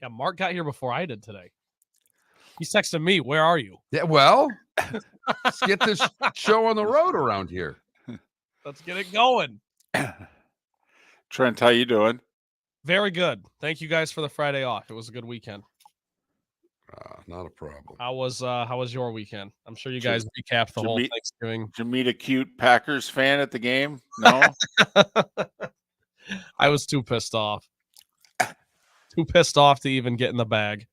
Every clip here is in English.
Yeah, Mark got here before I did today. He's texting me, where are you? Yeah, well, let's get this show on the road around here. Let's get it going. Trent, how you doing? Very good. Thank you guys for the Friday off. It was a good weekend. Not a problem. How was your weekend? I'm sure you guys recapped the whole Thanksgiving. Did you meet a cute Packers fan at the game? No? I was too pissed off. Too pissed off to even get in the bag.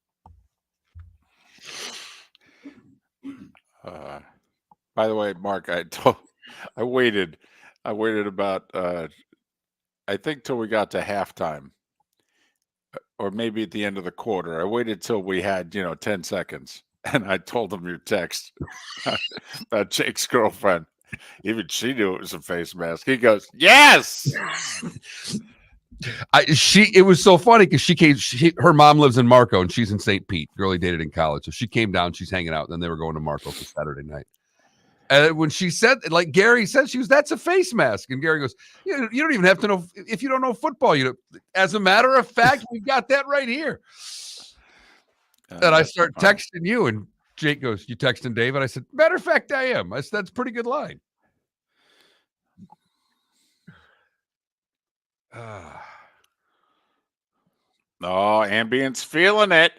By the way, Mark, I waited about I think till we got to halftime, or maybe at the end of the quarter. I waited till we had 10 seconds, and I told him your text about Jake's girlfriend. Even she knew it was a face mask. He goes, "Yes." It was so funny because her mom lives in Marco and she's in St. Pete. Girl he dated in college, so she came down. She's hanging out, and then they were going to Marco for Saturday night. And when she said, like Gary said, that's a face mask, and Gary goes, "You don't even have to know if you don't know football. As a matter of fact, we've got that right here." And I start texting you, and Jake goes, "You texting David?" I said, "Matter of fact, I am." I said, "That's a pretty good line." Oh, Ambient's feeling it.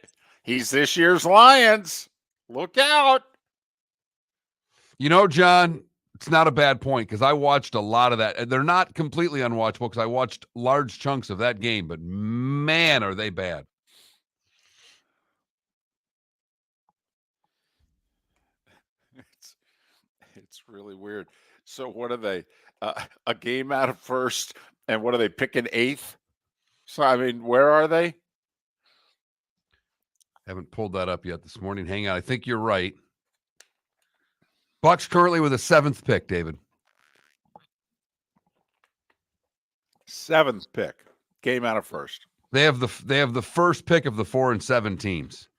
He's this year's Lions. Look out. John, it's not a bad point because I watched a lot of that. They're not completely unwatchable because I watched large chunks of that game, but man, are they bad. It's really weird. So what are they? A game out of first, and what are they picking eighth? So, I mean, where are they? Haven't pulled that up yet this morning. Hang on. I think you're right. Bucks currently with a 7th pick, David. 7th pick. Game out of first. They have the first pick of the 4 and 7 teams.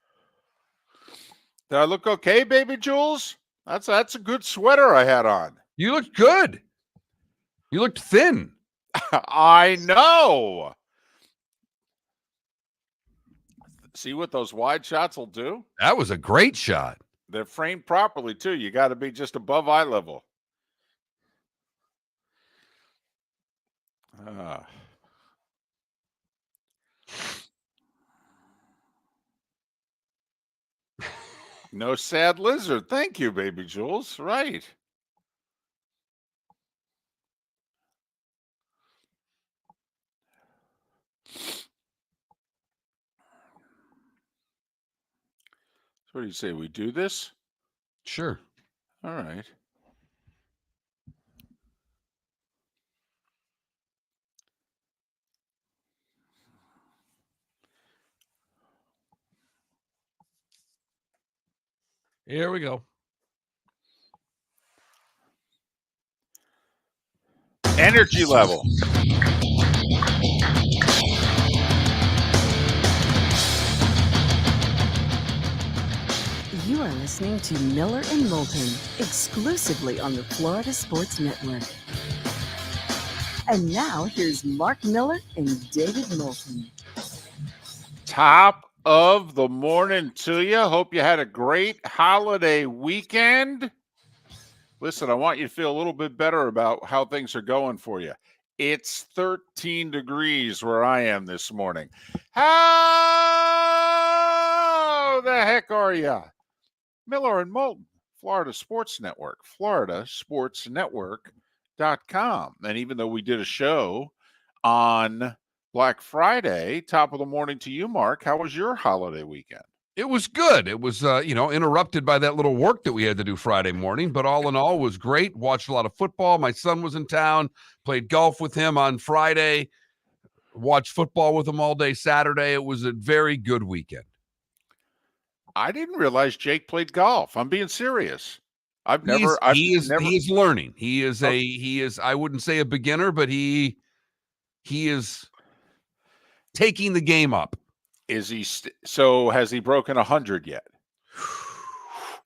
Did I look okay, baby Jules? That's a good sweater I had on. You looked good. You looked thin. I know. See what those wide shots will do? That was a great shot. They're framed properly, too. You got to be just above eye level. No sad lizard. Thank you, baby Jules. Right. So what do you say? We do this? Sure. All right. Here we go. Energy level. You are listening to Miller and Moulton, exclusively on the Florida Sports Network. And now here's Mark Miller and David Moulton. Top of the morning to you. Hope you had a great holiday weekend. Listen, I want you to feel a little bit better about how things are going for you. It's 13 degrees where I am this morning. How the heck are you? Miller and Moulton, Florida Sports Network, floridasportsnetwork.com. And even though we did a show on Black Friday, top of the morning to you, Mark. How was your holiday weekend? It was good. It was, interrupted by that little work that we had to do Friday morning, but all in all was great. Watched a lot of football. My son was in town, played golf with him on Friday, watched football with him all day Saturday. It was a very good weekend. I didn't realize Jake played golf. I'm being serious. He is learning. He is, I wouldn't say a beginner, but he is taking the game up. Is he so has he broken 100 yet?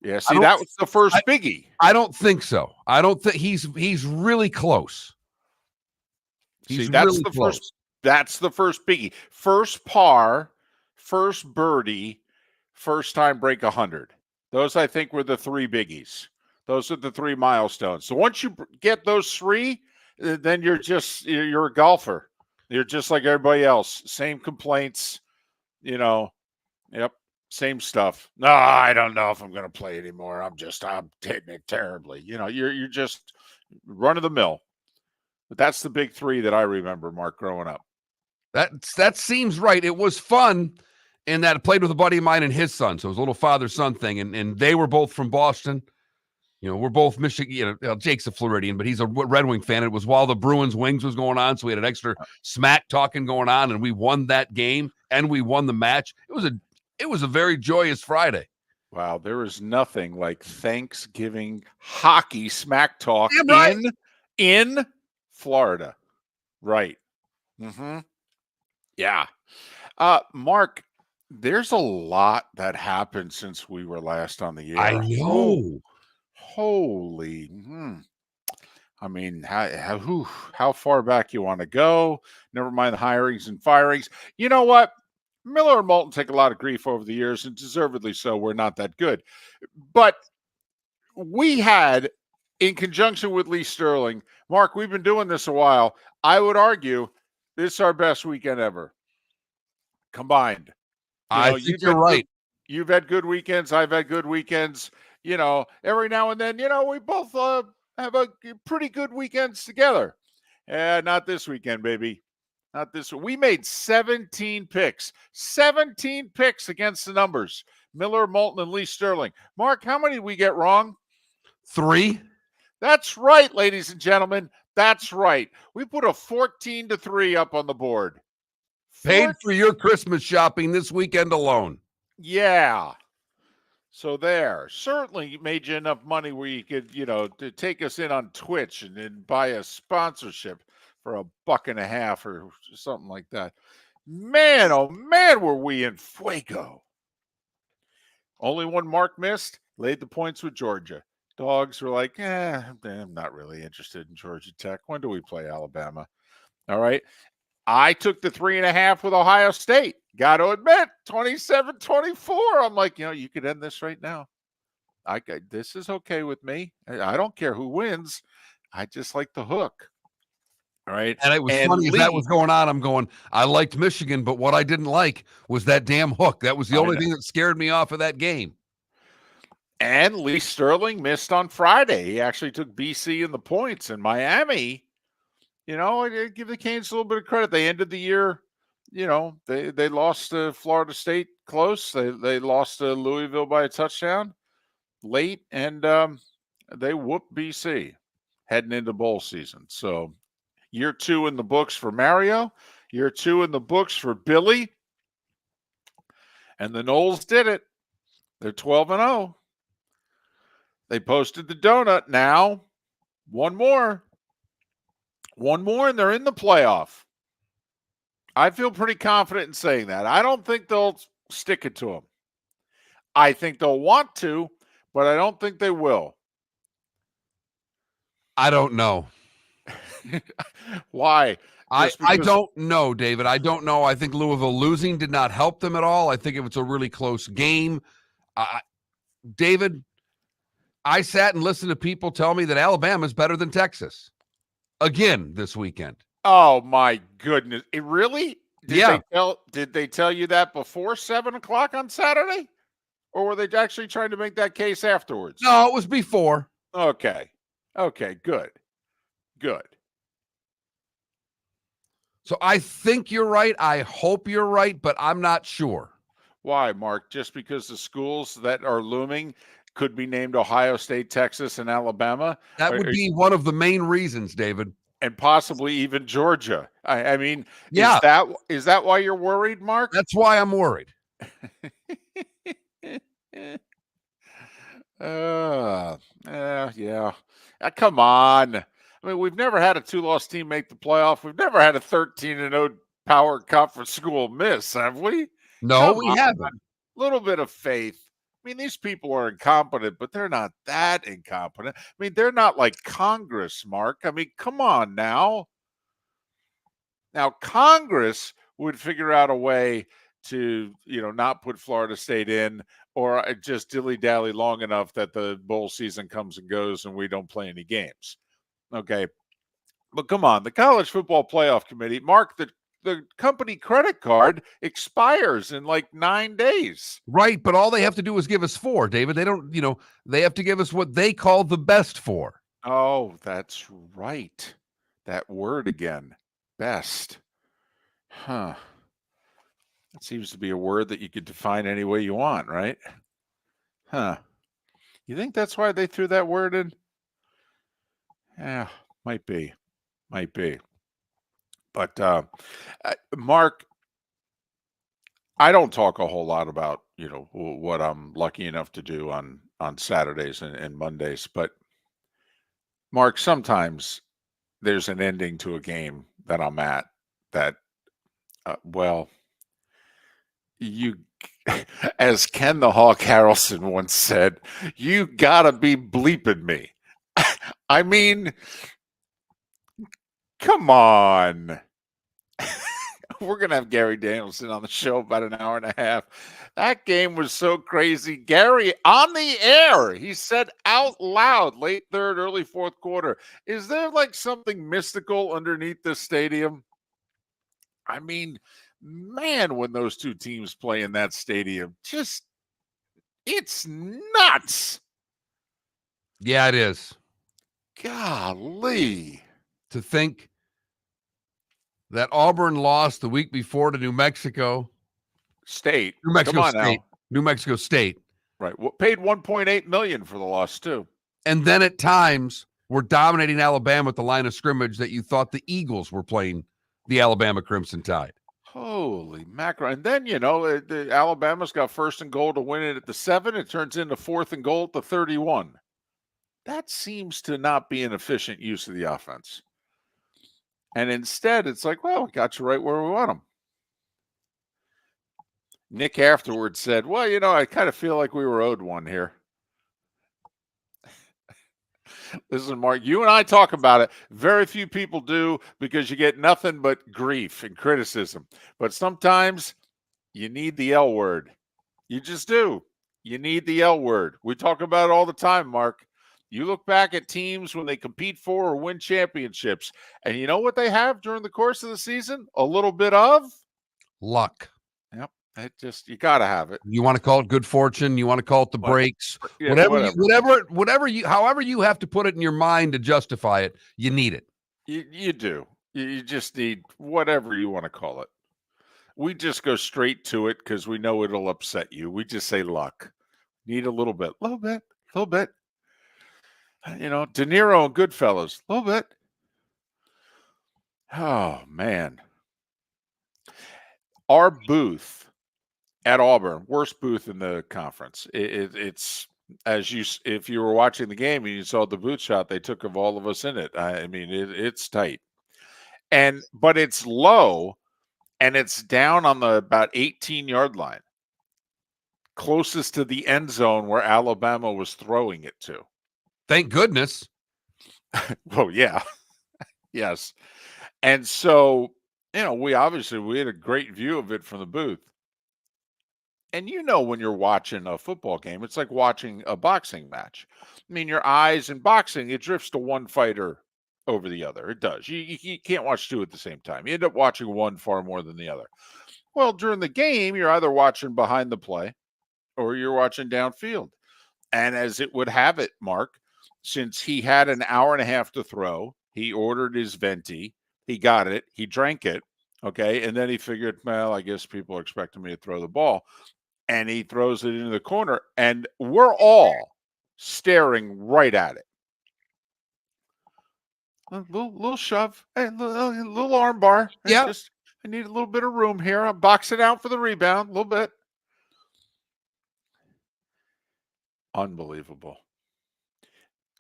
Yeah, see, that was the first biggie. I don't think so. I don't think he's really close. That's the first biggie. First par first birdie, first time break 100. Those, I think, were the three biggies. Those are the three milestones. So once you get those three, then you're a golfer. You're just like everybody else. Same complaints, Yep. Same stuff. No, I don't know if I'm going to play anymore. I'm hitting it terribly. You're just run of the mill. But that's the big three that I remember, Mark, growing up. That seems right. It was fun in that I played with a buddy of mine and his son. So it was a little father-son thing. And they were both from Boston. We're both Michigan. Jake's a Floridian, but he's a Red Wing fan. It was while the Bruins Wings was going on. So we had an extra smack talking going on, and we won that game and we won the match. It was a very joyous Friday. Wow. There is nothing like Thanksgiving hockey smack talk in Florida. Right. Mm-hmm. Yeah. Mark, there's a lot that happened since we were last on the air. I know. Holy. I mean, how far back you want to go? Never mind the hirings and firings. You know what? Miller and Moulton take a lot of grief over the years, and deservedly so. We're not that good. But we had, in conjunction with Lee Sterling, Mark, we've been doing this a while. I would argue this is our best weekend ever combined. I think you're right. You've had good weekends. I've had good weekends. Every now and then, we both have a pretty good weekends together. Not this weekend, baby. Not this. We made 17 picks. 17 picks against the numbers. Miller, Moulton, and Lee Sterling. Mark, how many did we get wrong? 3. That's right, ladies and gentlemen. That's right. We put a 14-3 up on the board. Paid for your Christmas shopping this weekend alone. Yeah. So there, certainly made you enough money where you could, to take us in on Twitch and then buy a sponsorship for $1.50 or something like that. Man, oh man, were we in fuego. Only one Mark missed, laid the points with Georgia. Dogs were like, I'm not really interested in Georgia Tech. When do we play Alabama? All right. I took the 3.5 with Ohio State. Got to admit, 27-24. I'm like, you could end this right now. This is okay with me. I don't care who wins. I just like the hook. All right. And it was funny as that was going on. I'm going, I liked Michigan, but what I didn't like was that damn hook. That was the only thing that scared me off of that game. And Lee Sterling missed on Friday. He actually took BC in the points. And Miami, I give the Canes a little bit of credit. They ended the year, they lost to Florida State close. They lost to Louisville by a touchdown late, and they whooped BC heading into bowl season. So year 2 in the books for Mario, year 2 in the books for Billy, and the Noles did it. They're 12-0. They posted the donut. Now, one more, and they're in the playoff. I feel pretty confident in saying that. I don't think they'll stick it to them. I think they'll want to, but I don't think they will. I don't know. Why? I don't know, David. I don't know. I think Louisville losing did not help them at all. I think it was a really close game. David, I sat and listened to people tell me that Alabama is better than Texas again this weekend. Oh my goodness! It really? Yeah. Did they tell you that before 7:00 on Saturday, or were they actually trying to make that case afterwards? No, it was before. Okay. Good. So I think you're right. I hope you're right, but I'm not sure. Why, Mark? Just because the schools that are looming could be named Ohio State, Texas, and Alabama? That would be one of the main reasons, David. And possibly even Georgia. I mean, yeah. Is that why you're worried, Mark? That's why I'm worried. Yeah. Come on. I mean, we've never had a 2-loss team make the playoff. We've never had a 13-0 power conference school miss, have we? No, we haven't. A little bit of faith. I mean, these people are incompetent, but they're not that incompetent. I mean, they're not like Congress, Mark. I mean, come on now. Now, Congress would figure out a way to, not put Florida State in, or just dilly-dally long enough that the bowl season comes and goes and we don't play any games. Okay. But come on, the College Football Playoff Committee, Mark, the company credit card expires in like 9 days. Right, but all they have to do is give us 4, David. They don't, they have to give us what they call the best 4. Oh, that's right. That word again. Best. Huh. That seems to be a word that you could define any way you want, right? Huh. You think that's why they threw that word in? Yeah, might be. Might be. But, Mark, I don't talk a whole lot about, what I'm lucky enough to do on Saturdays and Mondays. But, Mark, sometimes there's an ending to a game that I'm at that, you, as Ken the Hawk Harrelson once said, you gotta be bleeping me. I mean, come on. We're going to have Gary Danielson on the show about an hour and a half. That game was so crazy. Gary, on the air, he said out loud, late third, early fourth quarter, is there like something mystical underneath this stadium? I mean, man, when those two teams play in that stadium, it's nuts. Yeah, it is. Golly. To think that Auburn lost the week before to New Mexico State. New Mexico Come on State. now. New Mexico State. Right. Well, paid $1.8 million for the loss, too. And then at times were dominating Alabama at the line of scrimmage that you thought the Eagles were playing the Alabama Crimson Tide. Holy mackerel. And then, the Alabama's got first and goal to win it at the 7. It turns into fourth and goal at the 31. That seems to not be an efficient use of the offense. And instead, it's like, well, we got you right where we want them. Nick afterwards said, well, I kind of feel like we were owed one here. Listen, Mark, you and I talk about it. Very few people do, because you get nothing but grief and criticism. But sometimes you need the L word. You just do. You need the L word. We talk about it all the time, Mark. You look back at teams when they compete for or win championships, and you know what they have during the course of the season? A little bit of luck. Yep. You got to have it. You want to call it good fortune. You want to call it the breaks. Yeah, whatever you, however you have to put it in your mind to justify it, you need it. You do. You just need whatever you want to call it. We just go straight to it because we know it'll upset you. We just say luck. Need a little bit. De Niro and Goodfellas, a little bit. Oh, man. Our booth at Auburn, worst booth in the conference. It's, if you were watching the game and you saw the booth shot they took of all of us in it. I mean, it's tight. But it's low, and it's down on the about 18-yard line, closest to the end zone where Alabama was throwing it to. Thank goodness. Well, yeah. Yes. And so, we had a great view of it from the booth. And when you're watching a football game, it's like watching a boxing match. I mean, your eyes in boxing, it drifts to one fighter over the other. It does. You can't watch two at the same time. You end up watching one far more than the other. Well, during the game, you're either watching behind the play or you're watching downfield. And as it would have it, Mark, since he had an hour and a half to throw, he ordered his venti. He got it. He drank it. Okay. And then he figured, well, I guess people are expecting me to throw the ball. And he throws it into the corner. And we're all staring right at it. A little shove. Hey, little arm bar. Yeah. I need a little bit of room here. I'm boxing out for the rebound. A little bit. Unbelievable.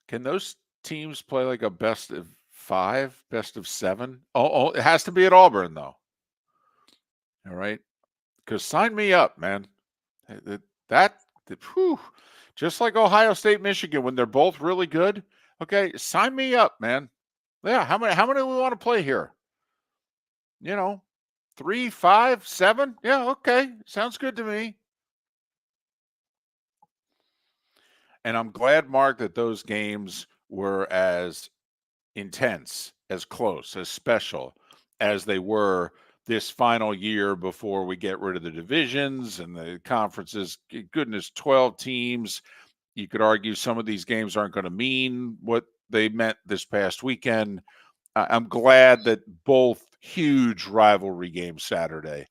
Can those teams play like a best of 5, best of 7? Oh, it has to be at Auburn, though. All right. Because sign me up, man. Just like Ohio State, Michigan, when they're both really good. Okay, sign me up, man. Yeah, how many do we want to play here? 3, 5, 7. Yeah, okay. Sounds good to me. And I'm glad, Mark, that those games were as intense, as close, as special as they were this final year before we get rid of the divisions and the conferences. Goodness, 12 teams. You could argue some of these games aren't going to mean what they meant this past weekend. I'm glad that both huge rivalry games Saturday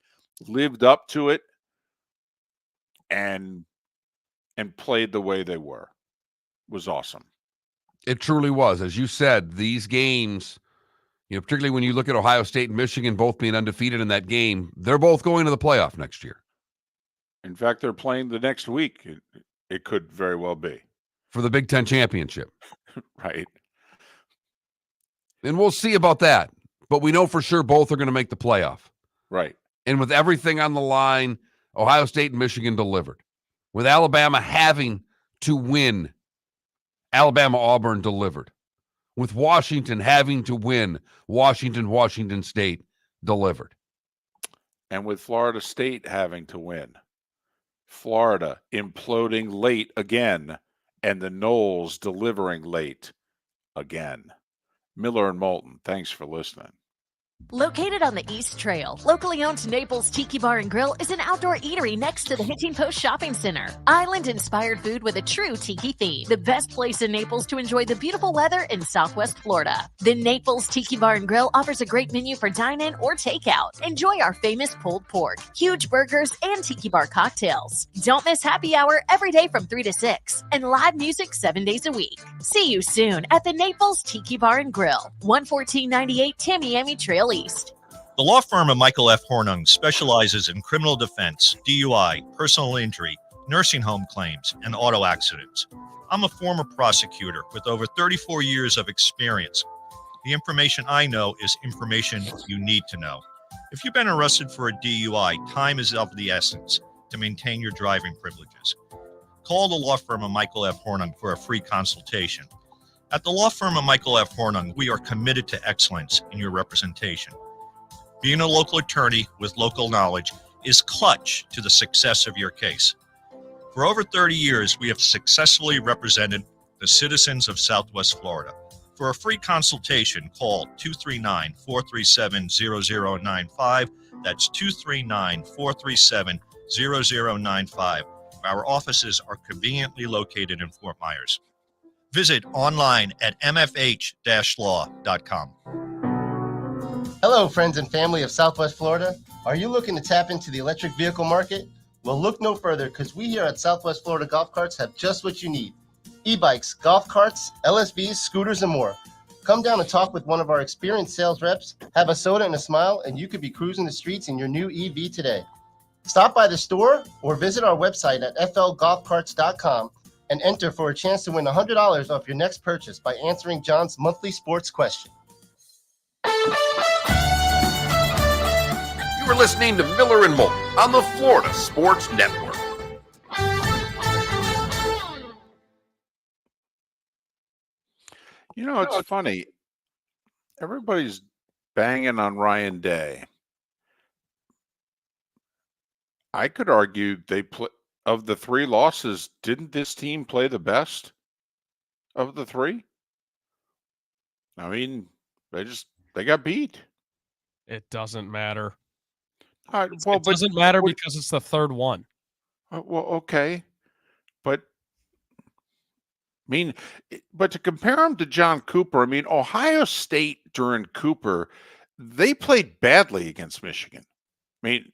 lived up to it and played the way they were. It was awesome. It truly was. As you said, these games, particularly when you look at Ohio State and Michigan both being undefeated in that game, they're both going to the playoff next year. In fact, they're playing the next week. It could very well be. For the Big Ten championship. Right. And we'll see about that. But we know for sure both are going to make the playoff. Right. And with everything on the line, Ohio State and Michigan delivered. With Alabama having to win, Alabama-Auburn delivered. With Washington having to win, Washington State delivered. And with Florida State having to win, Florida imploding late again, and the Noles delivering late again. Miller and Moulton, thanks for listening. Located on the East Trail, locally owned Naples Tiki Bar and Grill is an outdoor eatery next to the Hitching Post Shopping Center. Island-inspired food with a true tiki theme. The best place in Naples to enjoy the beautiful weather in Southwest Florida. The Naples Tiki Bar and Grill offers a great menu for dine-in or takeout. Enjoy our famous pulled pork, huge burgers, and tiki bar cocktails. Don't miss happy hour every day from 3 to 6 and live music 7 days a week. See you soon at the Naples Tiki Bar and Grill, 11498 Tamiami Trail East. The law firm of Michael F. Hornung specializes in criminal defense, DUI, personal injury, nursing home claims, and auto accidents. I'm a former prosecutor with over 34 years of experience. The information I know is information you need to know. If you've been arrested for a DUI, time is of the essence to maintain your driving privileges. Call the law firm of Michael F. Hornung for a free consultation. At the law firm of Michael F. Hornung, we are committed to excellence in your representation. Being a local attorney with local knowledge is clutch to the success of your case. For over 30 years, we have successfully represented the citizens of Southwest Florida. For a free consultation, call 239-437-0095. That's 239-437-0095. Our offices are conveniently located in Fort Myers. Visit online at mfh-law.com. Hello, friends and family of Southwest Florida. Are you looking to tap into the electric vehicle market? Well, look no further, because we here at Southwest Florida Golf Carts have just what you need. E-bikes, golf carts, LSVs, scooters, and more. Come down and talk with one of our experienced sales reps, have a soda and a smile, and you could be cruising the streets in your new EV today. Stop by the store or visit our website at flgolfcarts.com and enter for a chance to win $100 off your next purchase by answering John's monthly sports question. You were listening to Miller and Moulton on the Florida Sports Network. You know, it's funny. Everybody's banging on Ryan Day. I could argue of the 3 losses, didn't this team play the best of the 3? I mean, they got beat. It doesn't matter. Well, It doesn't matter because it's the third one. Well, okay. But to compare him to John Cooper, Ohio State during Cooper, they played badly against Michigan. The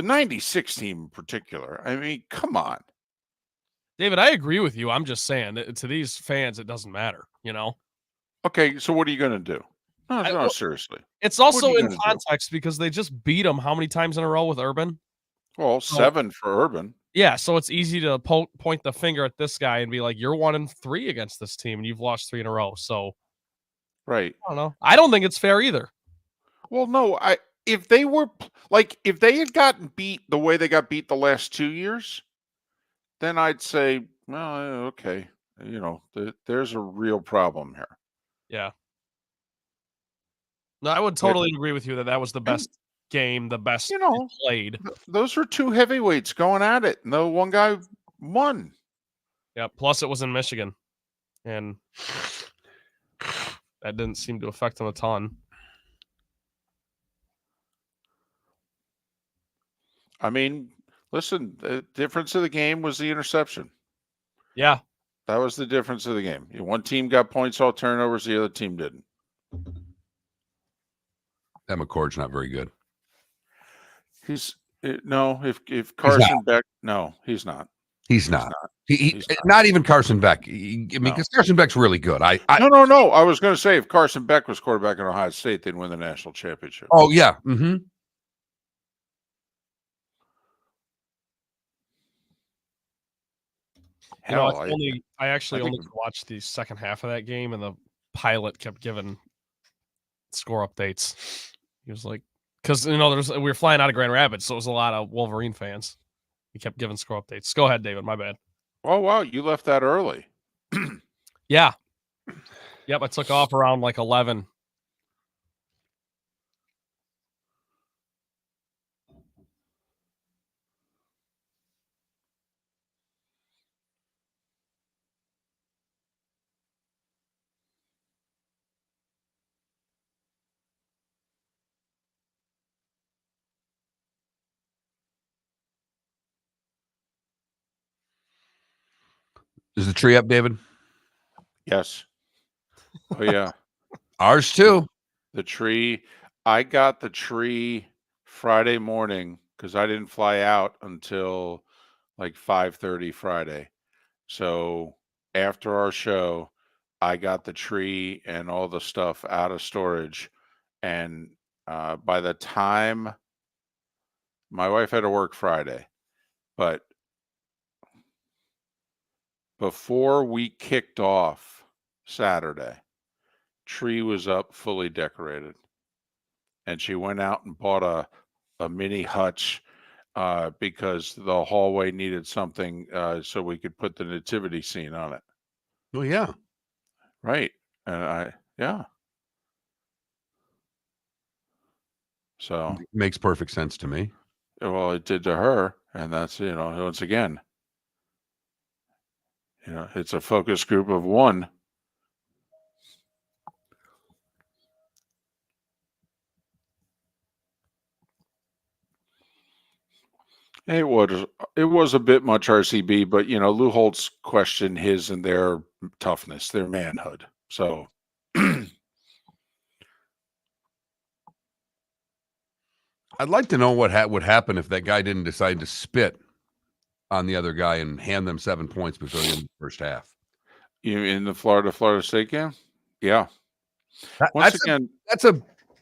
96 team in particular. Come on. David, I agree with you. I'm just saying that to these fans, it doesn't matter, Okay, so what are you going to do? No, seriously. It's also in context because they just beat them how many times in a row with Urban? Well, 7 for Urban. Yeah, so it's easy to point the finger at this guy and be like, you're 1-3 against this team, and you've lost 3 in a row. So, right. I don't know. I don't think it's fair either. Well, no, if they had gotten beat the way they got beat the last 2 years, then I'd say, well, okay, there's a real problem here. Yeah. No, I would totally agree with you that was the best game the best You know, played. those were two heavyweights going at it. No, one guy won. Yeah. Plus, it was in Michigan, and that didn't seem to affect him a ton. I mean, listen, the difference of the game was the interception. Yeah. That was the difference of the game. One team got points off turnovers, the other team didn't. That McCord's not very good. If Carson Beck, no, he's not. He's not. Not even Carson Beck. Because Carson Beck's really good. No. I was going to say if Carson Beck was quarterback in Ohio State, they'd win the national championship. Oh yeah. Mm-hmm. I actually only watched the second half of that game, and the pilot kept giving score updates. He was like, because we were flying out of Grand Rapids, so it was a lot of Wolverine fans. He kept giving score updates. Go ahead, David. My bad. Oh wow, you left that early. Yeah. Yep, I took off around like 11. Is the tree up, David? Yes. Oh yeah. Ours too. The tree. I got the tree Friday morning because I didn't fly out until like 5:30 Friday. So after our show, I got the tree and all the stuff out of storage. And by the time my wife had to work Friday, but before we kicked off Saturday, tree was up, fully decorated. And she went out and bought a mini hutch because the hallway needed something so we could put the nativity scene on it. Oh yeah. Right. And so makes perfect sense to me. Well, it did to her. And that's, once again, it's a focus group of one. It was a bit much RCB, but Lou Holtz questioned his and their toughness, their manhood. So I'd like to know what would happen if that guy didn't decide to spit on the other guy and hand them 7 points before the end of the first half. You in the Florida State game? Yeah. That's a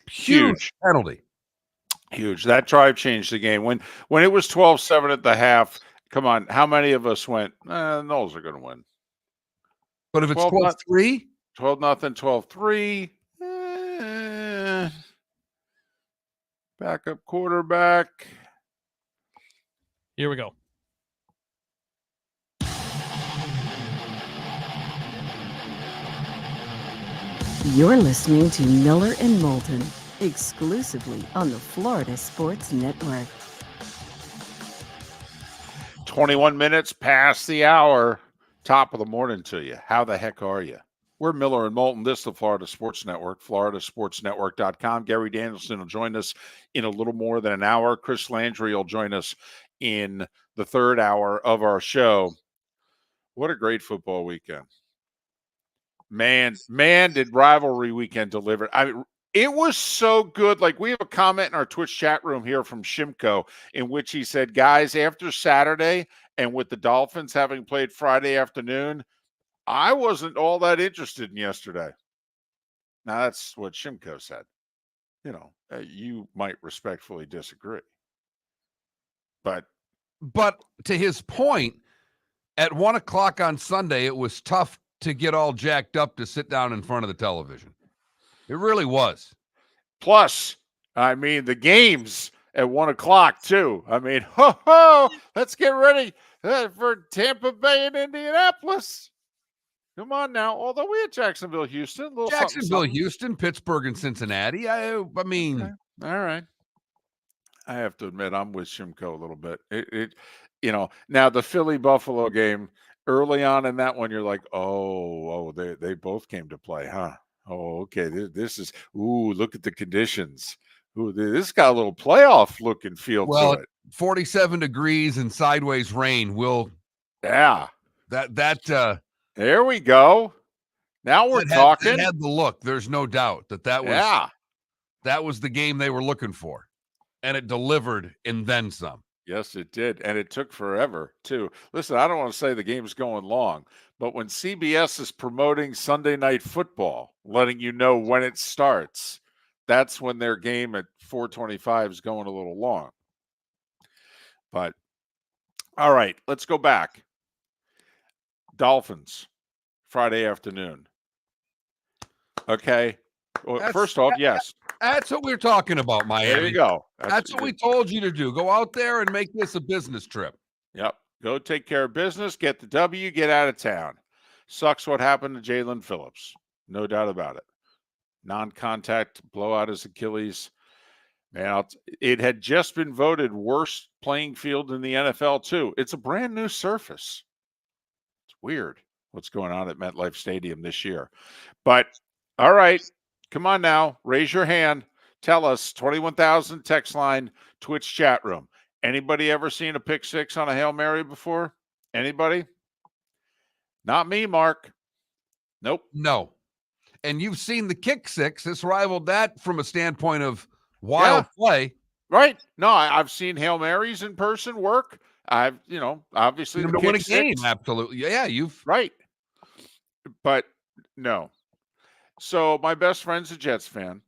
huge penalty. Huge. That drive changed the game. When it was 12-7 at the half, come on, how many of us went, Knowles are going to win? But if it's 12-3? 12-0, 12-3, backup quarterback. Here we go. You're listening to Miller and Moulton, exclusively on the Florida Sports Network. 21 minutes past the hour. Top of the morning to you. How the heck are you? We're Miller and Moulton. This is the Florida Sports Network, floridasportsnetwork.com. Gary Danielson will join us in a little more than an hour. Chris Landry will join us in the third hour of our show. What a great football weekend. Man, did rivalry weekend deliver. It was so good. Like, we have a comment in our Twitch chat room here from Shimko in which he said, guys, after Saturday and with the Dolphins having played Friday afternoon, I wasn't all that interested in yesterday. Now, that's what Shimko said. You might respectfully disagree. But to his point, at 1:00 on Sunday, it was tough to get all jacked up to sit down in front of the television. It really was. Plus, the games at 1:00 too. Let's get ready for Tampa Bay and Indianapolis. Come on now. Although we had Jacksonville, Houston. Jacksonville, Houston, Pittsburgh, and Cincinnati. Okay. All right. I have to admit, I'm with Shimko a little bit. Now the Philly Buffalo game early on in that one, you're like, they both came to play, huh? Oh, okay. This is look at the conditions. Ooh, this got a little playoff look and feel to it. 47 degrees and sideways rain will. Yeah. There we go. Now we're talking. It had the look. There's no doubt that was the game they were looking for, and it delivered and then some. Yes, it did, and it took forever too. Listen, I don't want to say the game's going long, but when CBS is promoting Sunday Night Football, letting you know when it starts, that's when their game at 4:25 is going a little long. But all right, let's go back. Dolphins, Friday afternoon. Okay. Well, first off, yes. That's what we're talking about, Miami. There you go. That's what we told you to do. Go out there and make this a business trip. Yep. Go take care of business, get the W, get out of town. Sucks what happened to Jalen Phillips. No doubt about it. Non-contact, blowout his Achilles. Man, it had just been voted worst playing field in the NFL, too. It's a brand new surface. It's weird what's going on at MetLife Stadium this year. But, all right, come on now. Raise your hand. Tell us, 21,000 text line, Twitch chat room. Anybody ever seen a pick six on a Hail Mary before? Anybody? Not me, Mark. Nope. No. And you've seen the kick six. This rivaled that from a standpoint of wild play. Right. No, I've seen Hail Marys in person work. I've, obviously to win a game. Absolutely. Yeah, you've. Right. But no. So my best friend's a Jets fan.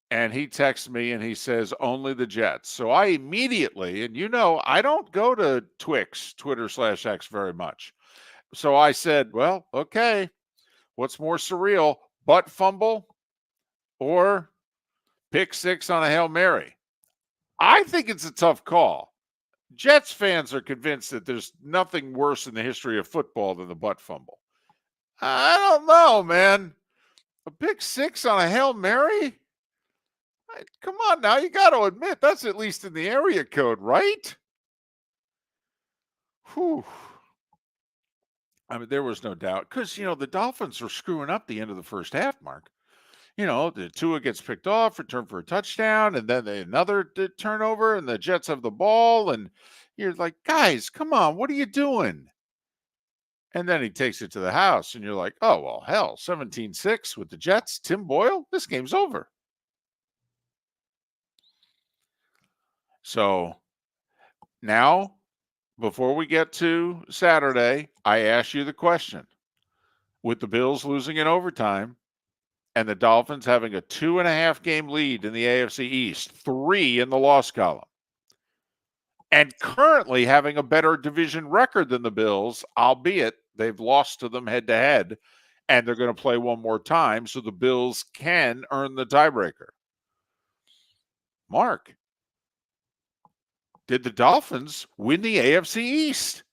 And he texts me and he says, only the Jets. So I immediately, and I don't go to Twix, Twitter/X very much. So I said, well, okay, what's more surreal, butt fumble or pick six on a Hail Mary? I think it's a tough call. Jets fans are convinced that there's nothing worse in the history of football than the butt fumble. I don't know, man. A pick six on a Hail Mary? Come on now, you got to admit that's at least in the area code, right? Whew. I mean, there was no doubt because, the Dolphins were screwing up the end of the first half, Mark. The Tua gets picked off, returned for a touchdown, and then another turnover, and the Jets have the ball, and you're like, guys, come on, what are you doing? And then he takes it to the house, and you're like, oh, well, hell, 17-6 with the Jets, Tim Boyle, this game's over. So now, before we get to Saturday, I ask you the question. With the Bills losing in overtime and the Dolphins having a 2.5 game lead in the AFC East, 3 in the loss column, and currently having a better division record than the Bills, albeit they've lost to them head-to-head, and they're going to play one more time so the Bills can earn the tiebreaker. Mark, did the Dolphins win the AFC East?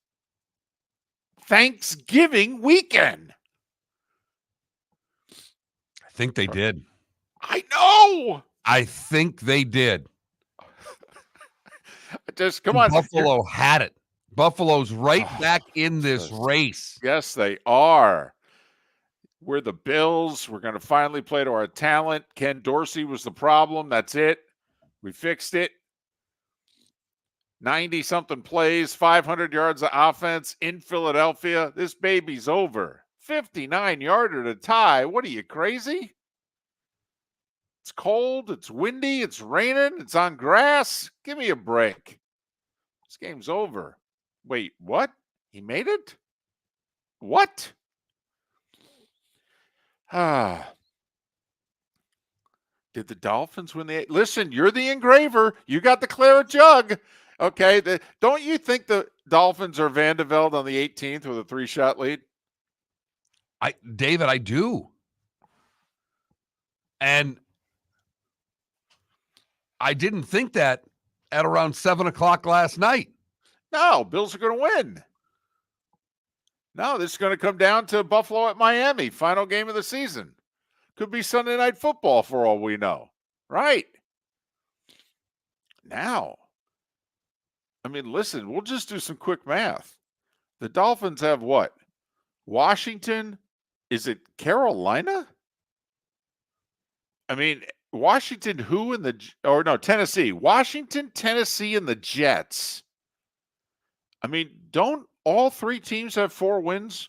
Thanksgiving weekend. I think they did. I know. I think they did. Just come on. Buffalo had it. Buffalo's right back in this race. Yes, they are. We're the Bills. We're going to finally play to our talent. Ken Dorsey was the problem. That's it. We fixed it. 90-something plays, 500 yards of offense in Philadelphia. This baby's over. 59-yarder to tie. What are you, crazy? It's cold. It's windy. It's raining. It's on grass. Give me a break. This game's over. Wait, what? He made it? What? Did the Dolphins win the... Listen, you're the engraver. You got the claret jug. Okay, don't you think the Dolphins are Vandeveld on the 18th with a 3-shot lead? David, I do. And I didn't think that at around 7 o'clock last night. No, Bills are going to win. No, this is going to come down to Buffalo at Miami, final game of the season. Could be Sunday Night Football for all we know. Right. Now, I mean, listen, we'll just do some quick math. The Dolphins have what? Washington? Is it Carolina? I mean, Washington, Tennessee. Washington, Tennessee, and the Jets. I mean, don't all three teams have 4 wins?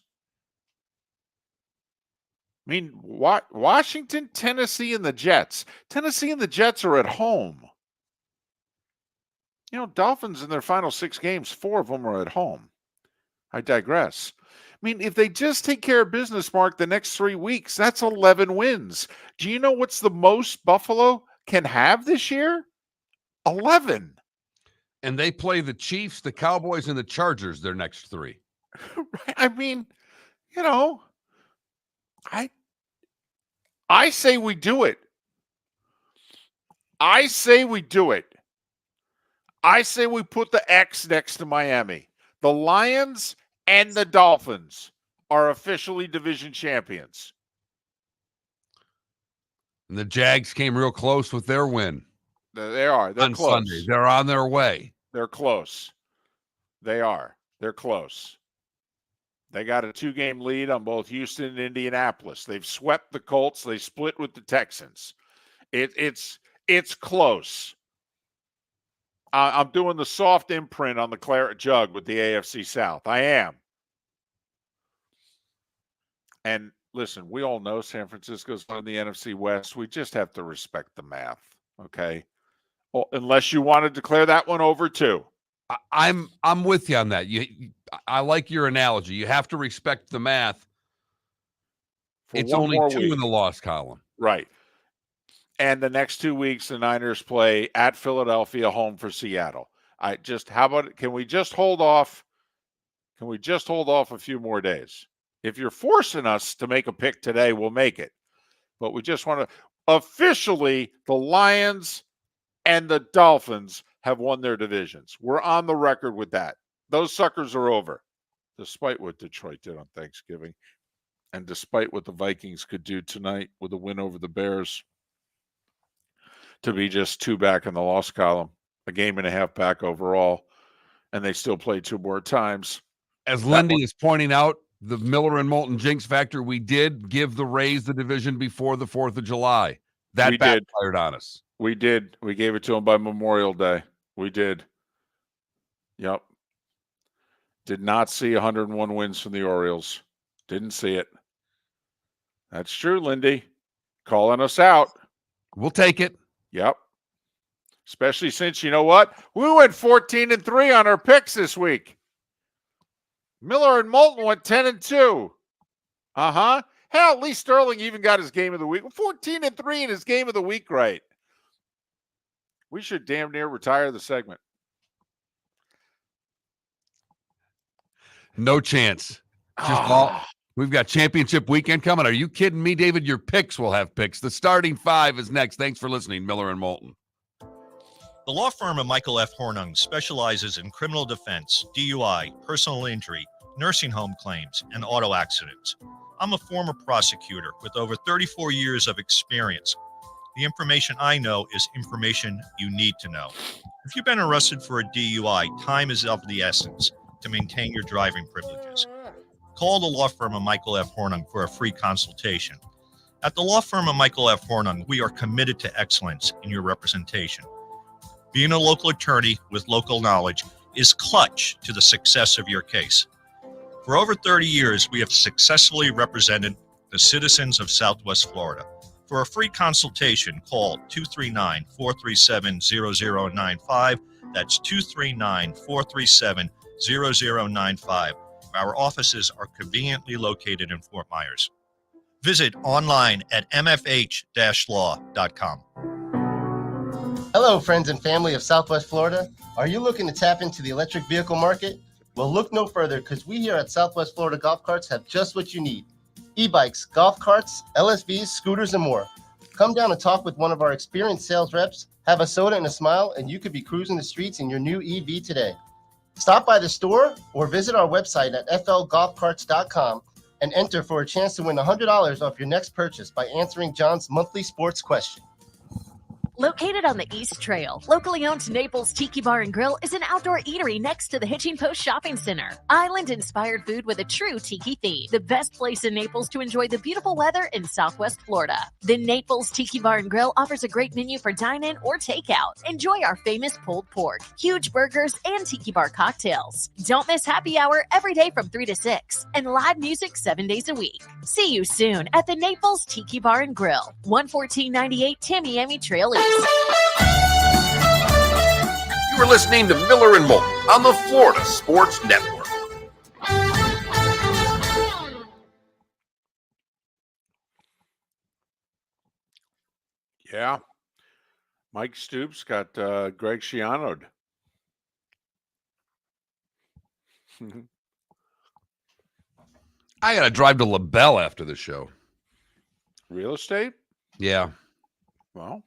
I mean, Washington, Tennessee, and the Jets. Tennessee and the Jets are at home. Dolphins in their final 6 games, 4 of them are at home. I digress. I mean, if they just take care of business, Mark, the next 3 weeks, that's 11 wins. Do you know what's the most Buffalo can have this year? 11. And they play the Chiefs, the Cowboys, and the Chargers their next 3. Right. I mean, I say we do it. I say we do it. I say we put the X next to Miami. The Lions and the Dolphins are officially division champions. And the Jags came real close with their win. They are. They're on close. Sunday. They're on their way. They're close. They are. They're close. They got a 2-game lead on both Houston and Indianapolis. They've swept the Colts. They split with the Texans. It's close. I'm doing the soft imprint on the claret jug with the AFC South. I am. And listen, we all know San Francisco's on the NFC West. We just have to respect the math, okay? Well, unless you want to declare that one over too. I'm with you on that. I like your analogy. You have to respect the math. It's only 2 in the loss column. Right. And the next 2 weeks, the Niners play at Philadelphia, home for Seattle. Can we just hold off? Can we just hold off a few more days? If you're forcing us to make a pick today, we'll make it. But we just want to officially, the Lions and the Dolphins have won their divisions. We're on the record with that. Those suckers are over, despite what Detroit did on Thanksgiving. And despite what the Vikings could do tonight with a win over the Bears, to be just 2 back in the loss column, a game and a half back overall, and they still play 2 more times. As Lindy is pointing out, the Miller and Moulton jinx factor, we did give the Rays the division before the 4th of July. That backfired on us. We did. We gave it to them by Memorial Day. We did. Yep. Did not see 101 wins from the Orioles. Didn't see it. That's true, Lindy. Calling us out. We'll take it. Yep. Especially since, you know what? We went 14-3 on our picks this week. Miller and Moulton went 10-2. Uh-huh. Hell, at least Sterling even got his game of the week. 14-3 in his game of the week, right? We should damn near retire the segment. No chance. We've got championship weekend coming. Are you kidding me, David? Your picks will have picks. The starting 5 is next. Thanks for listening, Miller and Moulton. The law firm of Michael F. Hornung specializes in criminal defense, DUI, personal injury, nursing home claims, and auto accidents. I'm a former prosecutor with over 34 years of experience. The information I know is information you need to know. If you've been arrested for a DUI, time is of the essence to maintain your driving privileges. Call the law firm of Michael F. Hornung for a free consultation. At the law firm of Michael F. Hornung, we are committed to excellence in your representation. Being a local attorney with local knowledge is clutch to the success of your case. For over 30 years, we have successfully represented the citizens of Southwest Florida. For a free consultation, call 239-437-0095. That's 239-437-0095. Our offices are conveniently located in Fort Myers. Visit online at mfh-law.com. Hello, friends and family of Southwest Florida. Are you looking to tap into the electric vehicle market? Well, look no further, because we here at Southwest Florida Golf Carts have just what you need. E-bikes, golf carts, LSVs, scooters, and more. Come down and talk with one of our experienced sales reps, have a soda and a smile, and you could be cruising the streets in your new EV today. Stop by the store or visit our website at flgolfcarts.com and enter for a chance to win $100 off your next purchase by answering John's monthly sports question. Located on the East Trail, locally owned Naples Tiki Bar and Grill is an outdoor eatery next to the Hitching Post Shopping Center. Island-inspired food with a true tiki theme. The best place in Naples to enjoy the beautiful weather in Southwest Florida. The Naples Tiki Bar and Grill offers a great menu for dine-in or takeout. Enjoy our famous pulled pork, huge burgers, and tiki bar cocktails. Don't miss happy hour every day from 3 to 6 and live music 7 days a week. See you soon at the Naples Tiki Bar and Grill, 11498 Tamiami Trail East. You are listening to Miller and Moulton on the Florida Sports Network. Yeah. Mike Stoops got Greg Schiano'd. I got to drive to LaBelle after the show. Real estate? Yeah. Well,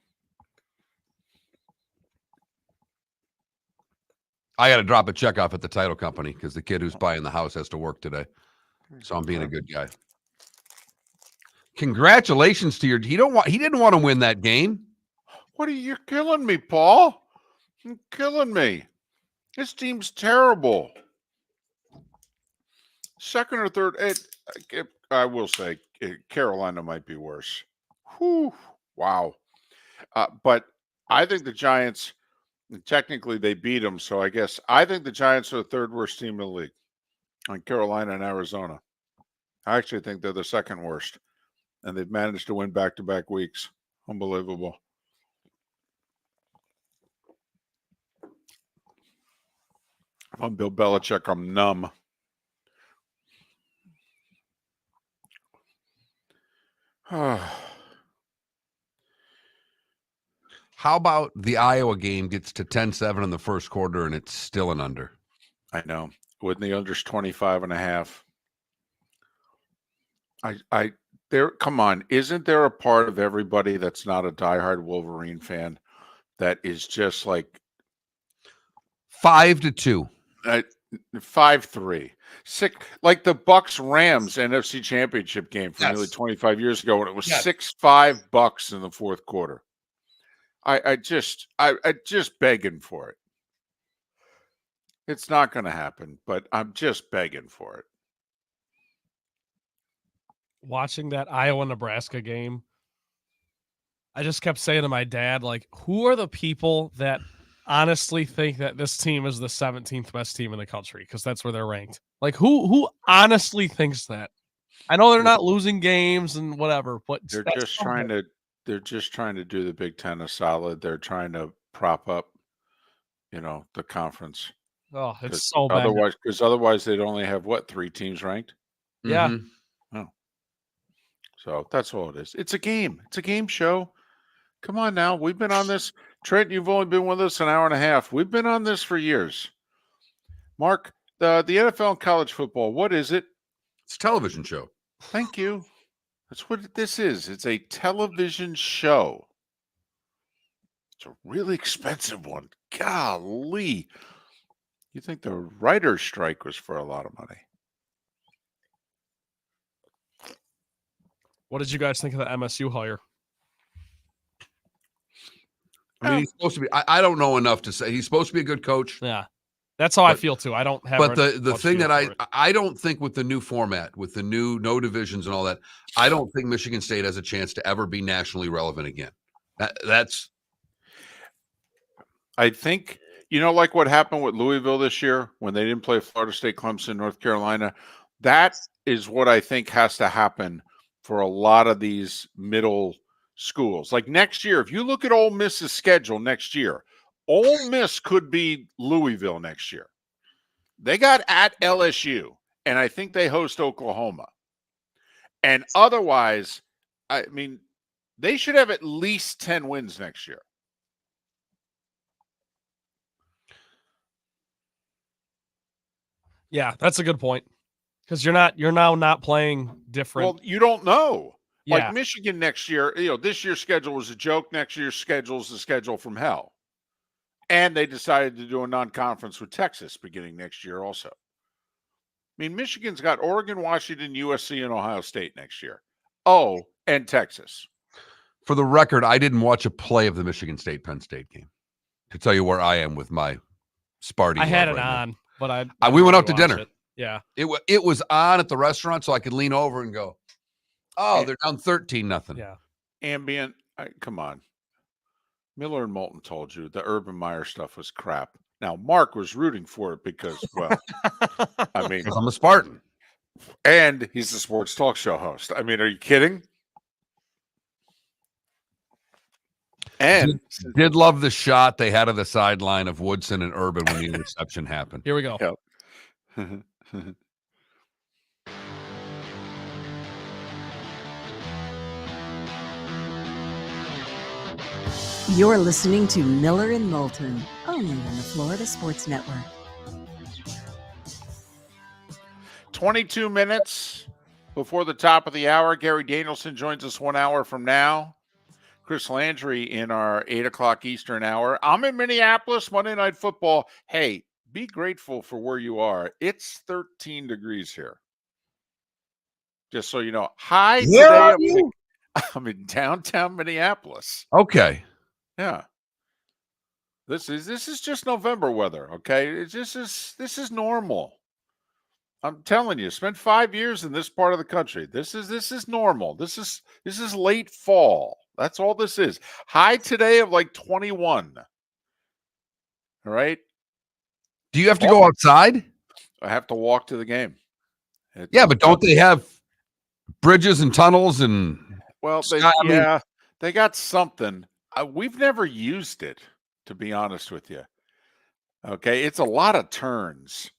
I got to drop a check off at the title company because the kid who's buying the house has to work today. So I'm being a good guy. Congratulations to he didn't want to win that game. what are you? You're killing me, Paul. You're killing me. This team's terrible. Second or third, I will say Carolina might be worse. Whew, wow. But I think the Giants, technically they beat them, so I think the Giants are the third worst team in the league on Carolina and Arizona. I actually think they're the second worst, and they've managed to win back-to-back weeks. Unbelievable. If I'm Bill Belichick, I'm numb. How about the Iowa game gets to 10-7 in the first quarter and it's still an under? I know. With the unders 25.5. Come on. Isn't there a part of everybody that's not a diehard Wolverine fan that is just like 5-2. 5-3. Sick, like the Bucks Rams NFC Championship game from Yes. nearly 25 years ago when it was Yes. 6-5 Bucks in the fourth quarter. I just begging for it. It's not going to happen, but I'm just begging for it. Watching that Iowa-Nebraska game, I just kept saying to my dad, like, who are the people that honestly think that this team is the 17th best team in the country? Because that's where they're ranked. Like, who honestly thinks that? I know they're not losing games and whatever, but They're just trying to do the Big Ten a solid. They're trying to prop up, the conference. Oh, it's so bad. Otherwise they'd only have 3 teams ranked. Yeah. Mm-hmm. Oh. So that's all it is. It's a game. It's a game show. Come on now. We've been on this. Trent, you've only been with us an hour and a half. We've been on this for years. Mark, the NFL and college football, what is it? It's a television show. Thank you. That's what this is. It's a television show. It's a really expensive one. Golly. You think the writer's strike was for a lot of money? What did you guys think of the MSU hire? I mean, he's supposed to be. I don't know enough to say. He's supposed to be a good coach. Yeah. That's how I feel too. I don't have. But the thing that I don't think with the new format, with the new no divisions and all that, I don't think Michigan State has a chance to ever be nationally relevant again. That's. I think, like what happened with Louisville this year when they didn't play Florida State, Clemson, North Carolina. That is what I think has to happen for a lot of these middle schools. Like next year, if you look at Ole Miss's schedule next year, Ole Miss could be Louisville next year. They got at LSU, and I think they host Oklahoma. And otherwise, I mean, they should have at least 10 wins next year. Yeah, that's a good point. Because you're now not playing different. Well, you don't know. Yeah. Like Michigan next year, this year's schedule was a joke. Next year's schedule is the schedule from hell. And they decided to do a non-conference with Texas beginning next year also. I mean, Michigan's got Oregon, Washington, USC, and Ohio State next year. Oh, and Texas. For the record, I didn't watch a play of the Michigan State-Penn State game to tell you where I am with my Sparty. I had love it right on, but I we didn't went out to rewatch dinner. it. Yeah. It was on at the restaurant, so I could lean over and go, oh, they're down 13-0. Yeah. Ambient. Come on. Miller and Moulton told you the Urban Meyer stuff was crap. Now, Mark was rooting for it because, well, I mean, Because I'm a Spartan. and he's the sports talk show host. I mean, are you kidding? And Did love the shot they had of the sideline of Woodson and Urban when the interception happened. Here we go. Yep. You're listening to Miller and Moulton, only on the Florida Sports Network. 22 minutes before the top of the hour. Gary Danielson joins us 1 hour from now. Chris Landry in our 8 o'clock Eastern hour. I'm in Minneapolis, Monday Night Football. Hey, be grateful for where you are. It's 13 degrees here. Just so you know. Hi, Where today are you? I'm in downtown Minneapolis. Okay. Yeah. This is just November weather, okay? This is normal. I'm telling you, spent 5 years in this part of the country. This is normal. This is late fall. That's all this is. High today of like 21. All right. Do you have to go outside? I have to walk to the game. Yeah, but don't they have bridges and tunnels and they got something. We've never used it, to be honest with you. Okay, it's a lot of turns.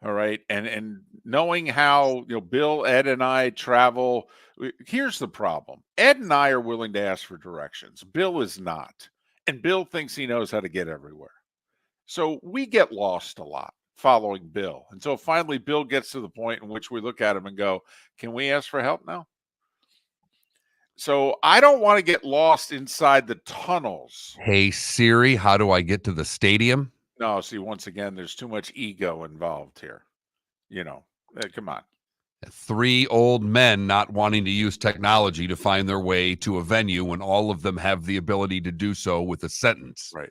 All right, and knowing how Bill, Ed, and I travel, here's the problem. Ed and I are willing to ask for directions. Bill is not, and Bill thinks he knows how to get everywhere. So we get lost a lot following Bill, and so finally Bill gets to the point in which we look at him and go, "Can we ask for help now?" So I don't want to get lost inside the tunnels. Hey Siri, how do I get to the stadium? No, see, once again, there's too much ego involved here. Come on. 3 old men not wanting to use technology to find their way to a venue when all of them have the ability to do so with a sentence. Right.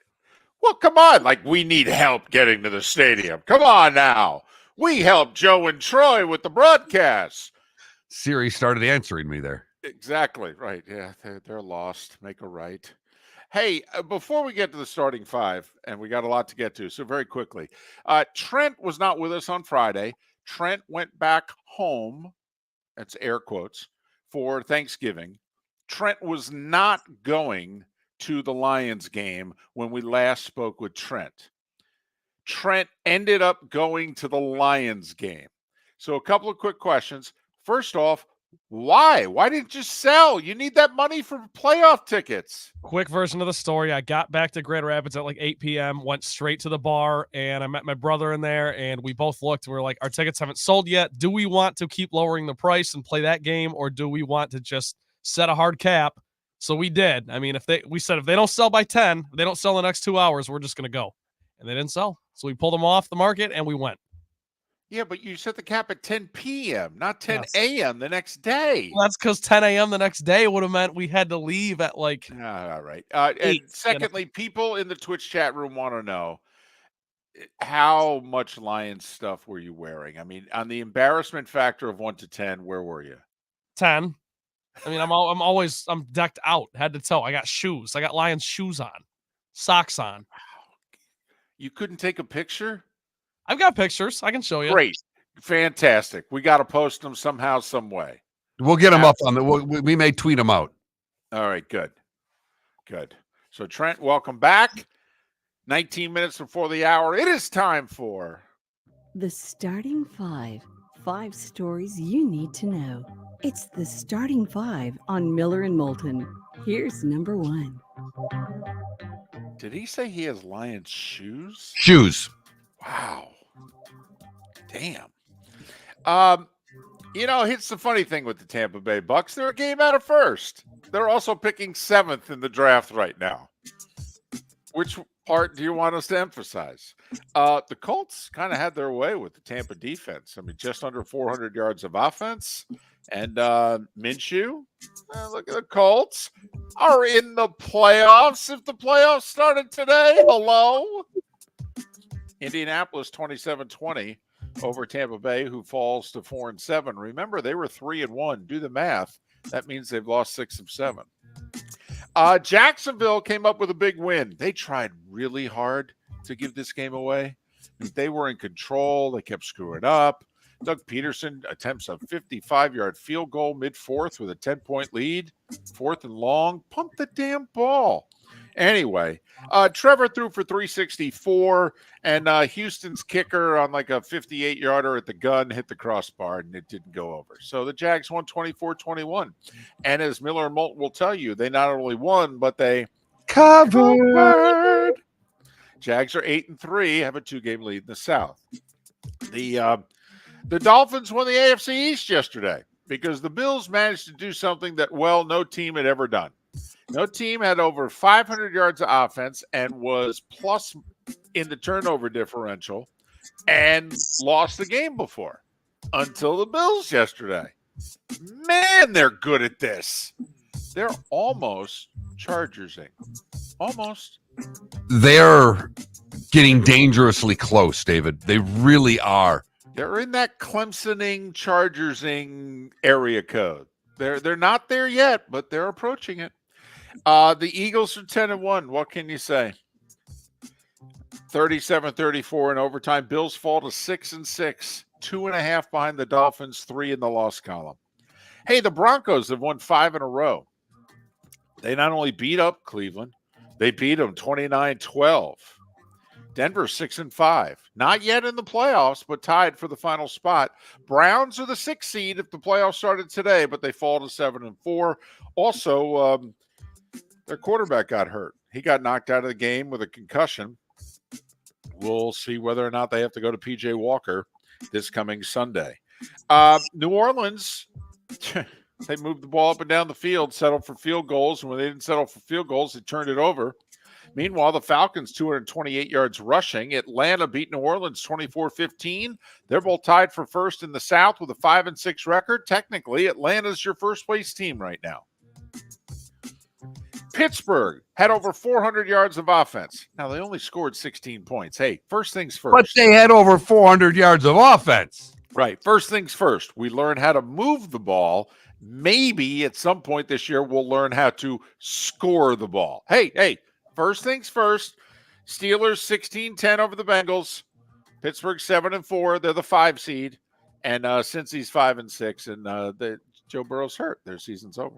Well, come on. Like, we need help getting to the stadium. Come on now. We helped Joe and Troy with the broadcast. Siri started answering me there. Exactly. Right. Yeah, they're lost. Make a right. Hey, before we get to the starting 5, and we got a lot to get to, so very quickly, Trent was not with us on Friday. Trent went back home, that's air quotes, for Thanksgiving. Trent was not going to the Lions game when we last spoke with Trent. Trent ended up going to the Lions game. So a couple of quick questions. First off, why? Why didn't you sell? You need that money for playoff tickets. Quick version of the story. I got back to Grand Rapids at like 8 p.m., went straight to the bar, and I met my brother in there, and we both looked. We were like, our tickets haven't sold yet. Do we want to keep lowering the price and play that game, or do we want to just set a hard cap? So we did. I mean, we said if they don't sell by 10, if they don't sell in the next 2 hours, we're just going to go. And they didn't sell. So we pulled them off the market, and we went. Yeah, but you set the cap at 10 p.m., not 10 a.m. the next day. Well, that's because 10 a.m. the next day would have meant we had to leave at like. All right. And secondly, people in the Twitch chat room want to know, how much Lions stuff were you wearing? I mean, on the embarrassment factor of 1 to 10, where were you? 10. I mean, I'm decked out, head to toe. I got shoes. I got Lions shoes on, socks on. You couldn't take a picture? I've got pictures. I can show you. Great. Fantastic. We got to post them somehow, some way. We'll get them up on the. We may tweet them out. All right. Good. Good. So Trent, welcome back. 19 minutes before the hour. It is time for The Starting 5. 5 stories you need to know. It's the Starting 5 on Miller and Moulton. Here's number 1. Did he say he has Lions shoes? Shoes. Wow. Damn. Here's the funny thing with the Tampa Bay Bucks. They're a game out of first. They're also picking 7th in the draft right now, which part do you want us to emphasize? The Colts kind of had their way with the Tampa defense. I mean, just under 400 yards of offense. And Minshew, look at the Colts, are in the playoffs. If the playoffs started today, hello. Indianapolis 27-20 over Tampa Bay, who falls to 4-7. Remember, they were 3-1. Do the math. That means they've lost 6 of 7. Jacksonville came up with a big win. They tried really hard to give this game away. They were in control. They kept screwing up. Doug Peterson attempts a 55-yard field goal mid-fourth with a 10-point lead. 4th and long. Pump the damn ball. Anyway, Trevor threw for 364, and Houston's kicker on like a 58-yarder at the gun hit the crossbar, and it didn't go over. So the Jags won 24-21. And as Miller and Moulton will tell you, they not only won, but they covered. Jags are 8-3, have a 2-game lead in the South. The Dolphins won the AFC East yesterday because the Bills managed to do something that, well, no team had ever done. No team had over 500 yards of offense and was plus in the turnover differential and lost the game before until the Bills yesterday. Man, they're good at this. They're almost Chargersing. Almost. They're getting dangerously close, David. They really are. They're in that Clemsoning, Chargersing area code. They're not there yet, but they're approaching it. The Eagles are 10-1. What can you say? 37-34 in overtime. Bills fall to 6-6, 2.5 behind the Dolphins, 3 in the loss column. Hey, the Broncos have won 5 in a row. They not only beat up Cleveland, they beat them 29-12. Denver 6-5. Not yet in the playoffs, but tied for the final spot. Browns are the 6th seed if the playoffs started today, but they fall to 7-4. Also, their quarterback got hurt. He got knocked out of the game with a concussion. We'll see whether or not they have to go to P.J. Walker this coming Sunday. New Orleans, they moved the ball up and down the field, settled for field goals. And when they didn't settle for field goals, they turned it over. Meanwhile, the Falcons, 228 yards rushing. Atlanta beat New Orleans 24-15. They're both tied for first in the South with a 5-6 record. Technically, Atlanta's your first-place team right now. Pittsburgh had over 400 yards of offense. Now, they only scored 16 points. Hey, first things first. But they had over 400 yards of offense. Right. First things first. We learned how to move the ball. Maybe at some point this year, we'll learn how to score the ball. Hey, first things first. Steelers 16-10 over the Bengals. Pittsburgh 7-4. They're the 5 seed. And Cincy's 5-6. And Joe Burrow's hurt. Their season's over.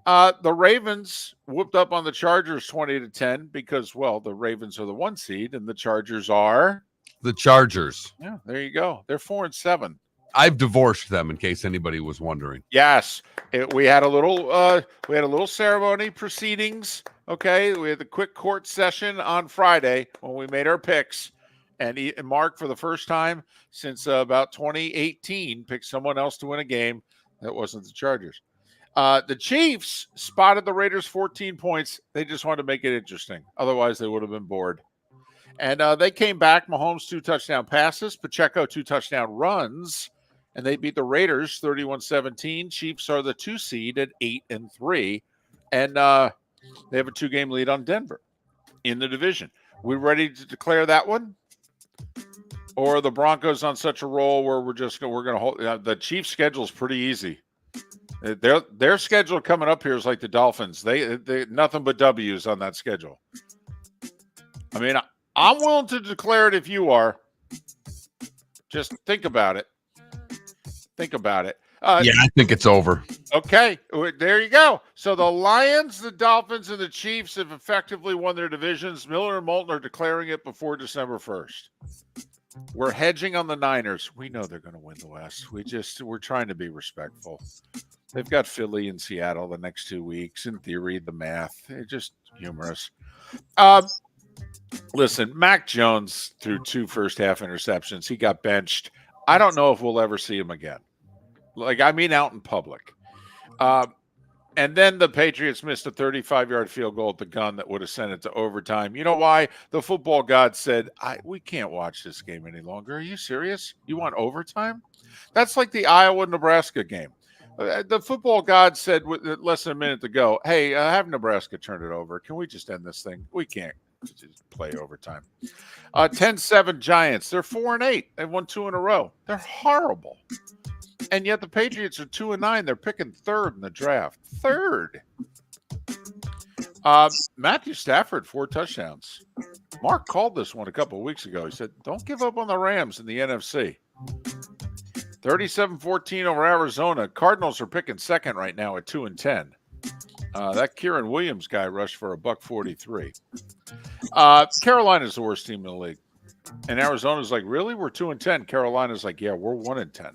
The Ravens whooped up on the Chargers 20-10 because, well, the Ravens are the 1 seed and the Chargers are the Chargers. Yeah, there you go. They're 4-7. I've divorced them in case anybody was wondering. Yes, we had a little ceremony proceedings. Okay, we had the quick court session on Friday when we made our picks, and Mark, for the first time since about 2018, picked someone else to win a game that wasn't the Chargers. The Chiefs spotted the Raiders 14 points. They just wanted to make it interesting. Otherwise, they would have been bored. And they came back. Mahomes 2 touchdown passes. Pacheco 2 touchdown runs. And they beat the Raiders 31-17. Chiefs are the 2 seed at 8-3. And they have a 2-game lead on Denver in the division. We ready to declare that one? Or are the Broncos on such a roll where we're going to hold? The Chiefs' schedule is pretty easy. Their schedule coming up here is like the Dolphins. They nothing but W's on that schedule. I mean, I'm willing to declare it if you are. Just think about it. Think about it. Yeah, I think it's over. Okay, there you go. So the Lions, the Dolphins, and the Chiefs have effectively won their divisions. Miller and Moulton are declaring it before December 1st. We're hedging on the Niners. We know they're going to win the West. We're trying to be respectful. They've got Philly and Seattle the next 2 weeks. In theory, the math. It's just humorous. Listen, Mac Jones threw 2 first-half interceptions. He got benched. I don't know if we'll ever see him again. Out in public. And then the Patriots missed a 35-yard field goal at the gun that would have sent it to overtime. You know why? The football god said, we can't watch this game any longer. Are you serious? You want overtime? That's like the Iowa-Nebraska game. The football god said with less than a minute to go, hey, have Nebraska turn it over. Can we just end this thing? We can't just play overtime. 10-7 Giants. They're 4-8. They've won 2 in a row. They're horrible. And yet the Patriots are 2-9. They're picking third in the draft. Third. Matthew Stafford, 4 touchdowns. Mark called this one a couple of weeks ago. He said, don't give up on the Rams in the NFC. 37-14 over Arizona. Cardinals are picking second right now at 2-10. That Kieran Williams guy rushed for $143. Carolina's the worst team in the league. And Arizona's like, really? We're 2-10. Carolina's like, yeah, we're 1-10.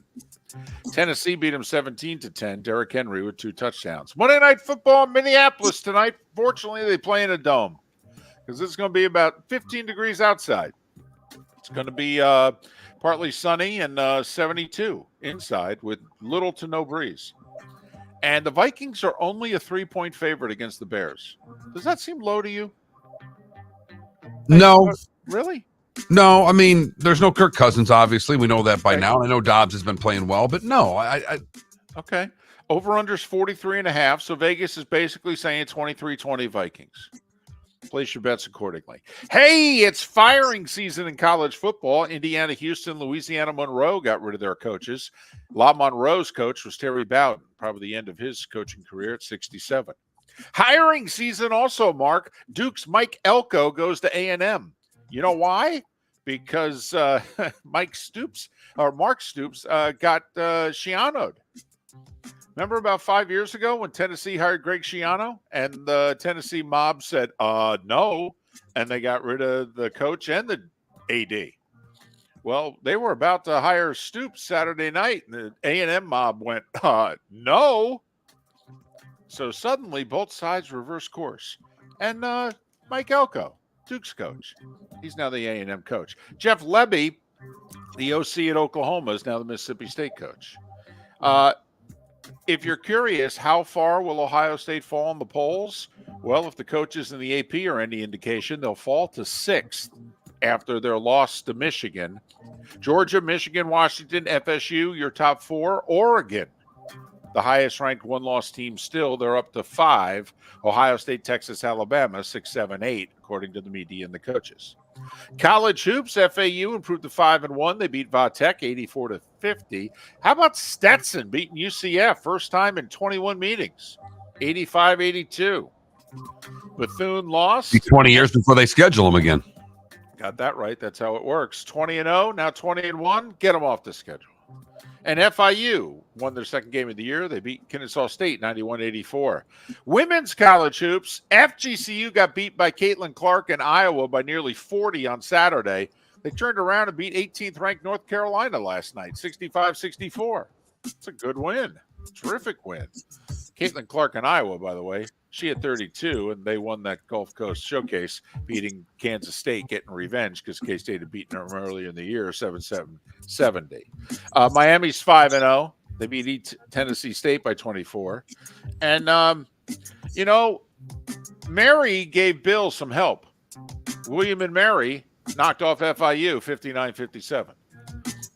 Tennessee beat them 17-10. Derrick Henry with 2 touchdowns. Monday Night Football in Minneapolis tonight. Fortunately, they play in a dome because it's going to be about 15 degrees outside. It's going to be partly sunny and 72 inside with little to no breeze. And the Vikings are only a 3-point favorite against the Bears. Does that seem low to you? No. Really? No, I mean, there's no Kirk Cousins, obviously. We know that by now. I know Dobbs has been playing well, but no. Okay. Over-under's 43.5, so Vegas is basically saying 23-20 Vikings. Place your bets accordingly. Hey, it's firing season in college football. Indiana, Houston, Louisiana, Monroe got rid of their coaches. La Monroe's coach was Terry Bowden, probably the end of his coaching career at 67. Hiring season also, Mark. Duke's Mike Elko goes to A&M. You know why? Because Mark Stoops got Schiano'd. Remember about 5 years ago when Tennessee hired Greg Schiano and the Tennessee mob said, no, and they got rid of the coach and the AD. Well, they were about to hire Stoops Saturday night, and the A&M mob went, no. So suddenly both sides reverse course. And Mike Elko, Duke's coach, he's now the A&M coach. Jeff Lebby, the OC at Oklahoma, is now the Mississippi State coach. If you're curious, how far will Ohio State fall in the polls? Well, if the coaches in the AP are any indication, they'll fall to 6th after their loss to Michigan. Georgia, Michigan, Washington, FSU, your top 4. Oregon, the highest-ranked one-loss team still. They're up to 5. Ohio State, Texas, Alabama, 6, 7, 8, according to the media and the coaches. College hoops, FAU improved to 5-1. They beat Vatech 84-50. How about Stetson beating UCF first time in 21 meetings, 85-82. Bethune lost. 20 years before they schedule them again. Got that right. That's how it works. 20-0, now 20-1. Get them off the schedule. And FIU won their second game of the year. They beat Kennesaw State 91-84. Women's college hoops, FGCU got beat by Caitlin Clark in Iowa by nearly 40 on Saturday. They turned around and beat 18th-ranked North Carolina last night, 65-64. It's a good win. Terrific win. Caitlin Clark in Iowa, by the way, she had 32, and they won that Gulf Coast Showcase, beating Kansas State, getting revenge because K-State had beaten them earlier in the year, 7-7-70. Miami's 5-0. They beat Tennessee State by 24. And, Mary gave Bill some help. William and Mary knocked off FIU 59-57.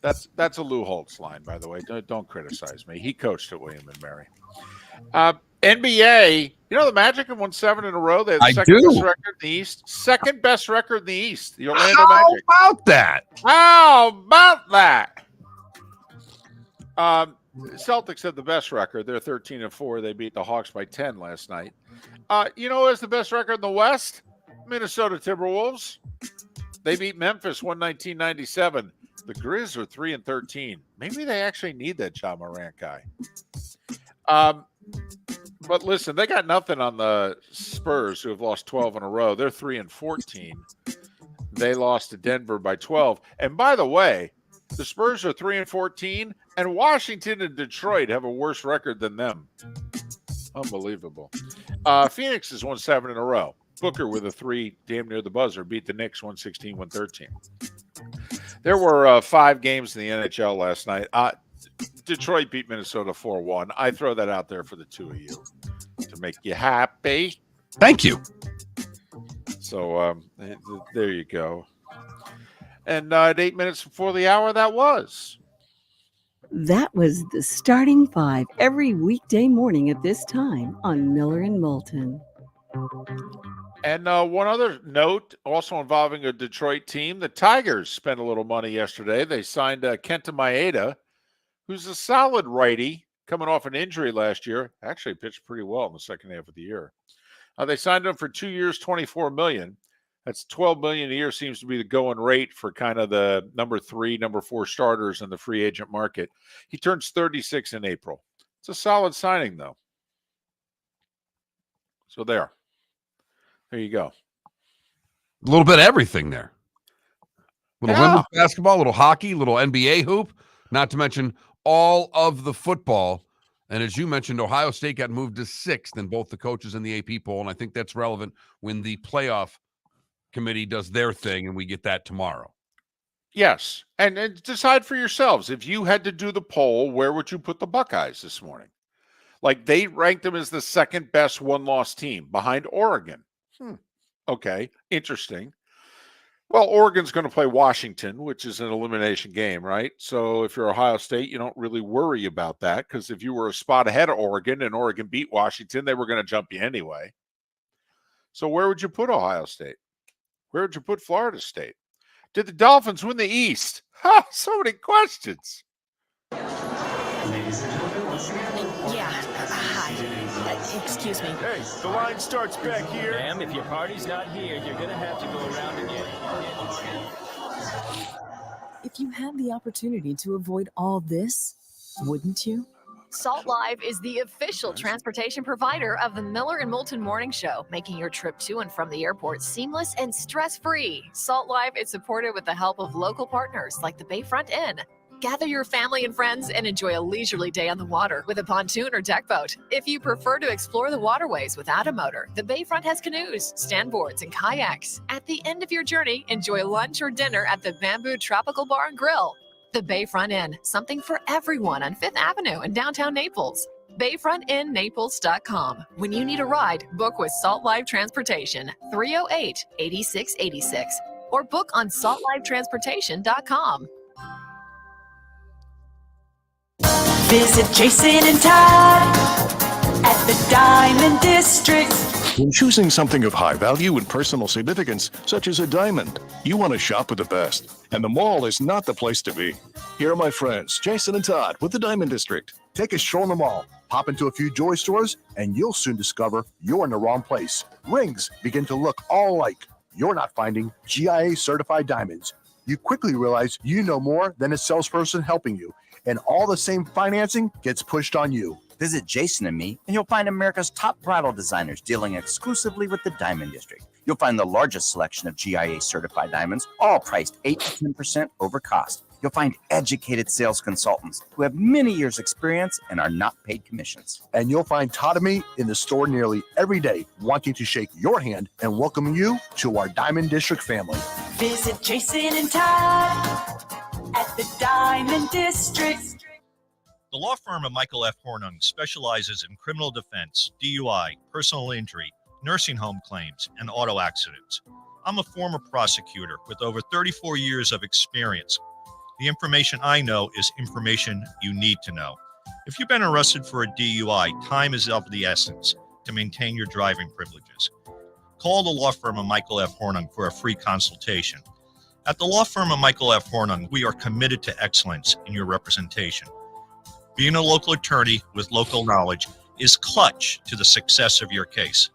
That's a Lou Holtz line, by the way. Don't criticize me. He coached at William and Mary. NBA, the Magic have won 7 in a row. They have the second best record in the East. Second best record in the East. The Orlando Magic. How about that? How about that? Celtics have the best record. They're 13-4. They beat the Hawks by 10 last night. Who has the best record in the West? Minnesota Timberwolves. They beat Memphis 119-97. The Grizz are 3-13. Maybe they actually need that Ja Morant guy. But listen, they got nothing on the Spurs, who have lost 12 in a row. They're 3-14. They lost to Denver by 12. And by the way, the Spurs are 3-14, and Washington and Detroit have a worse record than them. Unbelievable. Phoenix has won 7 in a row. Booker with a 3 damn near the buzzer beat the Knicks 116-113. There were 5 games in the NHL last night. Detroit beat Minnesota 4-1. I throw that out there for the two of you. to make you happy. Thank you. So there you go. And at 8 minutes before the hour, that was. That was the Starting Five every weekday morning at this time on Miller and Moulton. And one other note, also involving a Detroit team, the Tigers spent a little money yesterday. They signed Kenta Maeda, who's a solid righty, coming off an injury last year. Actually pitched pretty well in the second half of the year. They signed him for 2 years, $24 million. That's $12 million a year. Seems to be the going rate for kind of the number 3, number 4 starters in the free agent market. He turns 36 in April. It's a solid signing, though. So there you go. A little bit of everything there. Little women's basketball, little hockey, little NBA hoop, not to mention all of the football. And as you mentioned, Ohio State got moved to 6th in both the coaches and the AP poll. And I think that's relevant when the playoff committee does their thing and we get that tomorrow. Yes. And decide for yourselves. If you had to do the poll, where would you put the Buckeyes this morning? Like, they ranked them as the second best one-loss team behind Oregon. Okay, interesting. Well, Oregon's going to play Washington, which is an elimination game, right? So if you're Ohio State, you don't really worry about that, because if you were a spot ahead of Oregon and Oregon beat Washington, they were going to jump you anyway. So where would you put Ohio State? Where would you put Florida State? Did the Dolphins win the East? Ha! So many questions. Yeah. Hi. Excuse me. Hey, the line starts back here. Ma'am, if your party's not here, you're going to have to go around again. If you had the opportunity to avoid all this, wouldn't you? Salt Live is the official transportation provider of the Miller and Moulton Morning Show, making your trip to and from the airport seamless and stress-free. Salt Live is supported with the help of local partners like the Bayfront Inn. Gather your family and friends and enjoy a leisurely day on the water with a pontoon or deck boat. If you prefer to explore the waterways without a motor, the Bayfront has canoes, standboards, and kayaks. At the end of your journey, enjoy lunch or dinner at the Bamboo Tropical Bar and Grill. The Bayfront Inn, something for everyone on 5th Avenue in downtown Naples. BayfrontInNaples.com. When you need a ride, book with Salt Live Transportation, 308-8686, or book on saltlivetransportation.com. Visit Jason and Todd at the Diamond District. When choosing something of high value and personal significance, such as a diamond, you want to shop with the best. And the mall is not the place to be. Here are my friends, Jason and Todd with the Diamond District. Take a stroll in the mall, pop into a few jewelry stores, and you'll soon discover you're in the wrong place. Rings begin to look all alike. You're not finding GIA certified diamonds. You quickly realize you know more than a salesperson helping you, and all the same financing gets pushed on you. Visit Jason and me, and you'll find America's top bridal designers dealing exclusively with the Diamond District. You'll find the largest selection of GIA certified diamonds, all priced 8 to 10% over cost. You'll find educated sales consultants who have many years' experience and are not paid commissions. And you'll find Todd and me in the store nearly every day, wanting to shake your hand and welcome you to our Diamond District family. Visit Jason and Todd at the Diamond District. The law firm of Michael F. Hornung specializes in criminal defense, DUI, personal injury, nursing home claims, and auto accidents. I'm a former prosecutor with over 34 years of experience. The information I know is information you need to know. If you've been arrested for a DUI, time is of the essence to maintain your driving privileges. Call the law firm of Michael F. Hornung for a free consultation. At the law firm of Michael F. Hornung, we are committed to excellence in your representation. Being a local attorney with local knowledge is clutch to the success of your case.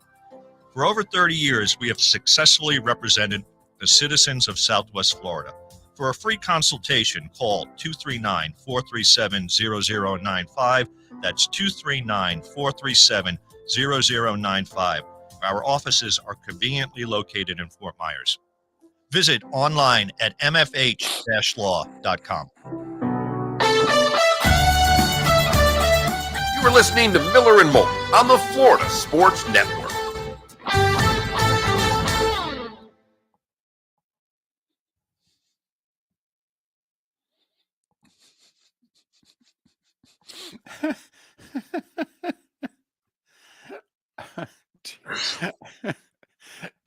For over 30 years, we have successfully represented the citizens of Southwest Florida. For a free consultation, call 239-437-0095. That's 239-437-0095. Our offices are conveniently located in Fort Myers. Visit online at mfh-law.com. You are listening to Miller and Moulton on the Florida Sports Network.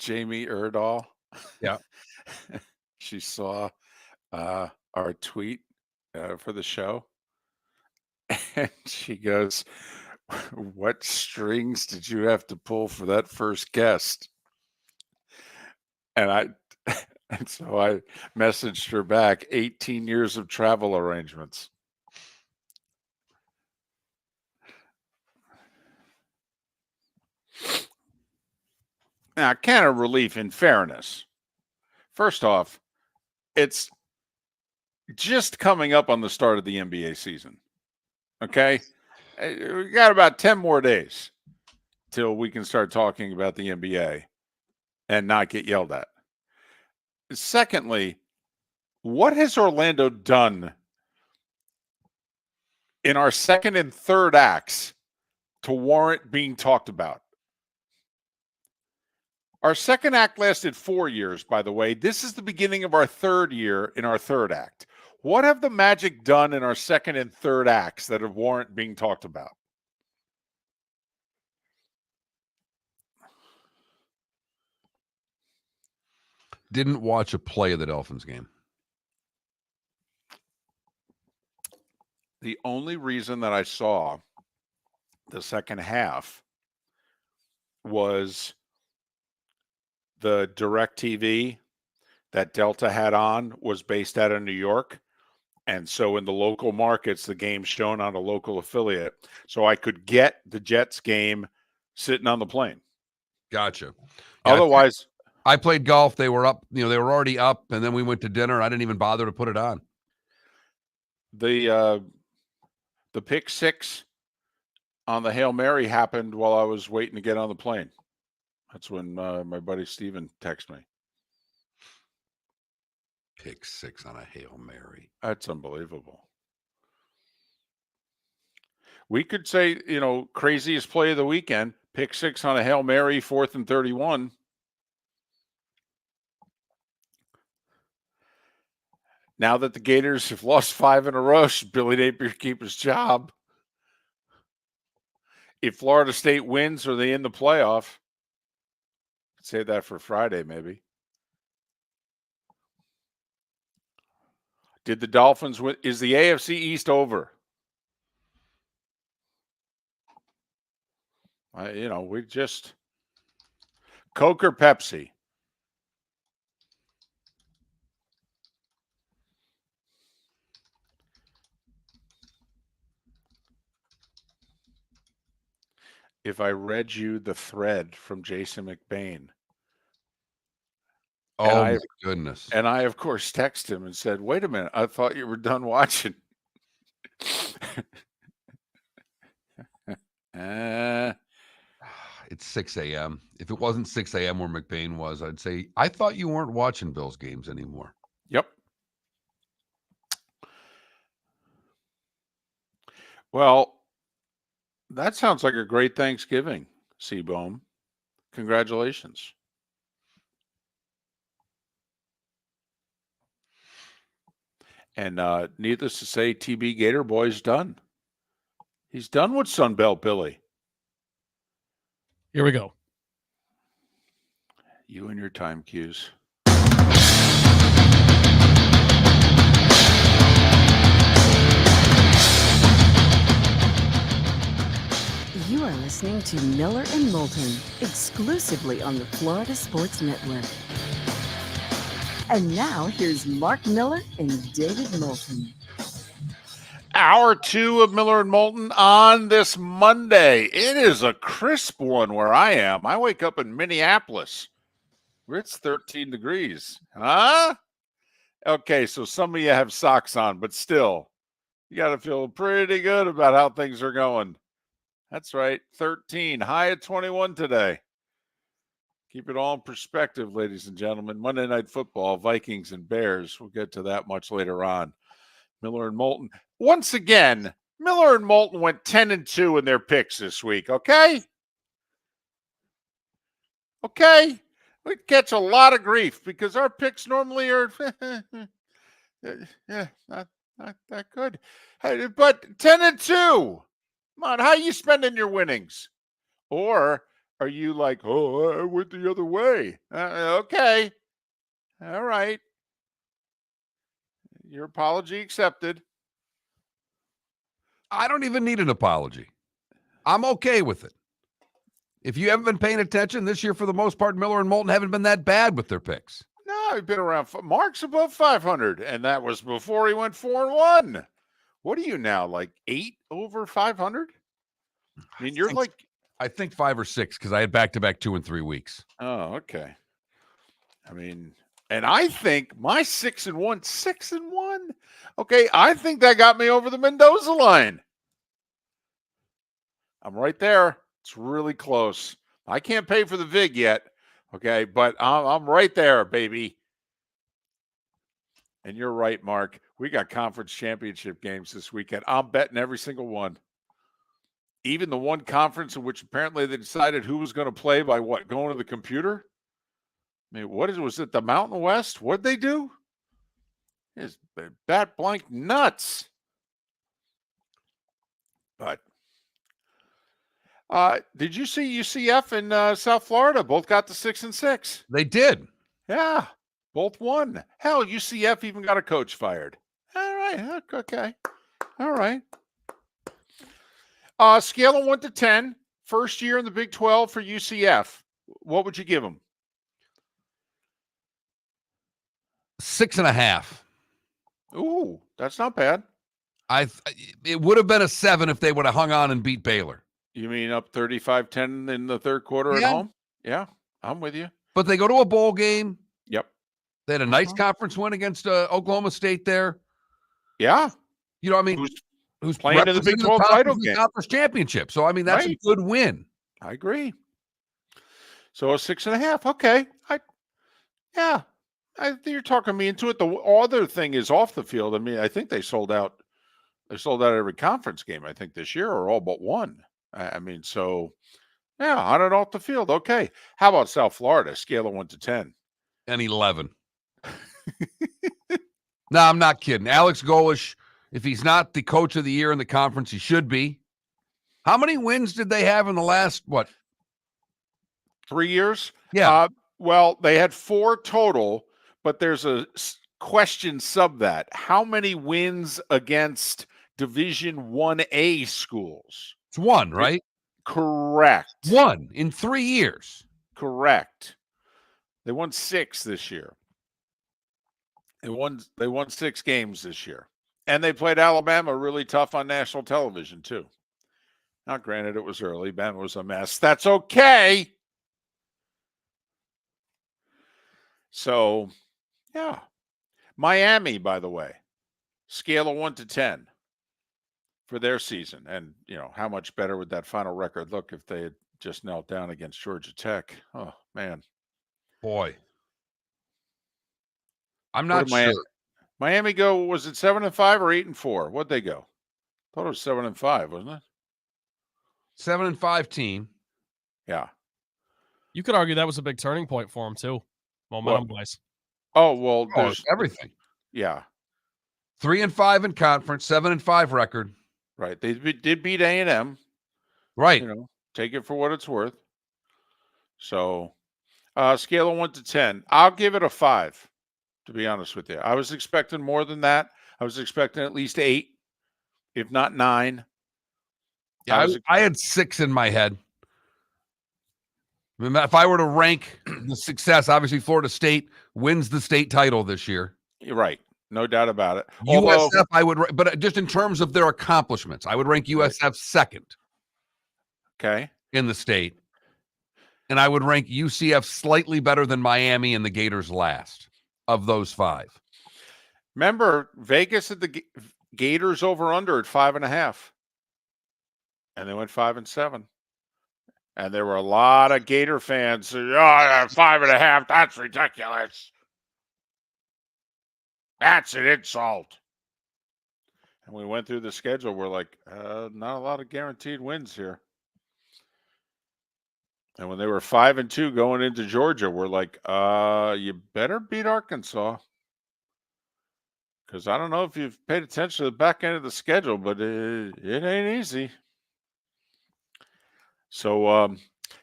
Jamie Erdahl. Yeah. She saw our tweet for the show. And she goes, "What strings did you have to pull for that first guest?" And so I messaged her back, 18 years of travel arrangements. Now, can of relief, in fairness. First off, it's just coming up on the start of the NBA season. Okay? We got about 10 more days till we can start talking about the NBA and not get yelled at. Secondly, what has Orlando done in our second and third acts to warrant being talked about? Our second act lasted 4 years, by the way. This is the beginning of our third year in our third act. What have the Magic done in our second and third acts that have warrant being talked about? Didn't watch a play of the Dolphins game. The only reason that I saw the second half was the DirecTV that Delta had on was based out of New York. And so in the local markets, the game's shown on a local affiliate. So I could get the Jets game sitting on the plane. Gotcha. Yeah, otherwise, I played golf. They were up, they were already up, and then we went to dinner. I didn't even bother to put it on. The pick six on the Hail Mary happened while I was waiting to get on the plane. That's when my buddy Steven texted me. Pick six on a Hail Mary. That's unbelievable. We could say, craziest play of the weekend, pick six on a Hail Mary, 4th and 31. Now that the Gators have lost 5 in a row, should Billy Napier keep his job? If Florida State wins, are they in the playoff? Save that for Friday, maybe. Did the Dolphins win? Is the AFC East over? We just Coke or Pepsi. If I read you the thread from Jason McBain. Oh, my goodness. And I, of course, texted him and said, wait a minute, I thought you were done watching. It's 6 a.m. If it wasn't 6 a.m. where McBain was, I'd say, I thought you weren't watching Bills games anymore. Yep. Well, that sounds like a great Thanksgiving, Seabohm. Congratulations. And needless to say, TB Gator Boy's done. He's done with Sunbelt Billy. Here we go. You and your time cues. You are listening to Miller and Moulton, exclusively on the Florida Sports Network. And now, here's Mark Miller and David Moulton. Hour 2 of Miller and Moulton on this Monday. It is a crisp one where I am. I wake up in Minneapolis. It's 13 degrees. Huh? Okay, so some of you have socks on, but still, you got to feel pretty good about how things are going. That's right, 13, high at 21 today. Keep it all in perspective, ladies and gentlemen. Monday Night Football, Vikings and Bears. We'll get to that much later on. Miller and Moulton. Once again, Miller and Moulton went 10-2 in their picks this week, okay? Okay? We catch a lot of grief because our picks normally are not that good. But 10-2. Come on, how are you spending your winnings? Or are you like, oh, I went the other way? Okay. All right. Your apology accepted. I don't even need an apology. I'm okay with it. If you haven't been paying attention this year, for the most part, Miller and Moulton haven't been that bad with their picks. No, he's been around. Mark's above 500, and that was before he went 4-1. What are you now, like 8 over 500? I mean, you're like, I think 5 or 6 because I had back-to-back 2 and 3 weeks. oh, okay. I mean, and I think my 6-1. Okay, I think that got me over the Mendoza line. I'm right there. It's really close. I can't pay for the VIG yet, okay, but I'm right there, baby. And you're right, Mark. We got conference championship games this weekend. I'm betting every single one. Even the one conference in which apparently they decided who was going to play by what, going to the computer? I mean, was it the Mountain West? What'd they do? It's bat blank nuts. But did you see UCF and South Florida both got to 6-6? They did. Yeah, both won. Hell, UCF even got a coach fired. All right, okay. All right. Scale of 1 to 10, first year in the Big 12 for UCF. What would you give them? 6.5. Ooh, that's not bad. It would have been a 7 if they would have hung on and beat Baylor. You mean up 35-10 in the third quarter at home? Yeah, I'm with you. But they go to a bowl game. Yep. They had a nice conference win against Oklahoma State there. Yeah. You know, I mean, who's playing in the Big 12 title game? Conference championship. So, I mean, that's a good win. I agree. So a 6.5. Okay. You're talking me into it. The other thing is off the field. I mean, I think they sold out. They sold out every conference game, I think, this year, or all but one. I mean, so, yeah, on and off the field. Okay. How about South Florida? Scale of 1 to 10. An 11. No, I'm not kidding. Alex Golish, if he's not the coach of the year in the conference, he should be. How many wins did they have in the last, 3 years? Yeah. Well, they had 4 total, but there's a question sub that. How many wins against Division 1A schools? It's 1, right? Correct. 1 in 3 years. Correct. They won 6 this year. They won 6 games this year. And they played Alabama really tough on national television, too. Now, granted, it was early. Ben was a mess. That's okay. So, yeah. Miami, by the way, scale of 1 to 10 for their season. And, how much better would that final record look if they had just knelt down against Georgia Tech? Oh, man. Boy. I'm not sure. Miami go, was it 7-5 or 8-4? What'd they go? I thought it was 7-5, wasn't it? 7-5 team. Yeah. You could argue that was a big turning point for them, too. Momentum-wise. Oh, well, there's everything. Yeah. 3-5 in conference, 7-5 record. Right. They did beat A&M. Right. Take it for what it's worth. So, scale of 1 to 10. I'll give it a 5, to be honest with you. I was expecting more than that. I was expecting at least 8, if not 9. Yeah, I had 6 in my head. I mean, if I were to rank the success, obviously Florida State wins the state title this year. You're right. No doubt about it. USF, I would, but just in terms of their accomplishments, I would rank USF second. Okay. In the state. And I would rank UCF slightly better than Miami and the Gators last of those 5. Remember, Vegas at the Gators over-under at 5.5. And they went 5-7. And there were a lot of Gator fans who, 5.5, that's ridiculous. That's an insult. And we went through the schedule. We're like, not a lot of guaranteed wins here. And when they were 5-2 going into Georgia, we're like, you better beat Arkansas. Because I don't know if you've paid attention to the back end of the schedule, but it ain't easy. So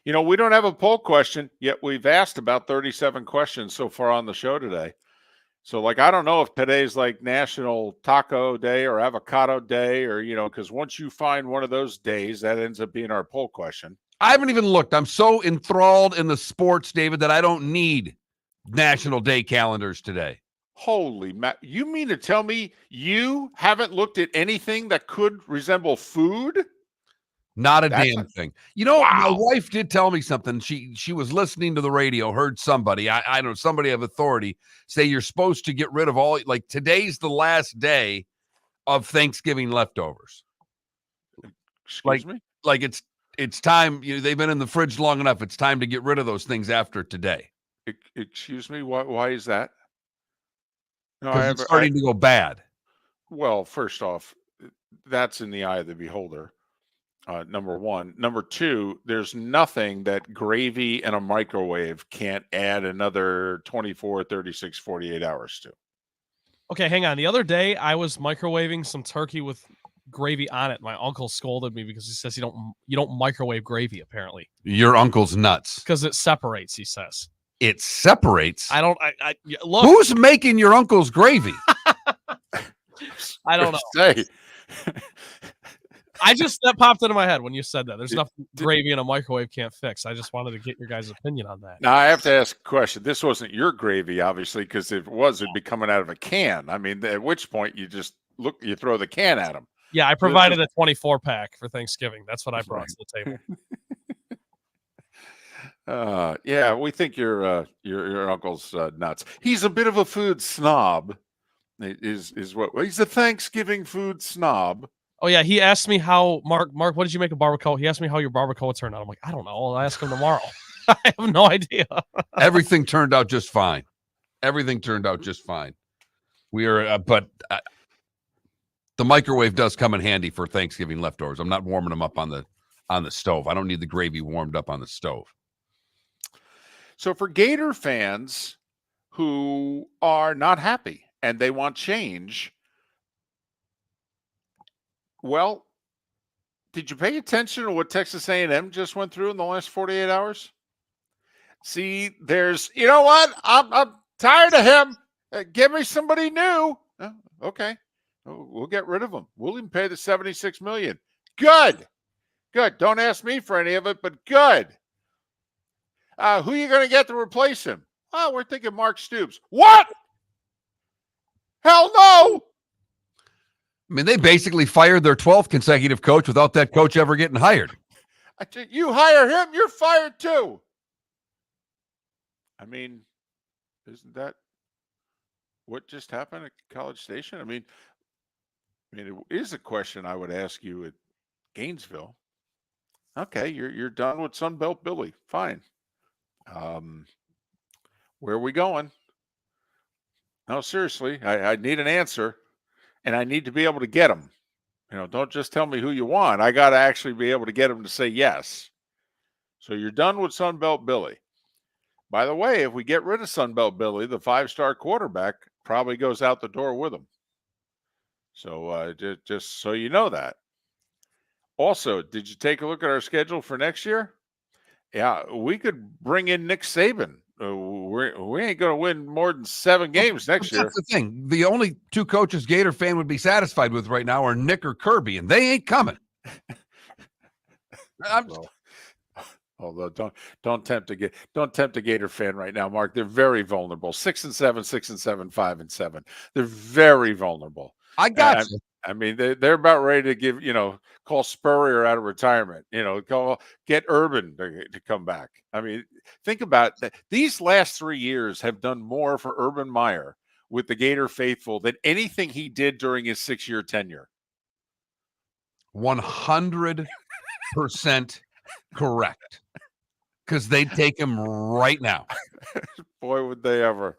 You know, we don't have a poll question, yet we've asked about 37 questions so far on the show today. So, like, I don't know if today's like National Taco Day or Avocado Day or, because once you find one of those days, that ends up being our poll question. I haven't even looked. I'm so enthralled in the sports, David, that I don't need National Day calendars today. Holy Matt. You mean to tell me you haven't looked at anything that could resemble food? Not a damn thing. My Wow. wife did tell me something. She was listening to the radio, heard somebody, I don't know, somebody of authority say you're supposed to get rid of all, like, today's the last day of Thanksgiving leftovers. Excuse me? Like it's time. They've been in the fridge long enough. It's time to get rid of those things after today. Excuse me? Why is that? No, Because it's starting to go bad. Well, first off, that's in the eye of the beholder. Number one. Number two, there's nothing that gravy and a microwave can't add another 24, 36, 48 hours to. Okay, hang on. The other day, I was microwaving some turkey with gravy on it. My uncle scolded me because he says you don't microwave gravy, apparently. Your uncle's nuts. Because it separates, he says. It separates? I look. Who's making your uncle's gravy? I don't know. Say. That popped into my head when you said that. There's nothing gravy in a microwave can't fix. I just wanted to get your guys' opinion on that. Now, I have to ask a question. This wasn't your gravy, obviously, because if it was, it'd be coming out of a can. I mean, at which point you just you throw the can at them. Yeah, I provided a 24-pack for Thanksgiving. That's what I brought to the table. Yeah, we think your uncle's nuts. He's a bit of a food snob. Is what he's a Thanksgiving food snob. Oh yeah, he asked me how Mark, what did you make a barbacoa? He asked me how your barbacoa turned out. I'm like, I don't know. I'll ask him tomorrow. I have no idea. Everything turned out just fine. Everything turned out just fine. We are, but the microwave does come in handy for Thanksgiving leftovers. I'm not warming them up on the stove. I don't need the gravy warmed up on the stove. So for Gator fans who are not happy and they want change, well, did you pay attention to what Texas A&M just went through in the last 48 hours? See, you know what? I'm tired of him. Give me somebody new. Okay. We'll get rid of him. We'll even pay the $76 million. Good. Don't ask me for any of it, but good. Who are you going to get to replace him? Oh, we're thinking Mark Stoops. What? Hell no. I mean, they basically fired their 12th consecutive coach without that coach ever getting hired. You hire him, you're fired too. I mean, isn't that what just happened at College Station? I mean, it is a question I would ask you at Gainesville. Okay, you're done with Sunbelt Billy. Fine. Where are we going? No, seriously, I need an answer. And I need to be able to get them. Don't just tell me who you want. I got to actually be able to get them to say yes. So you're done with Sunbelt Billy. By the way, if we get rid of Sunbelt Billy, the 5-star quarterback probably goes out the door with him. So just so you know that. Also, did you take a look at our schedule for next year? Yeah, we could bring in Nick Saban. We ain't going to win more than 7 games next year. That's the thing. The only 2 coaches Gator fan would be satisfied with right now are Nick or Kirby, and they ain't coming. Although don't tempt a Gator fan right now, Mark. They're very vulnerable. 6-7, 6-7, 5-7. They're very vulnerable. I got you. I mean, they're about ready to call Spurrier out of retirement. Get Urban to come back. I mean, think about that. These last 3 years have done more for Urban Meyer with the Gator faithful than anything he did during his 6-year tenure. 100% correct. Because they'd take him right now. Boy, would they ever.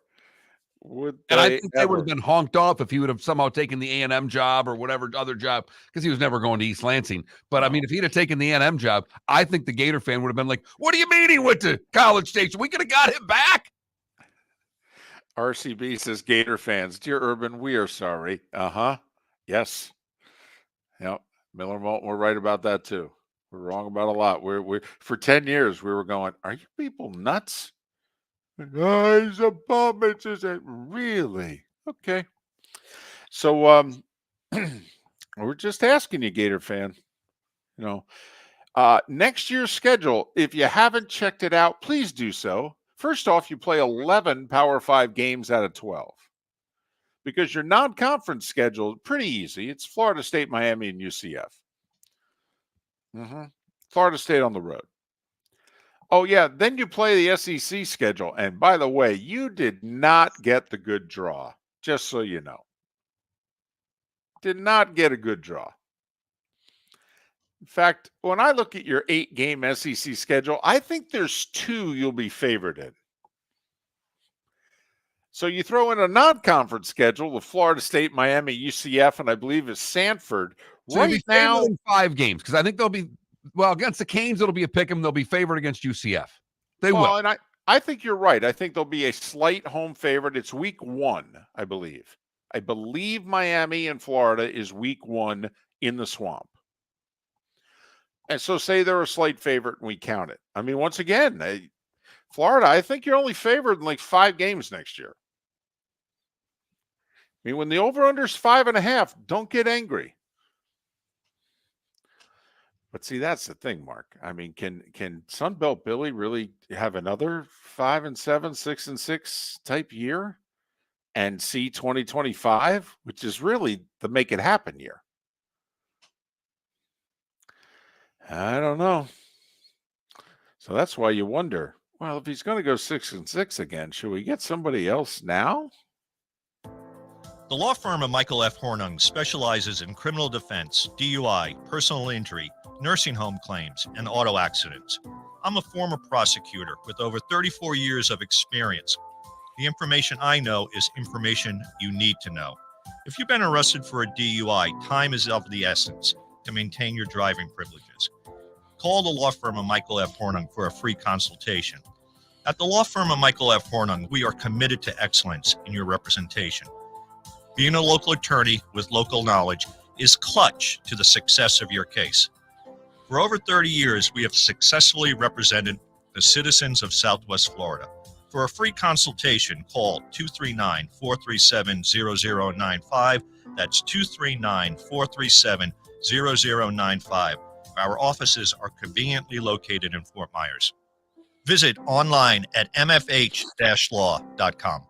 And I think they would have been honked off if he would have somehow taken the A&M job or whatever other job, because he was never going to East Lansing. But I mean, if he'd have taken the A&M job, I think the Gator fan would have been like, what do you mean he went to College Station? We could have got him back. RCB says, Gator fans, dear Urban, we are sorry. Yes. Yep. Miller Moulton, we're right about that too. We're wrong about a lot. We for 10 years we were going, are you people nuts? Oh, he's a bum. It's just really okay. So we're just asking you, Gator fan. You know, next year's schedule, if you haven't checked it out, please do so. First off, you play 11 Power 5 games out of 12 because your non-conference schedule is pretty easy. It's Florida State, Miami, and UCF. Florida State on the road. Oh, yeah. Then you play the SEC schedule. And by the way, you did not get the good draw, just so you know. Did not get a good draw. In fact, when I look at your 8-game SEC schedule, I think there's 2 you'll be favored in. So you throw in a non-conference schedule with Florida State, Miami, UCF, and I believe it's Sanford. So right now, in 5 games because I think they'll be against the Canes. It'll be a pick 'em. They'll be favored against UCF. They will. And I think you're right. I think they'll be a slight home favorite. It's week 1, I believe. I believe Miami and Florida is week 1 in the Swamp. And so say they're a slight favorite and we count it. I mean, once again, Florida, I think you're only favored in like 5 games next year. I mean, when the over-under is 5.5, don't get angry. But see, that's the thing, Mark. I mean, can Sunbelt Billy really have another 5-7, 6-6 type year and see 2025, which is really the make it happen year? I don't know. So that's why you wonder, well, if he's going to go 6-6 again, should we get somebody else now? The law firm of Michael F. Hornung specializes in criminal defense, DUI, personal injury, nursing home claims, and auto accidents. I'm a former prosecutor with over 34 years of experience. The information I know is information you need to know. If you've been arrested for a DUI, time is of the essence to maintain your driving privileges. Call the law firm of Michael F. Hornung for a free consultation. At the law firm of Michael F. Hornung, we are committed to excellence in your representation. Being a local attorney with local knowledge is clutch to the success of your case. For over 30 years, we have successfully represented the citizens of Southwest Florida. For a free consultation, call 239-437-0095. That's 239-437-0095. Our offices are conveniently located in Fort Myers. Visit online at mfh-law.com.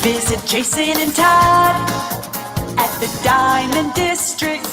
Visit Jason and Todd at the Diamond District.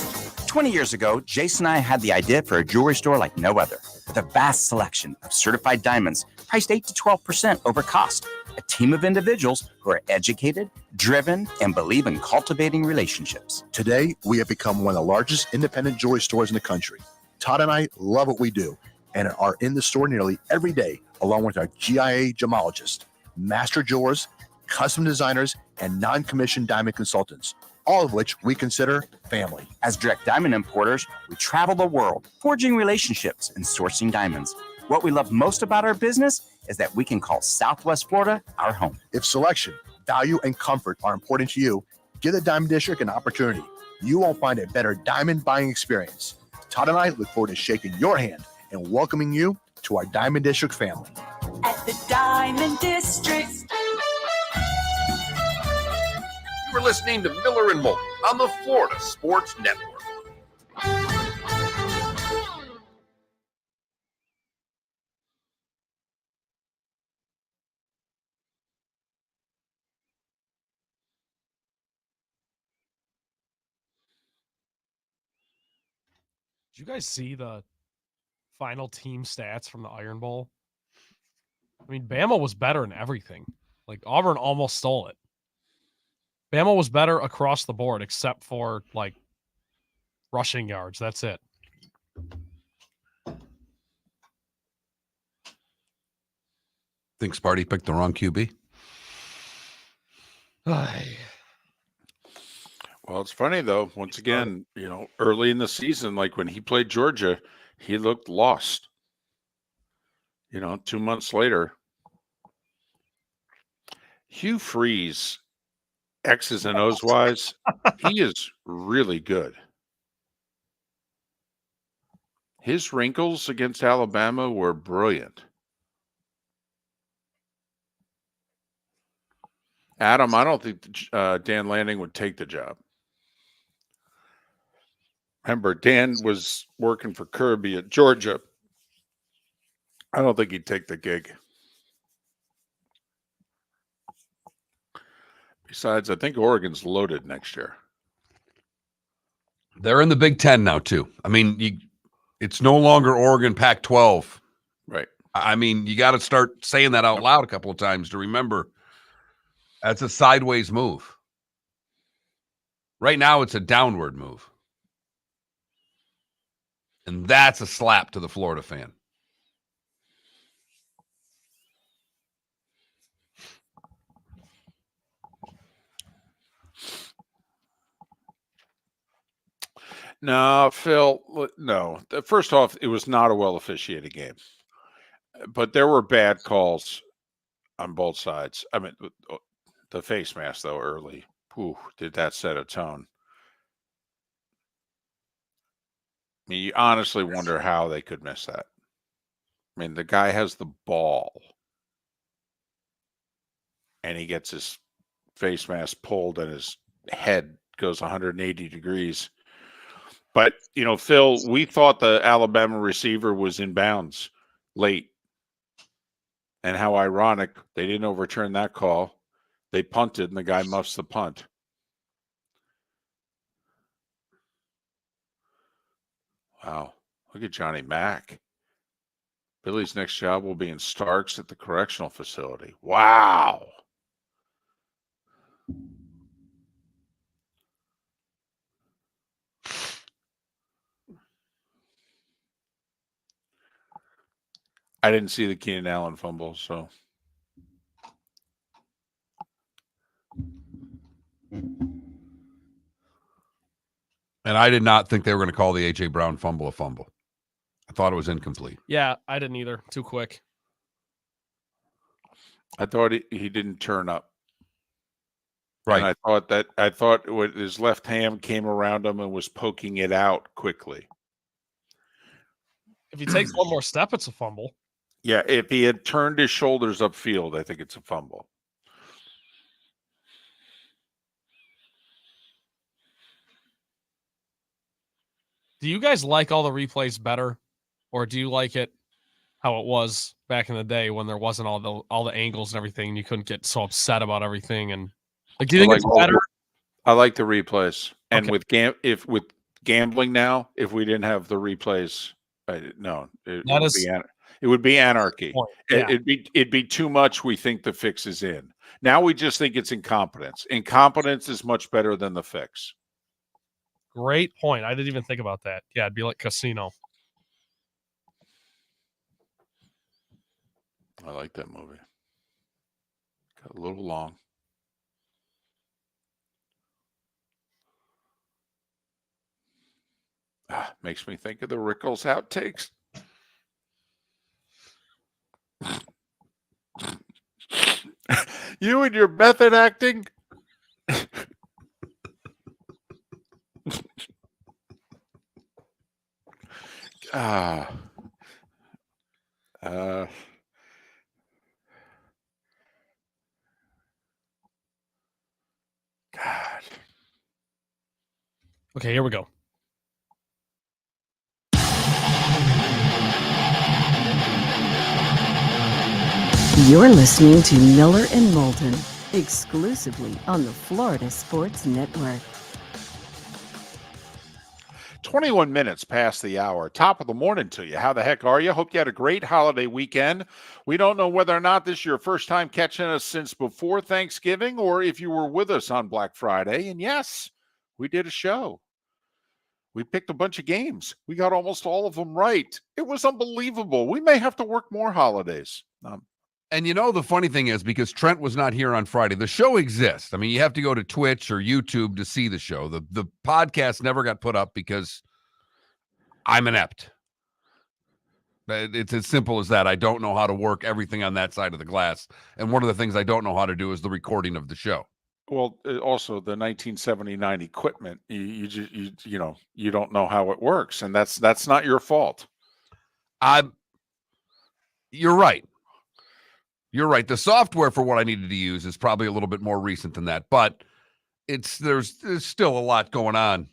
20 years ago, Jason and I had the idea for a jewelry store like no other, with a vast selection of certified diamonds priced 8 to 12% over cost. A team of individuals who are educated, driven, and believe in cultivating relationships. Today, we have become one of the largest independent jewelry stores in the country. Todd and I love what we do and are in the store nearly every day, along with our GIA gemologists, master jewelers, custom designers, and non-commissioned diamond consultants, all of which we consider family. As direct diamond importers, we travel the world, forging relationships and sourcing diamonds. What we love most about our business is that we can call Southwest Florida our home. If selection, value, and comfort are important to you, give the Diamond District an opportunity. You won't find a better diamond buying experience. Todd and I look forward to shaking your hand and welcoming you to our Diamond District family. At the Diamond District. You're listening to Miller and Moulton on the Florida Sports Network. Did you guys see the final team stats from the Iron Bowl? I mean, Bama was better in everything. Like, Auburn almost stole it. Bama was better across the board except for, like, rushing yards. That's it. Think Sparty picked the wrong QB? Well, it's funny, though. Once again, you know, early in the season, like when he played Georgia, he looked lost. You know, 2 months later, Hugh Freeze, X's and O's wise, he is really good. His wrinkles against Alabama were brilliant. Adam, I don't think Dan Lanning would take the job. Remember, Dan was working for Kirby at Georgia. I don't think he'd take the gig. Besides, I think Oregon's loaded next year. They're in the Big Ten now, too. I mean, it's no longer Oregon Pac-12. Right. I mean, you got to start saying that out loud a couple of times to remember that's a sideways move. Right now, it's a downward move. And that's a slap to the Florida fan. No, Phil, no. First off, it was not a well-officiated game. But there were bad calls on both sides. I mean, the face mask, though, early. Whew, did that set a tone? I mean, you honestly wonder how they could miss that. I mean, the guy has the ball, and he gets his face mask pulled, and his head goes 180 degrees. But, Phil, we thought the Alabama receiver was in bounds late. And how ironic, they didn't overturn that call. They punted, and the guy muffs the punt. Wow. Look at Johnny Mack. Billy's next job will be in Starks at the correctional facility. Wow. I didn't see the Keenan Allen fumble, so. And I did not think they were going to call the A.J. Brown fumble a fumble. I thought it was incomplete. Yeah, I didn't either. Too quick. I thought he didn't turn up. Right. And I thought his left hand came around him and was poking it out quickly. If he takes one more step, it's a fumble. Yeah, if he had turned his shoulders upfield, I think it's a fumble. Do you guys like all the replays better, or do you like it how it was back in the day when there wasn't all the angles and everything, and you couldn't get so upset about everything? And do you think it's better? I like the replays, and Okay. with gambling now, if we didn't have the replays, no, it would be anarchy. Yeah. It'd be too much. We think the fix is in. Now we just think it's incompetence. Incompetence is much better than the fix. Great point. I didn't even think about that. Yeah, it'd be like casino. I like that movie. Got a little long. Makes me think of the Rickles outtakes. You and your method acting. God. Okay, here we go. You're listening to Miller and Moulton, exclusively on the Florida Sports Network. 21 minutes past the hour. Top of the morning to you. How the heck are you? Hope you had a great holiday weekend. We don't know whether or not this is your first time catching us since before Thanksgiving or if you were with us on Black Friday. And yes, we did a show. We picked a bunch of games. We got almost all of them right. It was unbelievable. We may have to work more holidays. And the funny thing is, because Trent was not here on Friday, the show exists. I mean, you have to go to Twitch or YouTube to see the show. The podcast never got put up because I'm inept. It's as simple as that. I don't know how to work everything on that side of the glass. And one of the things I don't know how to do is the recording of the show. Well, also the 1979 equipment, you don't know how it works, and that's not your fault. You're right. You're right. The software for what I needed to use is probably a little bit more recent than that, but there's still a lot going on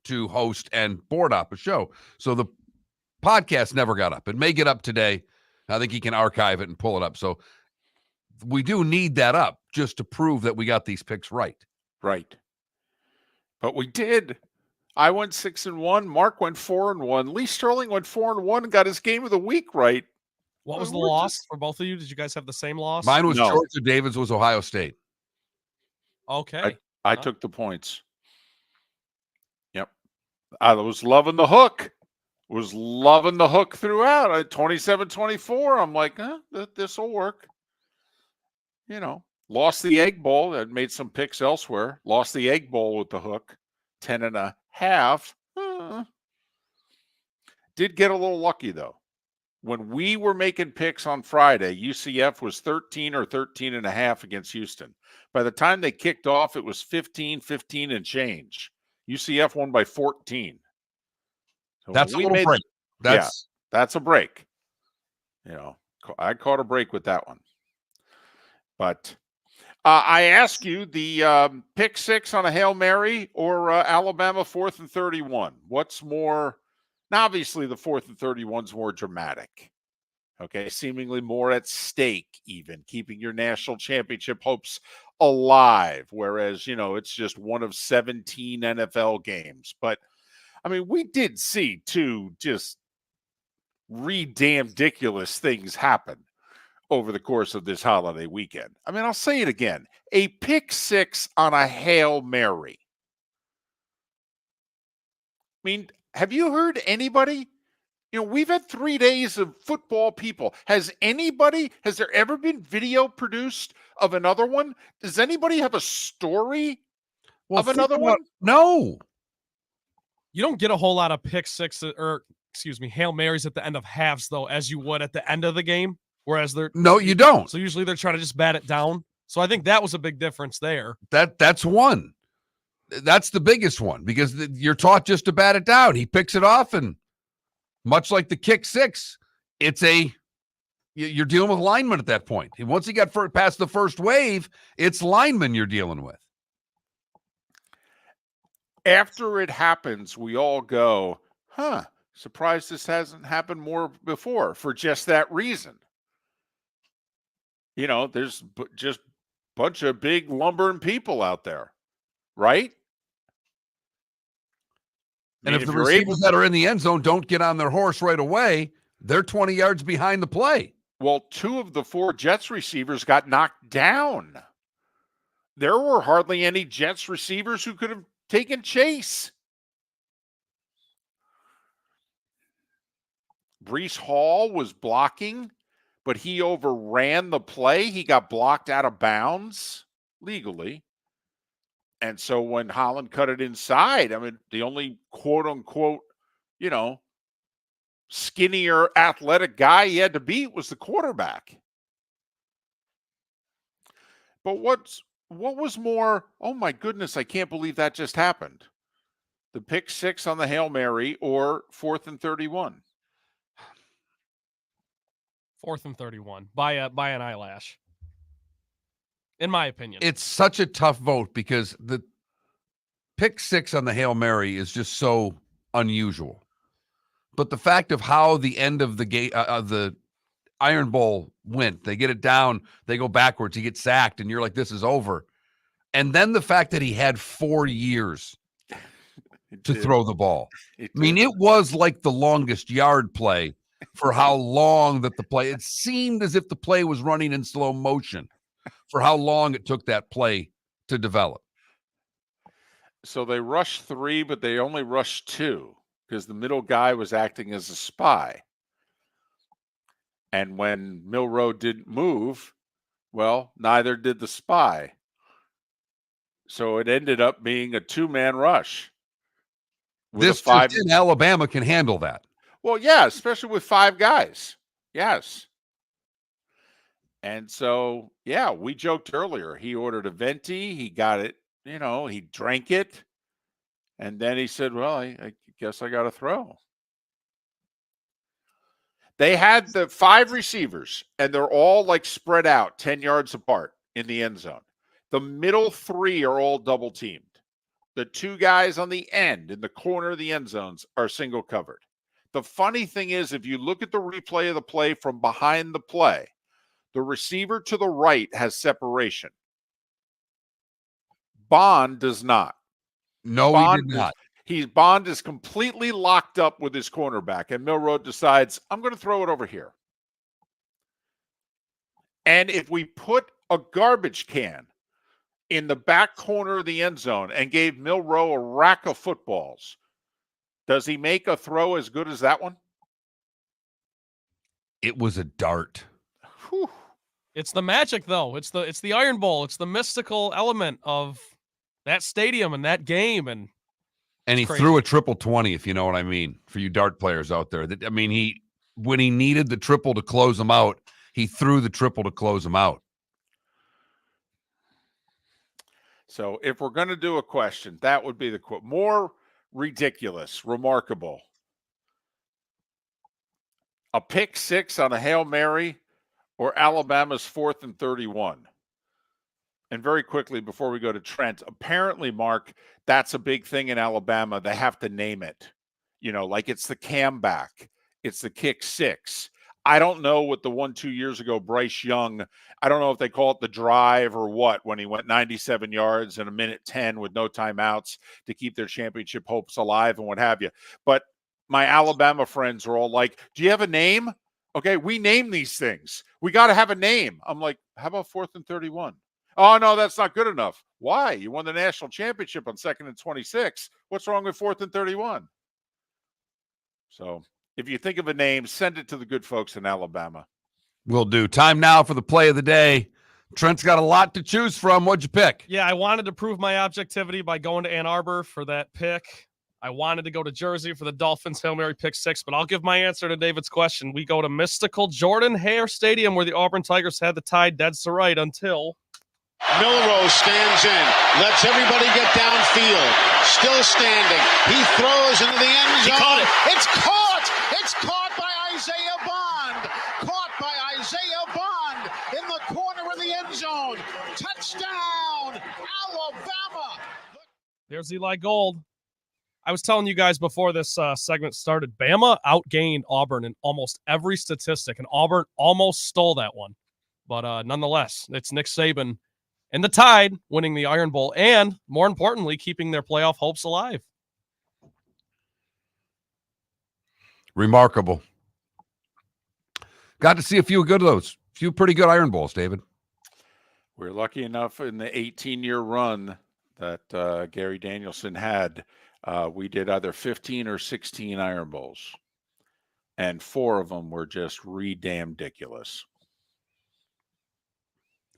to host and board up a show. So the podcast never got up. It may get up today. I think he can archive it and pull it up. So we do need that up just to prove that we got these picks right. Right. But we did. I went 6-1. Mark went 4-1. Lee Sterling went 4-1 and got his game of the week right. What was the loss for both of you? Did you guys have the same loss? Mine was Georgia. David's was Ohio State. Okay. I took the points. Yep. I was loving the hook. Was loving the hook throughout. 27-24. I'm like, this will work. Lost the Egg Bowl. I'd made some picks elsewhere. Lost the Egg Bowl with the hook. 10.5. Did get a little lucky, though. When we were making picks on Friday, UCF was 13 or 13.5 against Houston. By the time they kicked off, it was 15 and change. UCF won by 14. So that's a little break. That's a break. I caught a break with that one. But I ask you, the pick six on a Hail Mary or Alabama 4th and 31? What's more? Now, obviously, the 4th and 31 is more dramatic. Okay, seemingly more at stake, even keeping your national championship hopes alive. Whereas, it's just one of 17 NFL games. But I mean, we did see two just ridiculous things happen over the course of this holiday weekend. I mean, I'll say it again. A pick six on a Hail Mary. I mean, have you heard anybody? We've had 3 days of football people. Has there ever been video produced of another one? Does anybody have a story of another one? No. You don't get a whole lot of pick six Hail Marys at the end of halves, though, as you would at the end of the game. Whereas no, you don't. So usually they're trying to just bat it down. So I think that was a big difference there. That's one. That's the biggest one because you're taught just to bat it down. He picks it off, and much like the kick six, you're dealing with linemen at that point. And once he got past the first wave, it's linemen you're dealing with. After it happens, we all go, surprised this hasn't happened more before for just that reason. There's just a bunch of big lumbering people out there, right? And if the receivers that are in the end zone don't get on their horse right away, they're 20 yards behind the play. Well, 2 of the 4 Jets receivers got knocked down. There were hardly any Jets receivers who could have taken chase. Breece Hall was blocking, but he overran the play. He got blocked out of bounds legally. And so when Holland cut it inside, I mean, the only quote unquote, skinnier athletic guy he had to beat was the quarterback. But what was more, oh my goodness, I can't believe that just happened. The pick six on the Hail Mary or 4th and 31? 4th and 31 by an eyelash. In my opinion. It's such a tough vote because the pick six on the Hail Mary is just so unusual. But the fact of how the end of the game of the Iron Bowl went, they get it down, they go backwards, he gets sacked, and you're like, this is over. And then the fact that he had 4 years to throw the ball. I mean, it was like the longest yard play for how long that the play, it seemed as if the play was running in slow motion for how long it took that play to develop. So they rushed 3, but they only rushed 2 because the middle guy was acting as a spy. And when Milroe didn't move, well, neither did the spy. So it ended up being a 2-man rush. This just in Alabama can handle that. Well, yeah, especially with 5 guys. Yes. And so, yeah, we joked earlier. He ordered a venti. He got it, he drank it. And then he said, well, I guess I got to throw. They had the 5 receivers, and they're all like spread out 10 yards apart in the end zone. The middle 3 are all double teamed. The 2 guys on the end in the corner of the end zones are single covered. The funny thing is, if you look at the replay of the play from behind the play, the receiver to the right has separation. Bond does not. No, Bond he did not. Bond is completely locked up with his cornerback, and Milroe decides, I'm going to throw it over here. And if we put a garbage can in the back corner of the end zone and gave Milroe a rack of footballs, does he make a throw as good as that one? It was a dart. Whew. It's the magic, though. It's the Iron Bowl. It's the mystical element of that stadium and that game. And he threw a triple 20, if you know what I mean, for you dart players out there. I mean, when he needed the triple to close him out, he threw the triple to close him out. So if we're going to do a question, that would be the quote. More ridiculous, remarkable. A pick 6 on a Hail Mary or Alabama's 4th and 31? And very quickly, before we go to Trent, apparently, Mark, that's a big thing in Alabama. They have to name it. You know, like it's the comeback. It's the kick 6. I don't know what the 1-2 years ago, Bryce Young, I don't know if they call it the drive or what, when he went 97 yards in a minute 10 with no timeouts to keep their championship hopes alive and what have you. But my Alabama friends are all like, do you have a name? Okay, we name these things. We got to have a name. I'm like, how about 4th and 31? Oh, no, that's not good enough. Why? You won the national championship on 2nd and 26. What's wrong with 4th and 31? So if you think of a name, send it to the good folks in Alabama. Will do. Time now for the play of the day. Trent's got a lot to choose from. What'd you pick? Yeah, I wanted to prove my objectivity by going to Ann Arbor for that pick. I wanted to go to Jersey for the Dolphins Hail Mary pick 6, but I'll give my answer to David's question. We go to mystical Jordan-Hare Stadium where the Auburn Tigers had the Tide dead to right until Milroe stands in, lets everybody get downfield, still standing. He throws into the end zone. He caught it. It's caught! It's caught by Isaiah Bond. Caught by Isaiah Bond in the corner of the end zone. Touchdown, Alabama! There's Eli Gold. I was telling you guys before this segment started, Bama outgained Auburn in almost every statistic, and Auburn almost stole that one. But nonetheless, it's Nick Saban and the Tide winning the Iron Bowl and, more importantly, keeping their playoff hopes alive. Remarkable. Got to see a few good of those. A few pretty good Iron Bowls, David. We're lucky enough in the 18-year run that Gary Danielson had. We did either 15 or 16 Iron Bowls. And 4 of them were just re-damn ridiculous.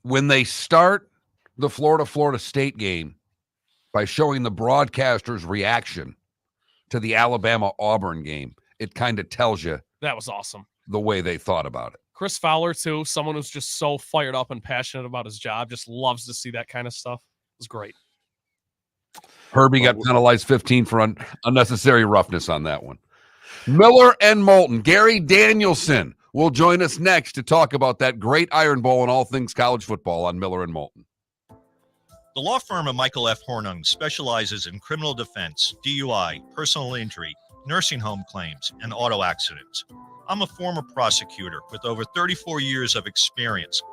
When they start the Florida State game by showing the broadcaster's reaction to the Alabama-Auburn game, it kind of tells you that was awesome. The way they thought about it. Chris Fowler, too, someone who's just so fired up and passionate about his job, just loves to see that kind of stuff. It was great. Herbie got penalized 15 for unnecessary roughness on that one. Miller and Moulton. Gary Danielson will join us next to talk about that great Iron Bowl and all things college football on Miller and Moulton. The law firm of Michael F. Hornung specializes in criminal defense, DUI, personal injury, nursing home claims, and auto accidents. I'm a former prosecutor with over 34 years of experience.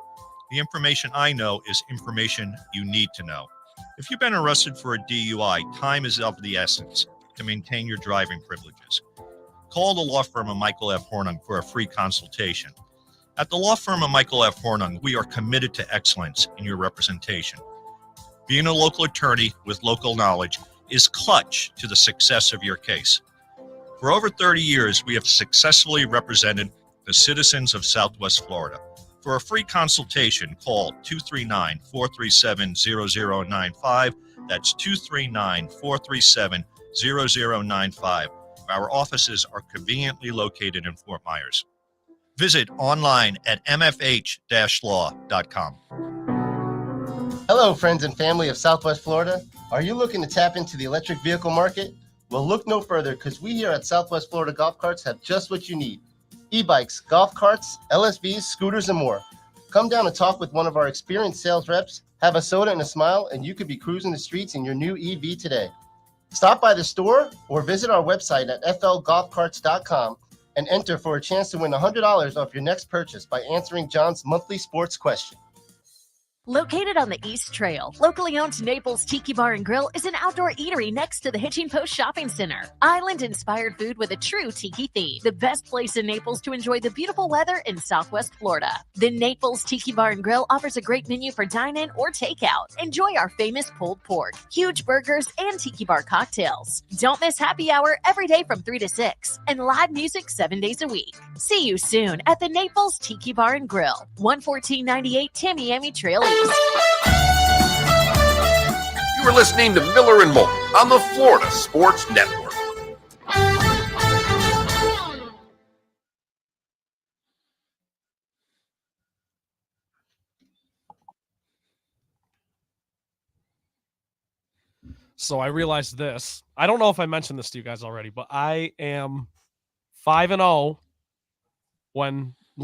The information I know is information you need to know. If you've been arrested for a DUI, time is of the essence to maintain your driving privileges. Call the law firm of Michael F. Hornung for a free consultation. At the law firm of Michael F. Hornung, we are committed to excellence in your representation. Being a local attorney with local knowledge is clutch to the success of your case. For over 30 years, we have successfully represented the citizens of Southwest Florida. For a free consultation, call 239-437-0095. That's 239-437-0095. Our offices are conveniently located in Fort Myers. Visit online at mfh-law.com. Hello, friends and family of Southwest Florida. Are you looking to tap into the electric vehicle market? Well, look no further because we here at Southwest Florida Golf Carts have just what you need. e-bikes, golf carts, LSVs, scooters, and more. Come down and talk with one of our experienced sales reps, have a soda and a smile, and you could be cruising the streets in your new EV today. Stop by the store or visit our website at flgolfcarts.com and enter for a chance to win $100 off your next purchase by answering John's monthly sports question. Located on the East Trail, locally owned Naples Tiki Bar and Grill is an outdoor eatery next to the Hitching Post Shopping Center. Island-inspired food with a true tiki theme. The best place in Naples to enjoy the beautiful weather in Southwest Florida. The Naples Tiki Bar and Grill offers a great menu for dine-in or takeout. Enjoy our famous pulled pork, huge burgers, and tiki bar cocktails. Don't miss happy hour every day from 3 to 6 and live music 7 days a week. See you soon at the Naples Tiki Bar and Grill, 11498 Tamiami Trail East. You are listening to Miller and Moulton on the Florida Sports Network. So I realized this. I don't know if I mentioned this to you guys already, but I am 5-0 when the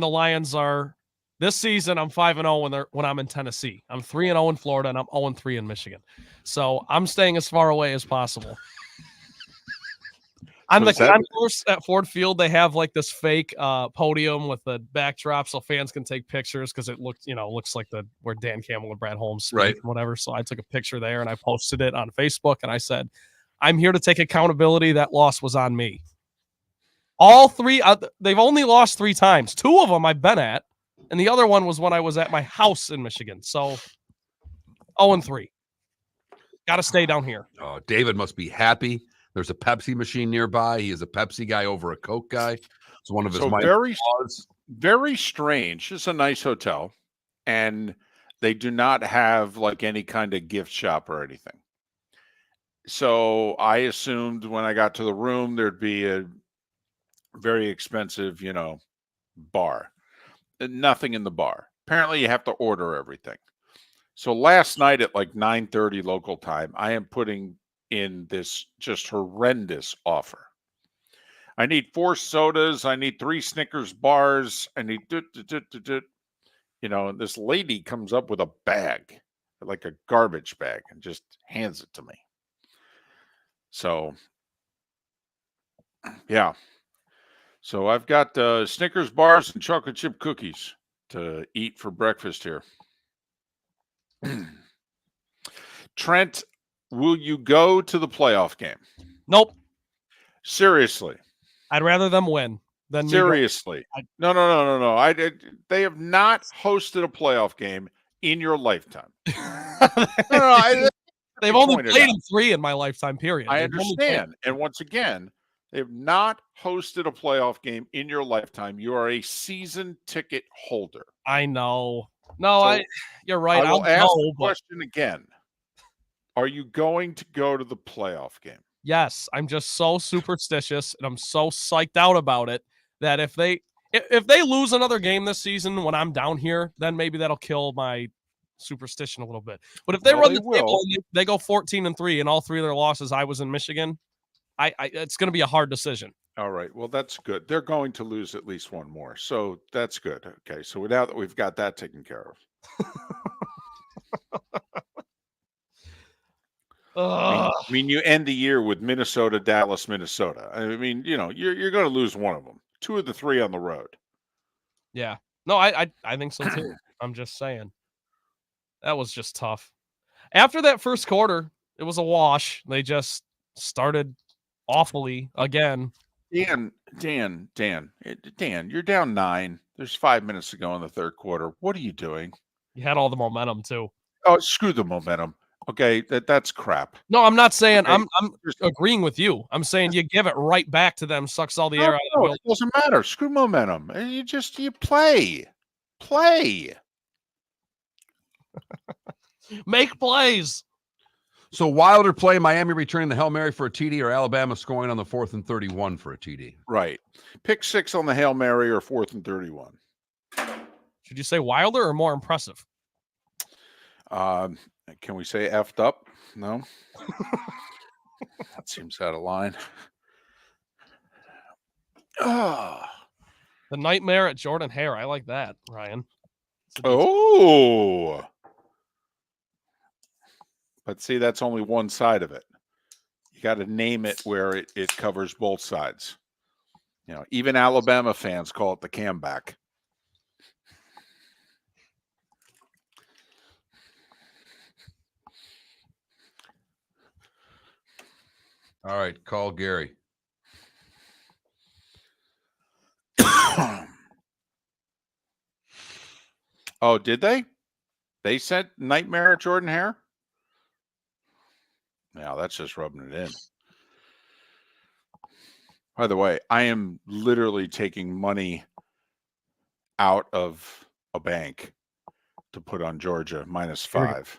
Lions are this season. I'm 5-0 when I'm in Tennessee. I'm 3-0 in Florida, and I'm 0-3 in Michigan. So I'm staying as far away as possible. On the concourse at Ford Field, they have like this fake podium with the backdrop so fans can take pictures because it looks like where Dan Campbell and Brad Holmes speak and whatever. So I took a picture there and I posted it on Facebook and I said, I'm here to take accountability. That loss was on me. All three, they've only lost 3 times. 2 of them I've been at, and the other one was when I was at my house in Michigan. So 0-3. Got to stay down here. Oh, David must be happy. There's a Pepsi machine nearby. He is a Pepsi guy over a Coke guy. It's one of his very strange. It's a nice hotel, and they do not have like any kind of gift shop or anything. So I assumed when I got to the room there'd be a very expensive, bar. Nothing in the bar. Apparently, you have to order everything. So last night at like 9:30 local time, I am putting in this just horrendous offer. I need 4 sodas. I need 3 Snickers bars. I need, and this lady comes up with a bag, like a garbage bag, and just hands it to me. So, yeah. So I've got Snickers bars and chocolate chip cookies to eat for breakfast here. Trent, will you go to the playoff game? Nope. Seriously. I'd rather them win than seriously. No. They have not hosted a playoff game in your lifetime. They've only played in 3 in my lifetime period. I understand. And once again, they've not hosted a playoff game in your lifetime. You are a season ticket holder. I know. No, you're right. I will ask the question again. Are you going to go to the playoff game? Yes. I'm just so superstitious and I'm so psyched out about it that if they lose another game this season when I'm down here, then maybe that'll kill my superstition a little bit. But if they run the table and they go 14-3 and all 3 of their losses, I was in Michigan, it's going to be a hard decision. All right. Well, that's good. They're going to lose at least one more. So that's good. Okay. So now that we've got that taken care of. I mean, you end the year with Minnesota, Dallas, Minnesota. I mean, you're going to lose one of them. 2 of the 3 on the road. Yeah. No, I think so too. I'm just saying. That was just tough. After that first quarter, it was a wash. They just started awfully again. Dan, you're down 9. There's 5 minutes to go in the third quarter. What are you doing? You had all the momentum too. Oh, screw the momentum. Okay, that's crap. No, I'm not saying I'm agreeing with you. I'm saying you give it right back to them, sucks all the air out of the it doesn't matter. Screw momentum. You play. Make plays. So Wilder play, Miami returning the Hail Mary for a TD, or Alabama scoring on the 4th and 31 for a TD. Right. Pick 6 on the Hail Mary or 4th and 31. Should you say Wilder or more impressive? Can we say effed up? No. That seems out of line. The Nightmare at Jordan Hare. I like that, Ryan. Oh. But see, that's only one side of it. You got to name it where it covers both sides. You know, even Alabama fans call it the comeback. All right, call Gary. Oh, did they? They sent Nightmare at Jordan Hare? Yeah, that's just rubbing it in. By the way, I am literally taking money out of a bank to put on Georgia -5.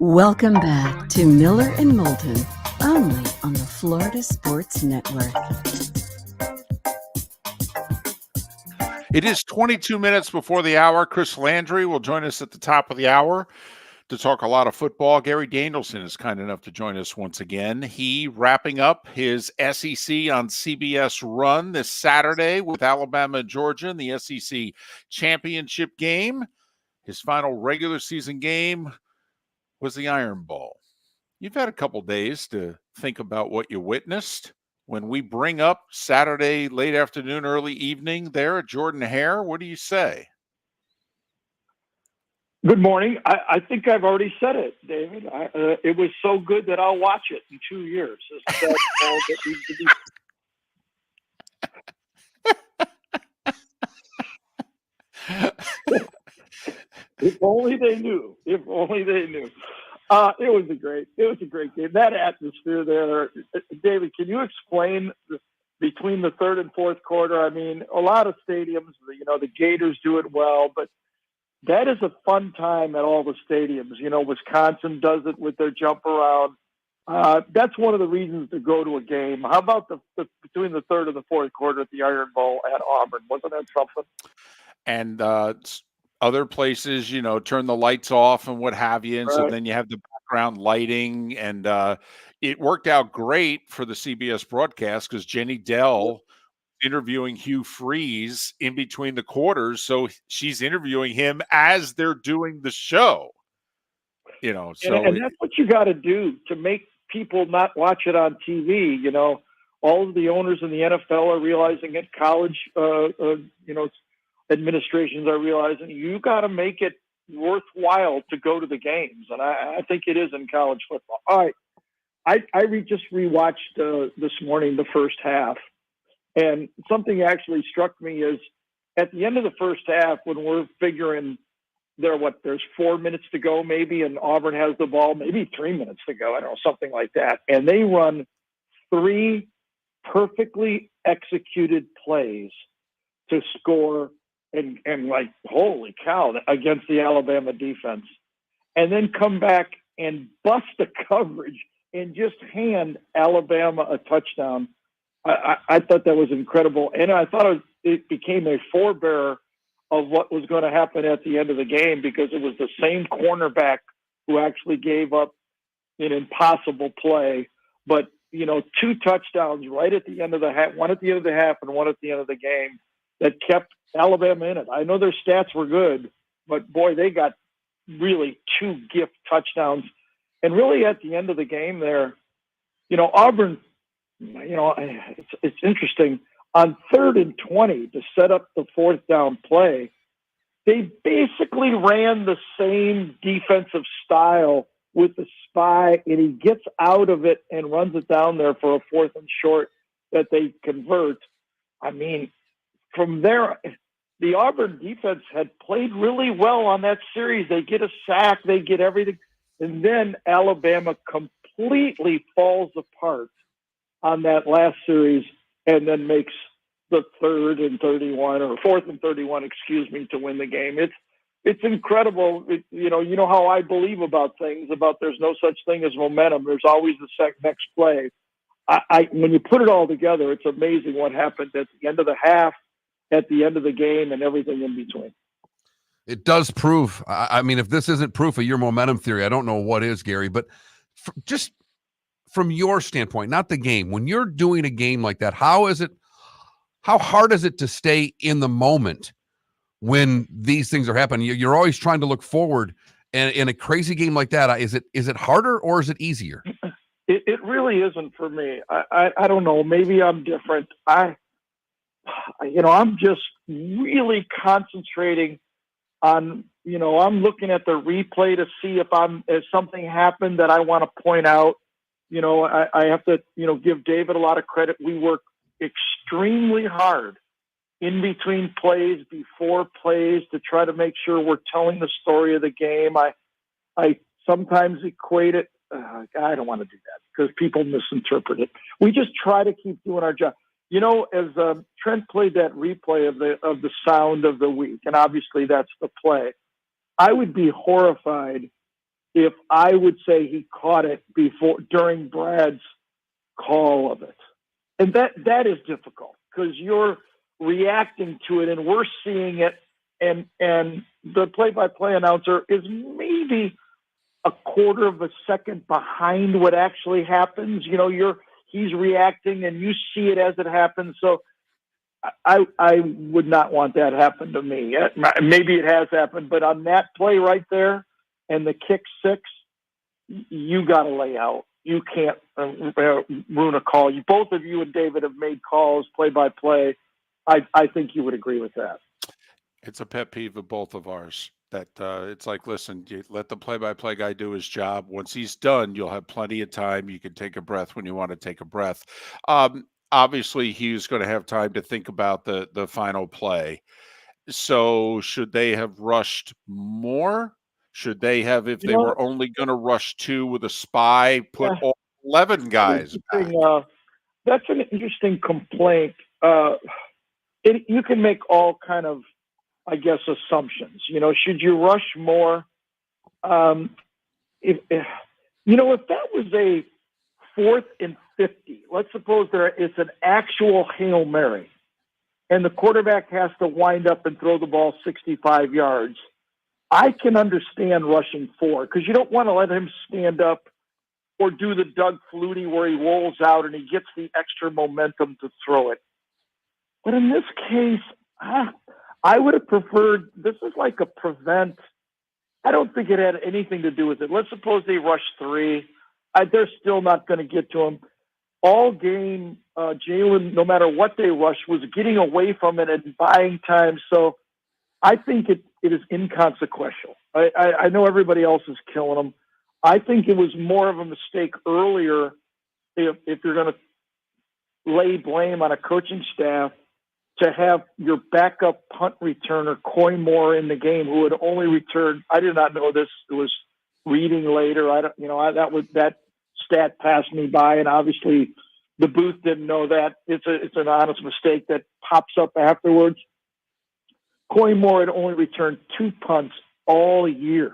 Welcome back to Miller and Moulton, only on the Florida Sports Network. It is 22 minutes before the hour. Chris Landry will join us at the top of the hour to talk a lot of football. Gary Danielson is kind enough to join us once again. He wrapping up his SEC on CBS run this Saturday with Alabama and Georgia in the SEC championship game. His final regular season game was the Iron Bowl. You've had a couple days to think about what you witnessed. When we bring up Saturday late afternoon, early evening there at Jordan Hare, what do you say? Good morning. I think I've already said it, David. It was so good that I'll watch it in 2 years. That's all that needs to be. If only they knew. If only they knew. It was a great game. That atmosphere there, David. Can you explain between the third and fourth quarter? I mean, a lot of stadiums, the Gators do it well, but that is a fun time at all the stadiums. Wisconsin does it with their jump around. That's one of the reasons to go to a game. How about between the third and the fourth quarter at the Iron Bowl at Auburn? Wasn't that something? And other places, turn the lights off and what have you. And so then you have the background lighting. And it worked out great for the CBS broadcast because Jenny Dell interviewing Hugh Freeze in between the quarters. So she's interviewing him as they're doing the show. And that's what you got to do to make people not watch it on TV. All of the owners in the NFL are realizing it. College, administrations are realizing you got to make it worthwhile to go to the games. And I think it is in college football. All right. I just rewatched this morning the first half. And something actually struck me is at the end of the first half, when we're figuring there's 4 minutes to go maybe, and Auburn has the ball, maybe 3 minutes to go. I don't know, something like that. And they run 3 perfectly executed plays to score and like, holy cow, against the Alabama defense. And then come back and bust the coverage and just hand Alabama a touchdown. I thought that was incredible. And I thought it became a forebearer of what was going to happen at the end of the game, because it was the same cornerback who actually gave up an impossible play. But, 2 touchdowns right at the end of the half, one at the end of the half and one at the end of the game, that kept Alabama in it. I know their stats were good, but boy, they got really 2 gift touchdowns. And really at the end of the game there, Auburn, it's interesting. On 3rd and 20 to set up the 4th down play, they basically ran the same defensive style with the spy, and he gets out of it and runs it down there for a 4th and short that they convert. I mean, from there, the Auburn defense had played really well on that series. They get a sack, they get everything, and then Alabama completely falls apart on that last series, and then makes the 3rd and 31 or 4th and 31, to win the game. It's incredible. You know how I believe about things, about there's no such thing as momentum. There's always the next play. When you put it all together, it's amazing what happened at the end of the half. at the end of the game and everything in between. It does prove. I mean, if this isn't proof of your momentum theory, I don't know what is, Gary. But just from your standpoint, not the game, when you're doing a game like that, how hard is it to stay in the moment when these things are happening? You're always trying to look forward, and in a crazy game like that, is it harder or is it easier? It really isn't for me. I don't know. Maybe I'm different. I'm just really concentrating on, I'm looking at the replay to see if something happened that I want to point out. I have to, give David a lot of credit. We work extremely hard in between plays, before plays, to try to make sure we're telling the story of the game. I sometimes equate it. I don't want to do that because people misinterpret it. We just try to keep doing our job. As Trent played that replay of the sound of the week, and obviously that's the play, I would be horrified if I would say he caught it during Brad's call of it. And that is difficult because you're reacting to it and we're seeing it, and the play-by-play announcer is maybe a quarter of a second behind what actually happens. He's reacting and you see it as it happens. So I would not want that happen to me. Maybe it has happened, but on that play right there and the kick 6, you got to lay out. You can't ruin a call. Both of you and David have made calls play-by-play. I think you would agree with that. It's a pet peeve of both of ours. That it's like, listen, you let the play-by-play guy do his job. Once he's done, you'll have plenty of time. You can take a breath when you want to take a breath. Obviously, he's going to have time to think about the final play. So should they have rushed more? Should they have, if they were only going to rush 2 with a spy, put all 11 guys back? That's an interesting complaint. You can make all kind of, I guess, assumptions. Should you rush more? If that was a 4th and 50, let's suppose it's an actual Hail Mary, and the quarterback has to wind up and throw the ball 65 yards. I can understand rushing 4 because you don't want to let him stand up or do the Doug Flutie where he rolls out and he gets the extra momentum to throw it. But in this case, I would have preferred, this is like a prevent. I don't think it had anything to do with it. Let's suppose they rush 3. They're still not going to get to him. All game, Jalen, no matter what they rush, was getting away from it and buying time. So I think it is inconsequential. I know everybody else is killing them. I think it was more of a mistake earlier if you're going to lay blame on a coaching staff to have your backup punt returner, Coy Moore, in the game, who had only returned. I did not know this. It was reading later. That stat passed me by, and obviously the booth didn't know that. It's an honest mistake that pops up afterwards. Coy Moore had only returned 2 punts all year,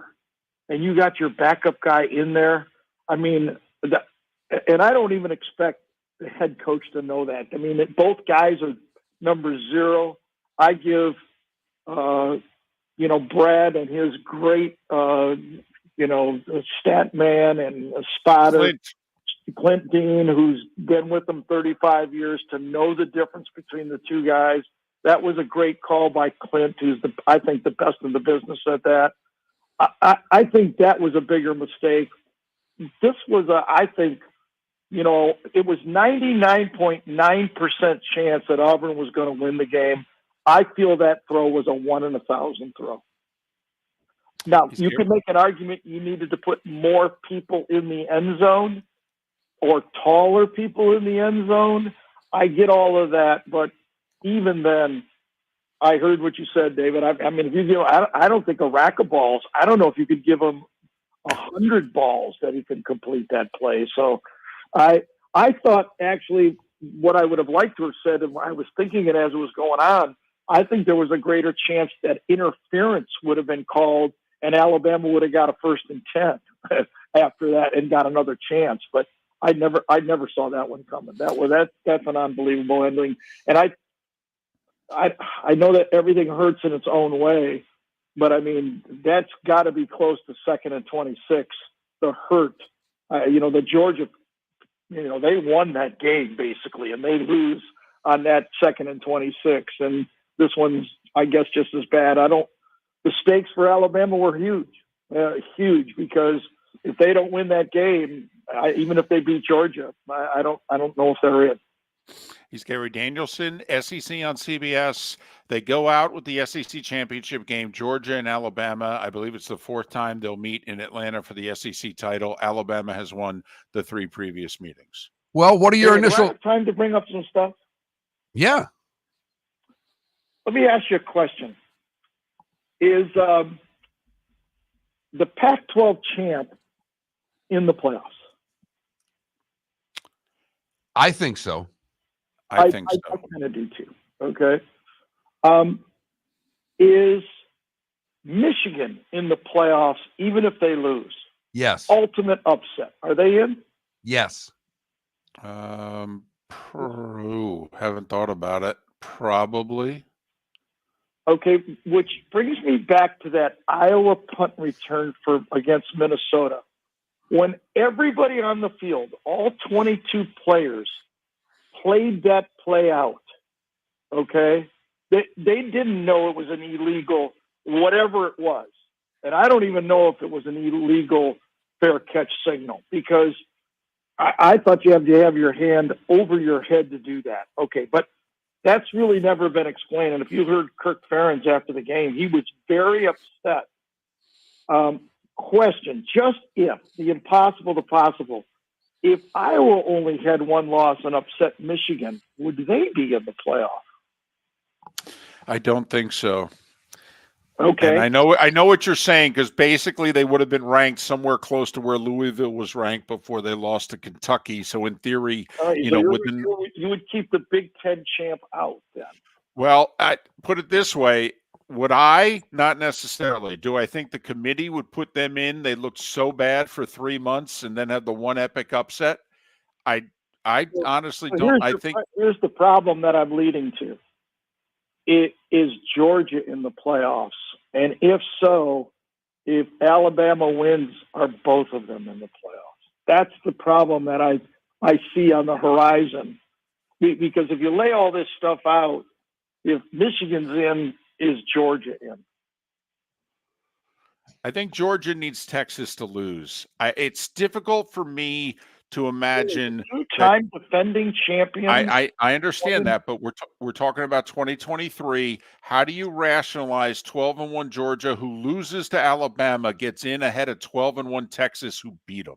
and you got your backup guy in there. I mean, and I don't even expect the head coach to know that. I mean, both guys are number 0. I give, Brad and his great, stat man and a spotter, Clint Dean, who's been with them 35 years, to know the difference between the two guys. That was a great call by Clint, who's I think the best in the business at that. I think that was a bigger mistake. This was I think, it was 99.9% chance that Auburn was going to win the game. I feel that throw was a 1 in 1,000 throw. Now, you could make an argument you needed to put more people in the end zone or taller people in the end zone. I get all of that, but even then, I heard what you said, David. I mean, if I don't think a rack of balls. I don't know if you could give him 100 balls that he can complete that play. So, I thought actually what I would have liked to have said, and I was thinking it as it was going on. I think there was a greater chance that interference would have been called, and Alabama would have got a 1st and 10 after that and got another chance. But I never saw that one coming. That's an unbelievable ending, and I know that everything hurts in its own way, but I mean, that's got to be close to 2nd and 26. The hurt, the Georgia, they won that game basically, and they lose on that 2nd and 26. And this one's, I guess, just as bad. The stakes for Alabama were huge, because if they don't win that game, even if they beat Georgia, I don't know if they're in. He's Gary Danielson, SEC on CBS. They go out with the SEC championship game, Georgia and Alabama. I believe it's the 4th time they'll meet in Atlanta for the SEC title. Alabama has won the 3 previous meetings. Well, what are your Do I initial? have time to bring up some stuff? Yeah. Let me ask you a question. Is the Pac-12 champ in the playoffs? I think so. I think so. I kind of do too. Okay. Is Michigan in the playoffs even if they lose? Yes. Ultimate upset. Are they in? Yes. Haven't thought about it. Probably. Okay, which brings me back to that Iowa punt return against Minnesota. When everybody on the field, all 22 players, played that play out, okay? They didn't know it was an illegal, whatever it was. And I don't even know if it was an illegal fair catch signal, because I thought you have to have your hand over your head to do that. Okay, but that's really never been explained. And if you heard Kirk Ferentz after the game, he was very upset. Question, just if, the impossible to possible, if Iowa only had one loss and upset Michigan, would they be in the playoff? I don't think so. Okay. And I know what you're saying, because basically they would have been ranked somewhere close to where Louisville was ranked before they lost to Kentucky. So in theory, you would keep the Big Ten champ out then. Well, I put it this way. Would I? Not necessarily. Do I think the committee would put them in? They looked so bad for 3 months and then had the one epic upset. I honestly don't. Here's the problem that I'm leading to. Is Georgia in the playoffs? And if so, if Alabama wins, are both of them in the playoffs? That's the problem that I see on the horizon. Because if you lay all this stuff out, if Michigan's in, is Georgia in? I think Georgia needs Texas to lose. It's difficult for me to imagine. Two-time defending champions. I understand that, but we're talking about 2023. How do you rationalize 12-1 Georgia, who loses to Alabama, gets in ahead of 12-1 Texas, who beat them?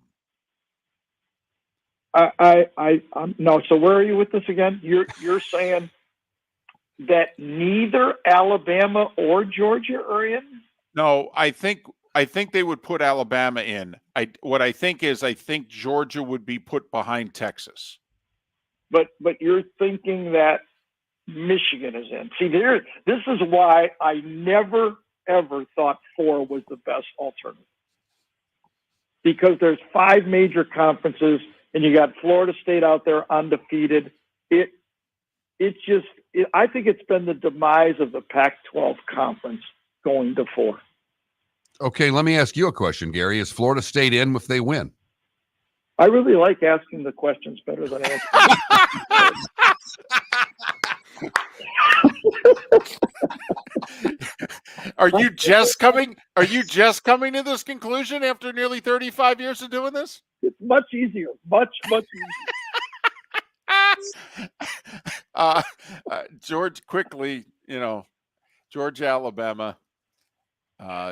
No. So where are you with this again? You're saying that neither Alabama or Georgia are in? No, I think they would put Alabama in. What I think Georgia would be put behind Texas. But you're thinking that Michigan is in. See, this is why I never, ever thought 4 was the best alternative. Because there's 5 major conferences, and you got Florida State out there undefeated. I think it's been the demise of the Pac-12 conference going to 4. Okay, let me ask you a question, Gary. Is Florida State in if they win? I really like asking the questions better than answering. Are you just coming to this conclusion after nearly 35 years of doing this? It's much easier. Much easier. George, quickly, Georgia, Alabama.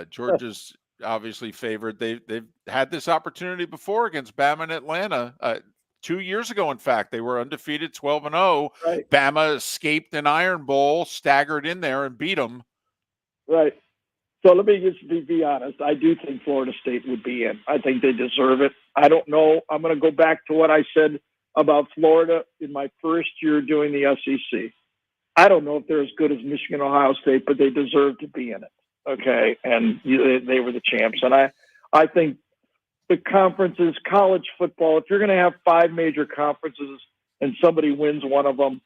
Georgia's obviously favored. They've had this opportunity before against Bama and Atlanta. 2 years ago, in fact, they were undefeated, 12-0. Right. Bama escaped an Iron Bowl, staggered in there, and beat them. Right. So let me just be honest. I do think Florida State would be in. I think they deserve it. I don't know. I'm going to go back to what I said about Florida in my first year doing the SEC. I don't know if they're as good as Michigan, Ohio State, but they deserve to be in it. Okay, and they were the champs. And I think the conferences, college football, if you're going to have 5 major conferences and somebody wins one of them,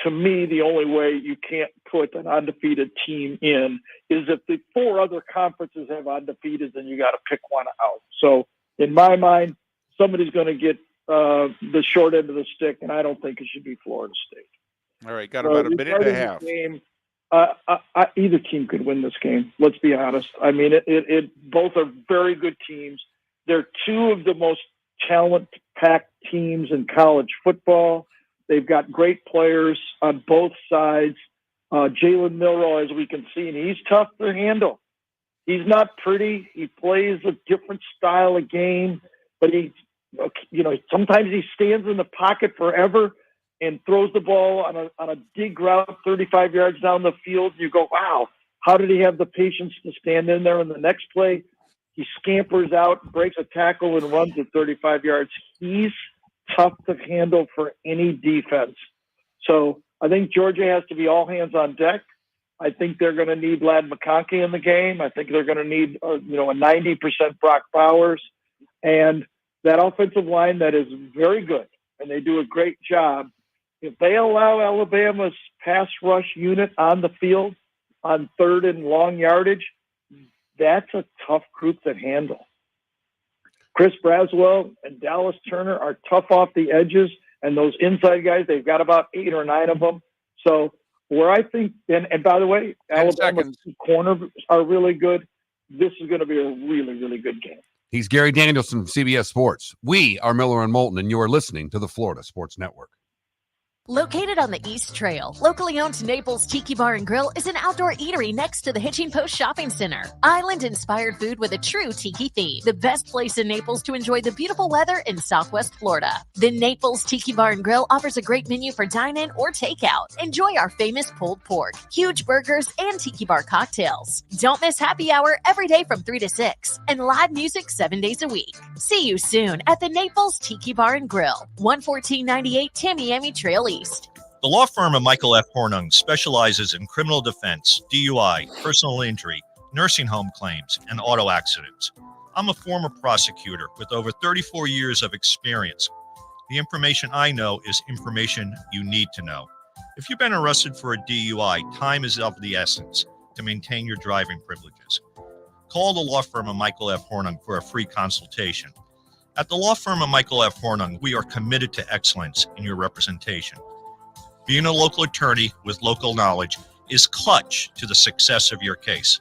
to me, the only way you can't put an undefeated team in is if the 4 other conferences have undefeated, then you got to pick one out. So in my mind, somebody's going to get the short end of the stick, and I don't think it should be Florida State. All right, got about a minute and a half. Game, either team could win this game. Let's be honest. I mean, both are very good teams. They're 2 of the most talent-packed teams in college football. They've got great players on both sides. Jalen Milroe, as we can see, and he's tough to handle. He's not pretty. He plays a different style of game, but sometimes he stands in the pocket forever and throws the ball on a dig route 35 yards down the field. You go, wow, how did he have the patience to stand in there? In the next play, he scampers out, breaks a tackle, and runs at 35 yards. He's tough to handle for any defense. So I think Georgia has to be all hands on deck. I think they're going to need Lad McConkey in the game. I think they're going to need a 90% Brock Bowers. And that offensive line that is very good, and they do a great job. If they allow Alabama's pass rush unit on the field on 3rd and long yardage, that's a tough group to handle. Chris Braswell and Dallas Turner are tough off the edges, and those inside guys, they've got about 8 or 9 of them. So where I think, and by the way, Alabama's corners are really good. This is going to be a really, really good game. He's Gary Danielson, CBS Sports. We are Miller and Moulton, and you are listening to the Florida Sports Network. Located on the East Trail, locally owned Naples Tiki Bar and Grill is an outdoor eatery next to the Hitching Post Shopping Center. Island-inspired food with a true tiki theme. The best place in Naples to enjoy the beautiful weather in Southwest Florida. The Naples Tiki Bar and Grill offers a great menu for dine-in or takeout. Enjoy our famous pulled pork, huge burgers, and tiki bar cocktails. Don't miss happy hour every day from 3 to 6 and live music 7 days a week. See you soon at the Naples Tiki Bar and Grill, 11498 Tamiami Trail East. The law firm of Michael F. Hornung specializes in criminal defense, DUI, personal injury, nursing home claims, and auto accidents. I'm a former prosecutor with over 34 years of experience. The information I know is information you need to know. If you've been arrested for a DUI, time is of the essence to maintain your driving privileges. Call the law firm of Michael F. Hornung for a free consultation. At the law firm of Michael F. Hornung, we are committed to excellence in your representation. Being a local attorney with local knowledge is clutch to the success of your case.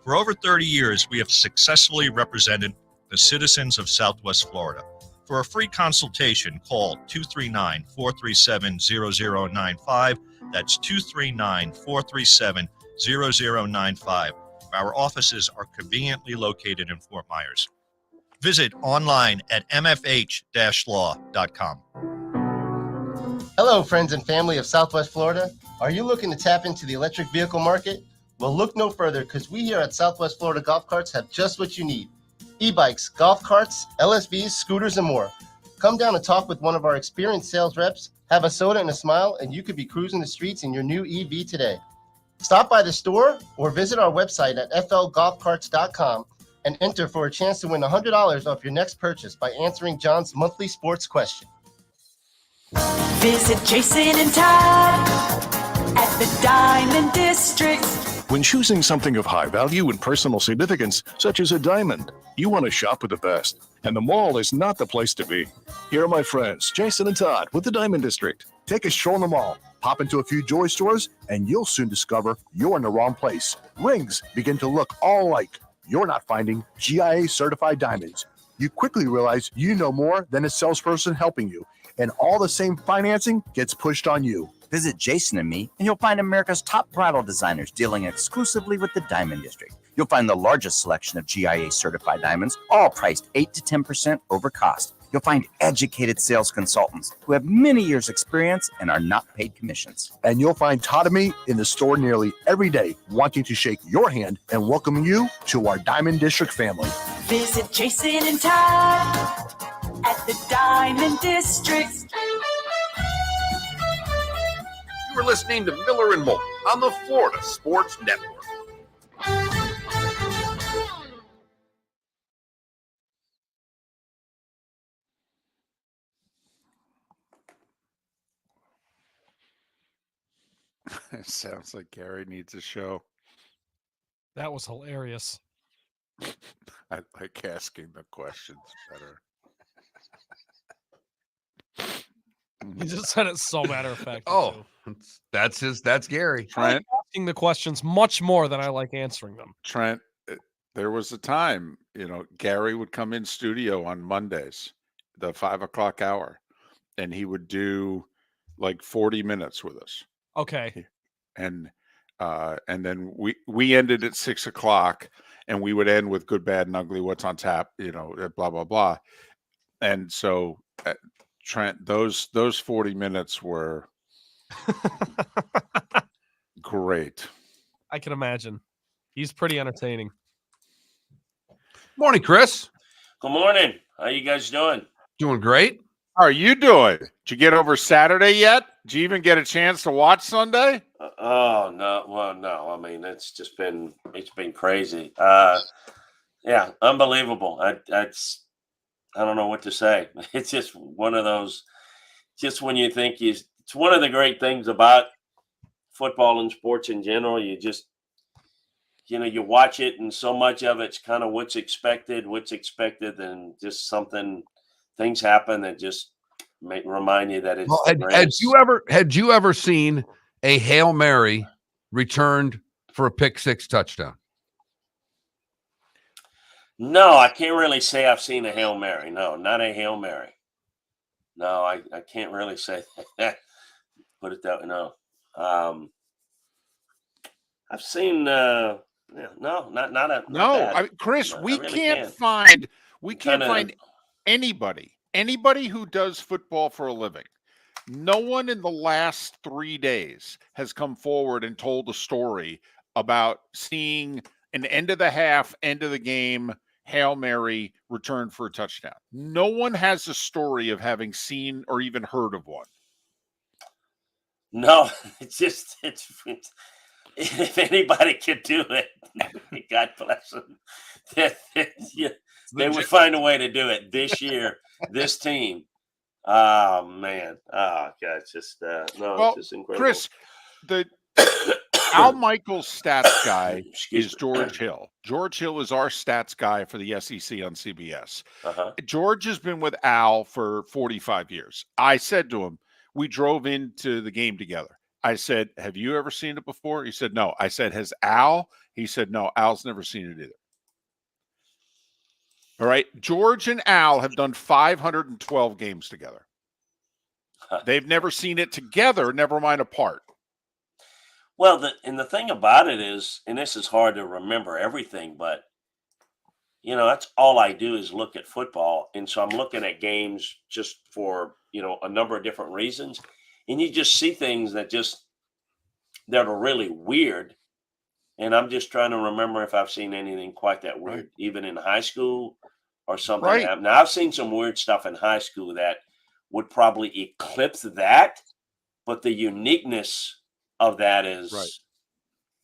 For over 30 years, we have successfully represented the citizens of Southwest Florida. For a free consultation, call 239-437-0095. That's 239-437-0095. Our offices are conveniently located in Fort Myers. Visit online at mfh-law.com. Hello, friends and family of Southwest Florida. Are you looking to tap into the electric vehicle market? Well, look no further, because we here at Southwest Florida Golf Carts have just what you need. E-bikes, golf carts, LSVs, scooters, and more. Come down and talk with one of our experienced sales reps, have a soda and a smile, and you could be cruising the streets in your new EV today. Stop by the store or visit our website at flgolfcarts.com and enter for a chance to win $100 off your next purchase by answering John's monthly sports question. Visit Jason and Todd at the Diamond District. When choosing something of high value and personal significance, such as a diamond, you want to shop with the best. And the mall is not the place to be. Here are my friends, Jason and Todd with the Diamond District. Take a stroll in the mall, pop into a few joy stores, and you'll soon discover you're in the wrong place. Rings begin to look all alike. You're not finding GIA certified diamonds. You quickly realize you know more than a salesperson helping you, and all the same financing gets pushed on you. Visit Jason and me, and you'll find America's top bridal designers dealing exclusively with the Diamond District. You'll find the largest selection of GIA certified diamonds, all priced 8 to 10% over cost. You'll find educated sales consultants who have many years' experience and are not paid commissions. And you'll find Todd and me in the store nearly every day, wanting to shake your hand and welcome you to our Diamond District family. Visit Jason and Todd at the Diamond District. You are listening to Miller and Moulton on the Florida Sports Network. It sounds like Gary needs a show. That was hilarious. I like asking the questions better. He just said it so matter of fact. Oh, that's Gary. I like asking the questions much more than I like answering them. Trent, there was a time, Gary would come in studio on Mondays, the 5:00 hour, and he would do like 40 minutes with us. Okay. And then we ended at 6:00, and we would end with good, bad, and ugly. What's on tap? Blah blah blah. And so, Trent, those 40 minutes were great. I can imagine. He's pretty entertaining. Morning, Chris. Good morning. How you guys doing? Doing great. How are you doing? Did you get over Saturday yet? Did you even get a chance to watch Sunday? Oh no, well no. I mean, it's been crazy. Yeah, unbelievable. I don't know what to say. It's just one of those. Just when you think it's one of the great things about football and sports in general. You just you watch it, and so much of it's kind of what's expected, and just things happen that just remind you that it's. Well, had you ever seen a Hail Mary returned for a pick six touchdown? No, I can't really say I've seen a Hail Mary. No, not a Hail Mary. No, I can't really say that. Put it that way. No. I've seen no, not a no. Chris, we really can't can't. find anybody who does football for a living. No one in the last 3 days has come forward and told a story about seeing an end of the half, end of the game Hail Mary return for a touchdown. No one has a story of having seen or even heard of one. No, it's if anybody could do it, God bless them. They would find a way to do it this year. This team. Oh man. Oh God. It's just it's just incredible. Chris, the Al Michaels stats guy is George Hill. George Hill is our stats guy for the SEC on CBS. George has been with Al for 45 years. I said to him, we drove into the game together. I said, have you ever seen it before? He said, no. I said, has Al? He said, no, Al's never seen it either. All right. George and Al have done 512 games together. They've never seen it together, never mind apart. Well, the thing about it is, and this is hard to remember everything, but that's all I do is look at football. And so I'm looking at games just for, a number of different reasons. And you just see things that are really weird. And I'm just trying to remember if I've seen anything quite that weird, even in high school or something. Right. Now, I've seen some weird stuff in high school that would probably eclipse that. But the uniqueness of that is,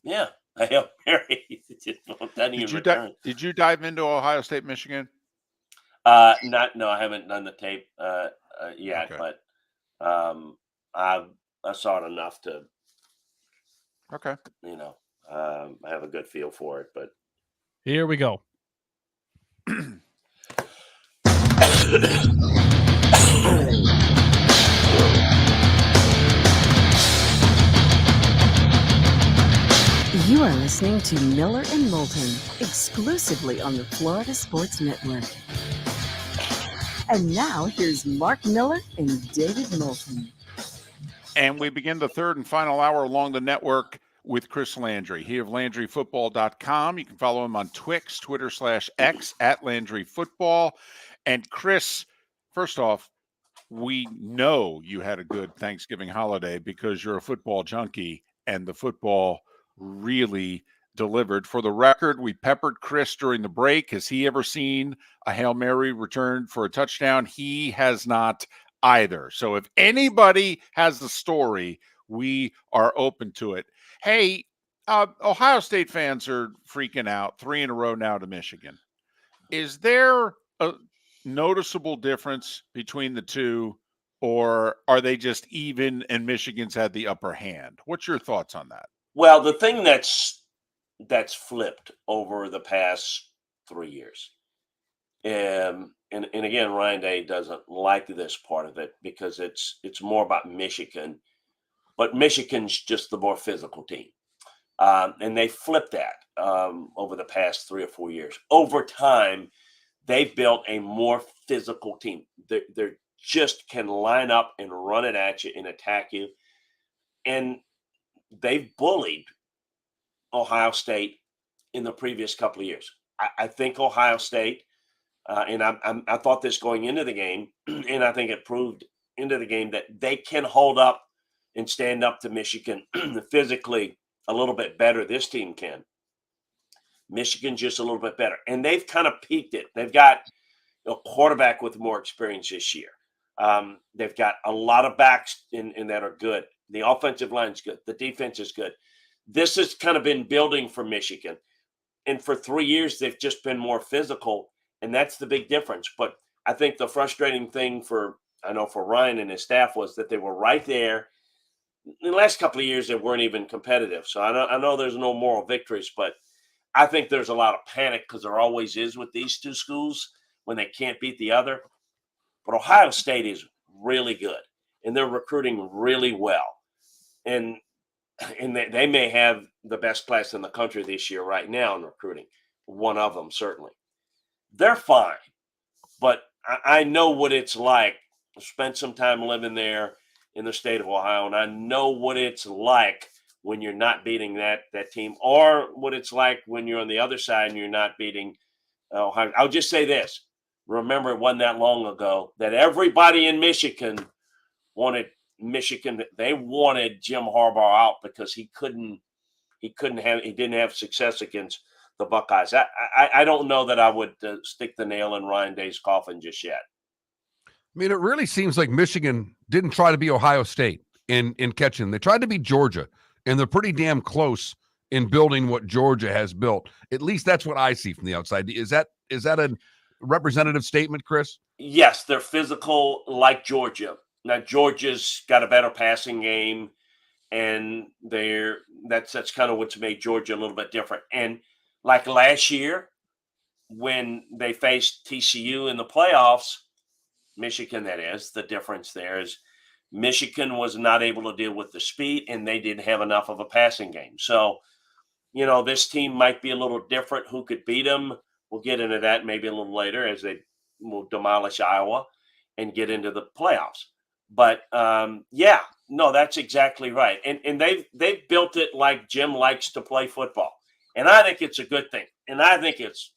a Hail Mary. Did you dive into Ohio State, Michigan? No, I haven't done the tape yet, but I saw it enough to, I have a good feel for it. But here we go. You are listening to Miller and Moulton, exclusively on the Florida Sports Network. And now here's Mark Miller and David Moulton. And we begin the third and final hour along the network with Chris Landry. He of LandryFootball.com. You can follow him on Twix, Twitter/X at LandryFootball. And Chris, first off, we know you had a good Thanksgiving holiday because you're a football junkie and the football really delivered. For the record, we peppered Chris during the break. Has he ever seen a Hail Mary returned for a touchdown? He has not either. So if anybody has the story, we are open to it. Hey, Ohio State fans are freaking out 3 in a row now to Michigan. Is there a noticeable difference between the two or are they just even and Michigan's had the upper hand? What's your thoughts on that? Well, the thing that's flipped over the past 3 years, and again, Ryan Day doesn't like this part of it because it's more about Michigan, but Michigan's just the more physical team, and they flipped that over the past 3 or 4 years. Over time, they've built a more physical team. They're just can line up and run it at you and attack you, and they've bullied Ohio State in the previous couple of years. I think Ohio State, and I thought this going into the game, and I think it proved into the game that they can hold up and stand up to Michigan physically a little bit better. This team can. Michigan's just a little bit better, and they've kind of peaked it. They've got a quarterback with more experience this year. They've got a lot of backs in that are good. The offensive line's good. The defense is good. This has kind of been building for Michigan. And for 3 years, they've just been more physical, and that's the big difference. But I think the frustrating thing for Ryan and his staff was that they were right there. In the last couple of years, they weren't even competitive. So I know there's no moral victories, but I think there's a lot of panic because there always is with these two schools when they can't beat the other. But Ohio State is really good, and they're recruiting really well. And they may have the best class in the country this year right now in recruiting. One of them, certainly. They're fine, but I know what it's like. I spent some time living there in the state of Ohio, and I know what it's like when you're not beating that team, or what it's like when you're on the other side and you're not beating Ohio. I'll just say this. Remember, it wasn't that long ago that everybody in Michigan wanted Michigan. They wanted Jim Harbaugh out because he didn't have success against the Buckeyes. I don't know that I would stick the nail in Ryan Day's coffin just yet. I mean, it really seems like Michigan didn't try to be Ohio State in catching. They tried to be Georgia, and they're pretty damn close in building what Georgia has built. At least that's what I see from the outside. Is that a representative statement, Chris? Yes, they're physical like Georgia. Now, Georgia's got a better passing game, and that's kind of what's made Georgia a little bit different. And like last year, when they faced TCU in the playoffs, Michigan, that is, the difference there is Michigan was not able to deal with the speed, and they didn't have enough of a passing game. So, this team might be a little different. Who could beat them? We'll get into that maybe a little later as they will demolish Iowa and get into the playoffs. But that's exactly right. And they've built it like Jim likes to play football. And I think it's a good thing. And I think it's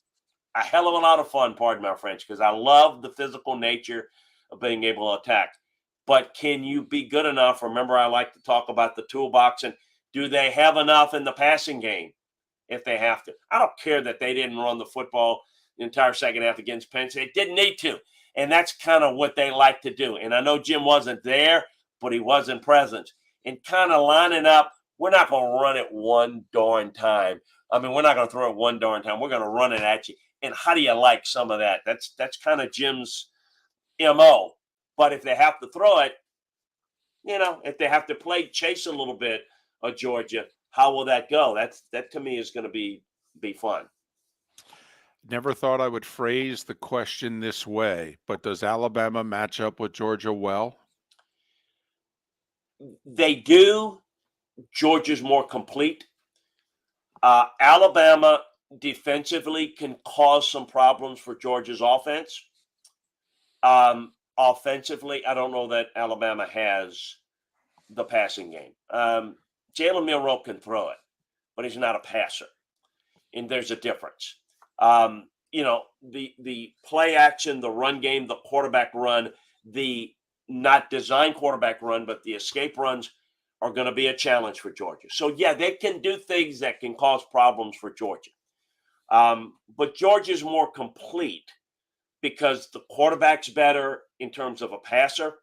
a hell of a lot of fun, pardon my French, because I love the physical nature of being able to attack. But can you be good enough? Remember, I like to talk about the toolbox, and do they have enough in the passing game if they have to? I don't care that they didn't run the football the entire second half against Penn State. Didn't need to. And that's kind of what they like to do. And I know Jim wasn't there, but he was in presence. And kind of lining up, we're not going to run it one darn time. I mean, we're not going to throw it one darn time. We're going to run it at you. And how do you like some of that? That's kind of Jim's MO. But if they have to throw it, if they have to chase a little bit of Georgia, how will that go? That to me is going to be fun. Never thought I would phrase the question this way, but does Alabama match up with Georgia well? They do. Georgia's more complete. Alabama defensively can cause some problems for Georgia's offense. Offensively, I don't know that Alabama has the passing game. Jalen Milroe can throw it, but he's not a passer. And there's a difference. The play action, the run game, the quarterback run, the not designed quarterback run, but the escape runs are going to be a challenge for Georgia. So, yeah, they can do things that can cause problems for Georgia. But Georgia's more complete because the quarterback's better in terms of a passer.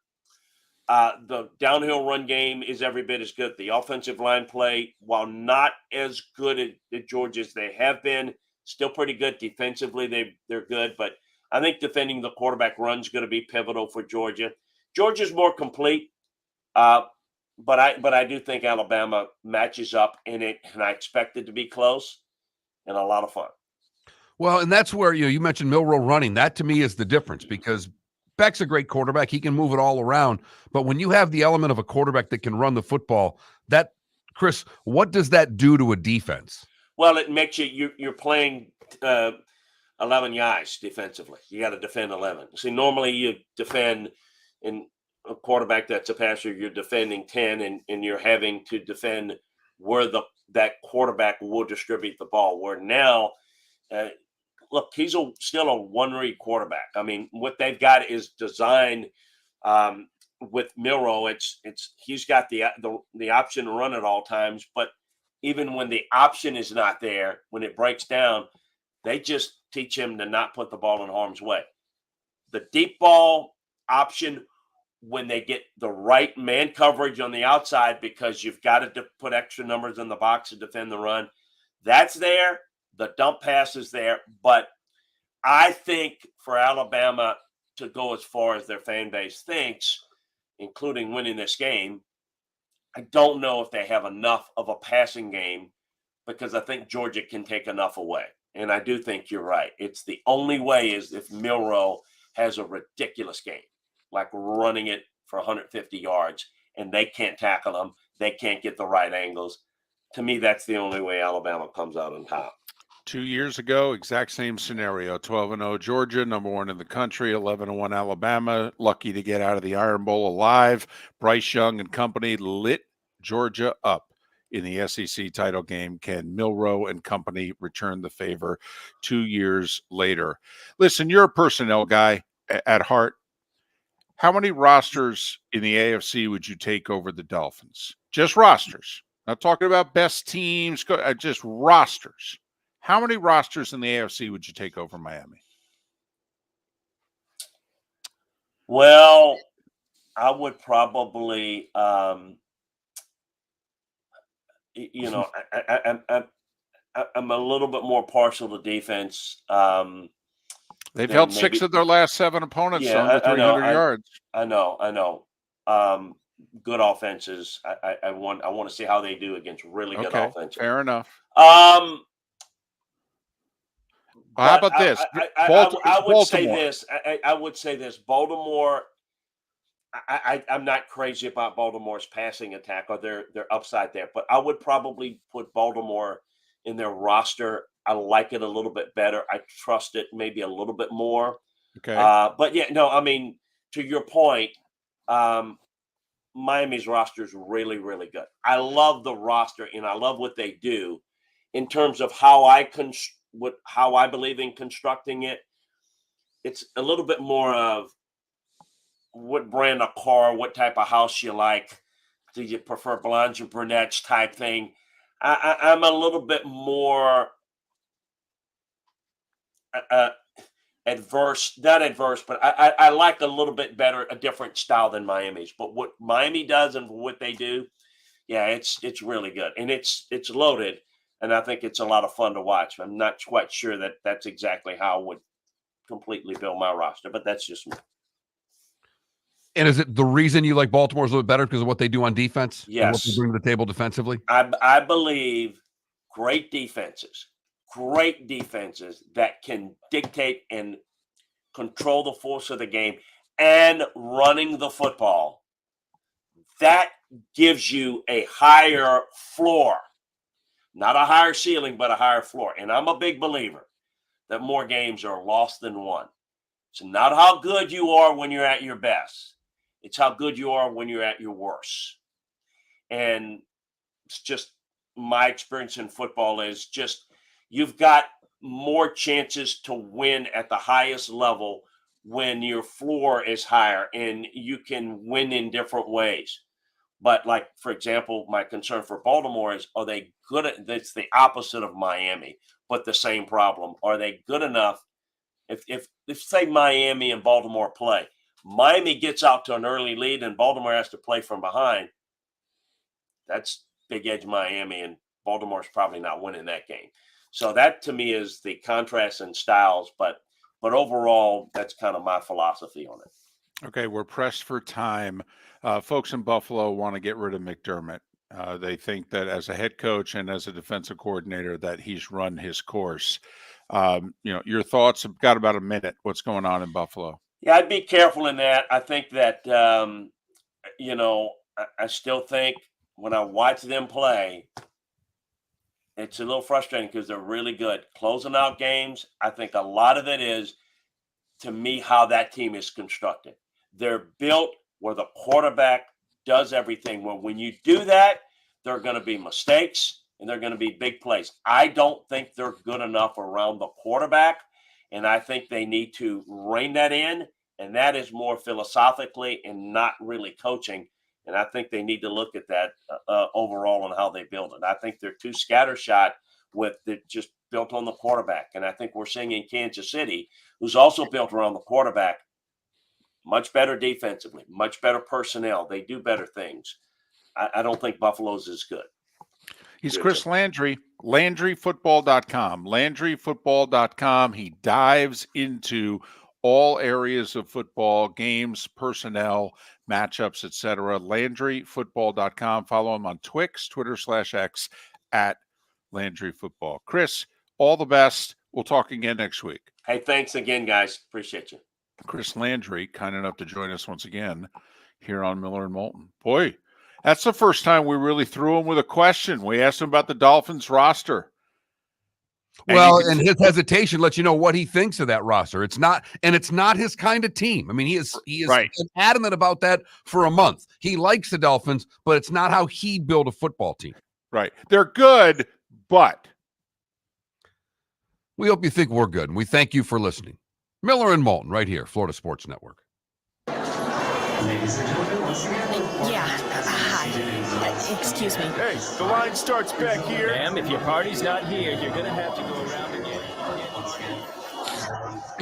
The downhill run game is every bit as good. The offensive line play, while not as good at Georgia as they have been, still pretty good defensively. They're good, but I think defending the quarterback run is going to be pivotal for Georgia. Georgia's more complete, but I do think Alabama matches up in it, and I expect it to be close and a lot of fun. Well, and that's where you mentioned Milroe running. That to me is the difference, because Beck's a great quarterback. He can move it all around. But when you have the element of a quarterback that can run the football, that, Chris, what does that do to a defense? Well, it makes you're playing 11 guys defensively. You got to defend 11. See, normally you defend in a quarterback that's a passer, you're defending 10, and you're having to defend where that quarterback will distribute the ball. Where now, look, he's still a one-read quarterback. I mean, what they've got is designed with Milroe. He's got the option to run at all times, but even when the option is not there, when it breaks down, they just teach him to not put the ball in harm's way. The deep ball option, when they get the right man coverage on the outside, because you've got to put extra numbers in the box to defend the run, that's there. The dump pass is there. But I think for Alabama to go as far as their fan base thinks, including winning this game, I don't know if they have enough of a passing game, because I think Georgia can take enough away. And I do think you're right. It's the only way is if Milroe has a ridiculous game, like running it for 150 yards, and they can't tackle him. They can't get the right angles. To me, that's the only way Alabama comes out on top. 2 years ago, exact same scenario. 12-0 Georgia, number one in the country. 11-1 Alabama, lucky to get out of the Iron Bowl alive. Bryce Young and company lit Georgia up in the SEC title game. Can Milroe and company return the favor 2 years later? Listen, you're a personnel guy at heart. How many rosters in the AFC would you take over the Dolphins? Just rosters. Not talking about best teams, just rosters. How many rosters in the AFC would you take over Miami? Well, I would probably, I'm a little bit more partial to defense. They've held 6 of their last 7 opponents under 300 yards. I know. Good offenses. I want to see how they do against really good offenses. Fair enough. How about this? I would say this. I would say this. Baltimore. I'm not crazy about Baltimore's passing attack or their upside there, but I would probably put Baltimore in their roster. I like it a little bit better. I trust it maybe a little bit more. Okay. But yeah, no, I mean, to your point, Miami's roster is really, really good. I love the roster, and I love what they do in terms of how I believe in constructing it. It's a little bit more of what brand of car, what type of house you like. Do you prefer blondes or brunettes type thing? I'm a little bit more not adverse, but I like a little bit better, a different style than Miami's. But what Miami does and what they do, yeah, it's really good. And it's loaded, and I think it's a lot of fun to watch. I'm not quite sure that that's exactly how I would completely build my roster, but that's just me. And is it the reason you like Baltimore's a little bit better because of what they do on defense? Yes. And what they bring to the table defensively? I believe great defenses that can dictate and control the force of the game and running the football, that gives you a higher floor. Not a higher ceiling, but a higher floor. And I'm a big believer that more games are lost than won. It's not how good you are when you're at your best. It's how good you are when you're at your worst. And it's just my experience in football is just you've got more chances to win at the highest level when your floor is higher and you can win in different ways. But like, for example, my concern for Baltimore is, are they good at, that's the opposite of Miami, but the same problem. Are they good enough? If say Miami and Baltimore play, Miami gets out to an early lead and Baltimore has to play from behind, that's big edge Miami, and Baltimore's probably not winning that game. So that to me is the contrast in styles, but overall, that's kind of my philosophy on it. Okay, we're pressed for time. Folks in Buffalo want to get rid of McDermott. They think that as a head coach and as a defensive coordinator that he's run his course. Your thoughts. I've got about a minute. What's going on in Buffalo? Yeah, I'd be careful in that. I think that, I still think when I watch them play, it's a little frustrating because they're really good. Closing out games, I think a lot of it is, to me, how that team is constructed. They're built where the quarterback does everything. Well, when you do that, there are going to be mistakes and there are going to be big plays. I don't think they're good enough around the quarterback, and I think they need to rein that in, and that is more philosophically and not really coaching. And I think they need to look at that overall on how they build it. I think they're too scattershot with it, just built on the quarterback. And I think we're seeing in Kansas City, who's also built around the quarterback, much better defensively, much better personnel. They do better things. I don't think Buffalo's is good. He's Chris Landry, LandryFootball.com. LandryFootball.com. He dives into all areas of football, games, personnel, matchups, etc. LandryFootball.com. Follow him on Twix, Twitter/X at LandryFootball. Chris, all the best. We'll talk again next week. Hey, thanks again, guys. Appreciate you. Chris Landry, kind enough to join us once again here on Miller and Moulton. Boy, that's the first time we really threw him with a question. We asked him about the Dolphins roster. And his hesitation lets you know what he thinks of that roster. It's not his kind of team. I mean, he is right. Been adamant about that for a month. He likes the Dolphins, but it's not how he built a football team. Right. They're good, but we hope you think we're good, and we thank you for listening. Miller and Moulton, right here, Florida Sports Network. Ladies and gentlemen, once again. Yeah. Hi. Excuse me. Hey, the line starts back here. Ma'am, if your party's not here, you're going to have to go around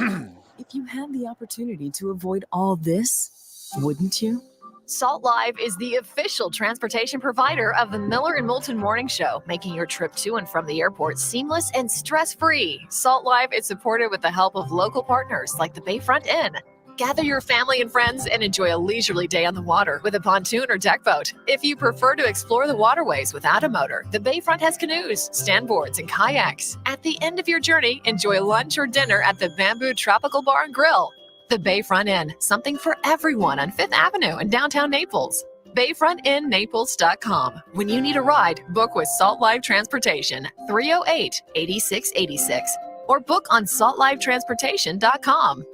again. If you had the opportunity to avoid all this, wouldn't you? Salt Live is the official transportation provider of the Miller and Moulton Morning Show, making your trip to and from the airport seamless and stress-free. Salt Live is supported with the help of local partners like the Bayfront Inn. Gather your family and friends and enjoy a leisurely day on the water with a pontoon or deck boat. If you prefer to explore the waterways without a motor, the Bayfront has canoes, standboards, and kayaks. At the end of your journey, enjoy lunch or dinner at the Bamboo Tropical Bar and Grill. The Bayfront Inn, something for everyone on 5th Avenue in downtown Naples. BayfrontInNaples.com. When you need a ride, book with Salt Live Transportation, 308-8686, or book on saltlivetransportation.com.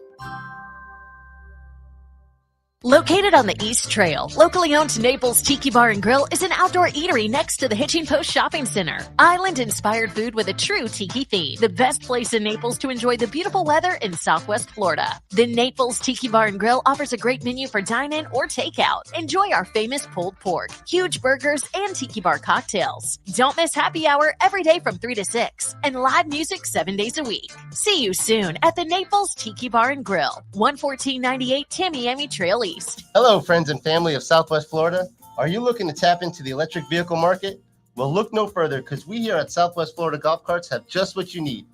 Located on the East Trail, locally owned Naples Tiki Bar and Grill is an outdoor eatery next to the Hitching Post Shopping Center. Island-inspired food with a true tiki theme. The best place in Naples to enjoy the beautiful weather in Southwest Florida. The Naples Tiki Bar and Grill offers a great menu for dine-in or takeout. Enjoy our famous pulled pork, huge burgers, and tiki bar cocktails. Don't miss happy hour every day from 3 to 6 and live music 7 days a week. See you soon at the Naples Tiki Bar and Grill, 11498 Tamiami Trail East. Hello, friends and family of Southwest Florida. Are you looking to tap into the electric vehicle market? Well, look no further because we here at Southwest Florida Golf Carts have just what you need.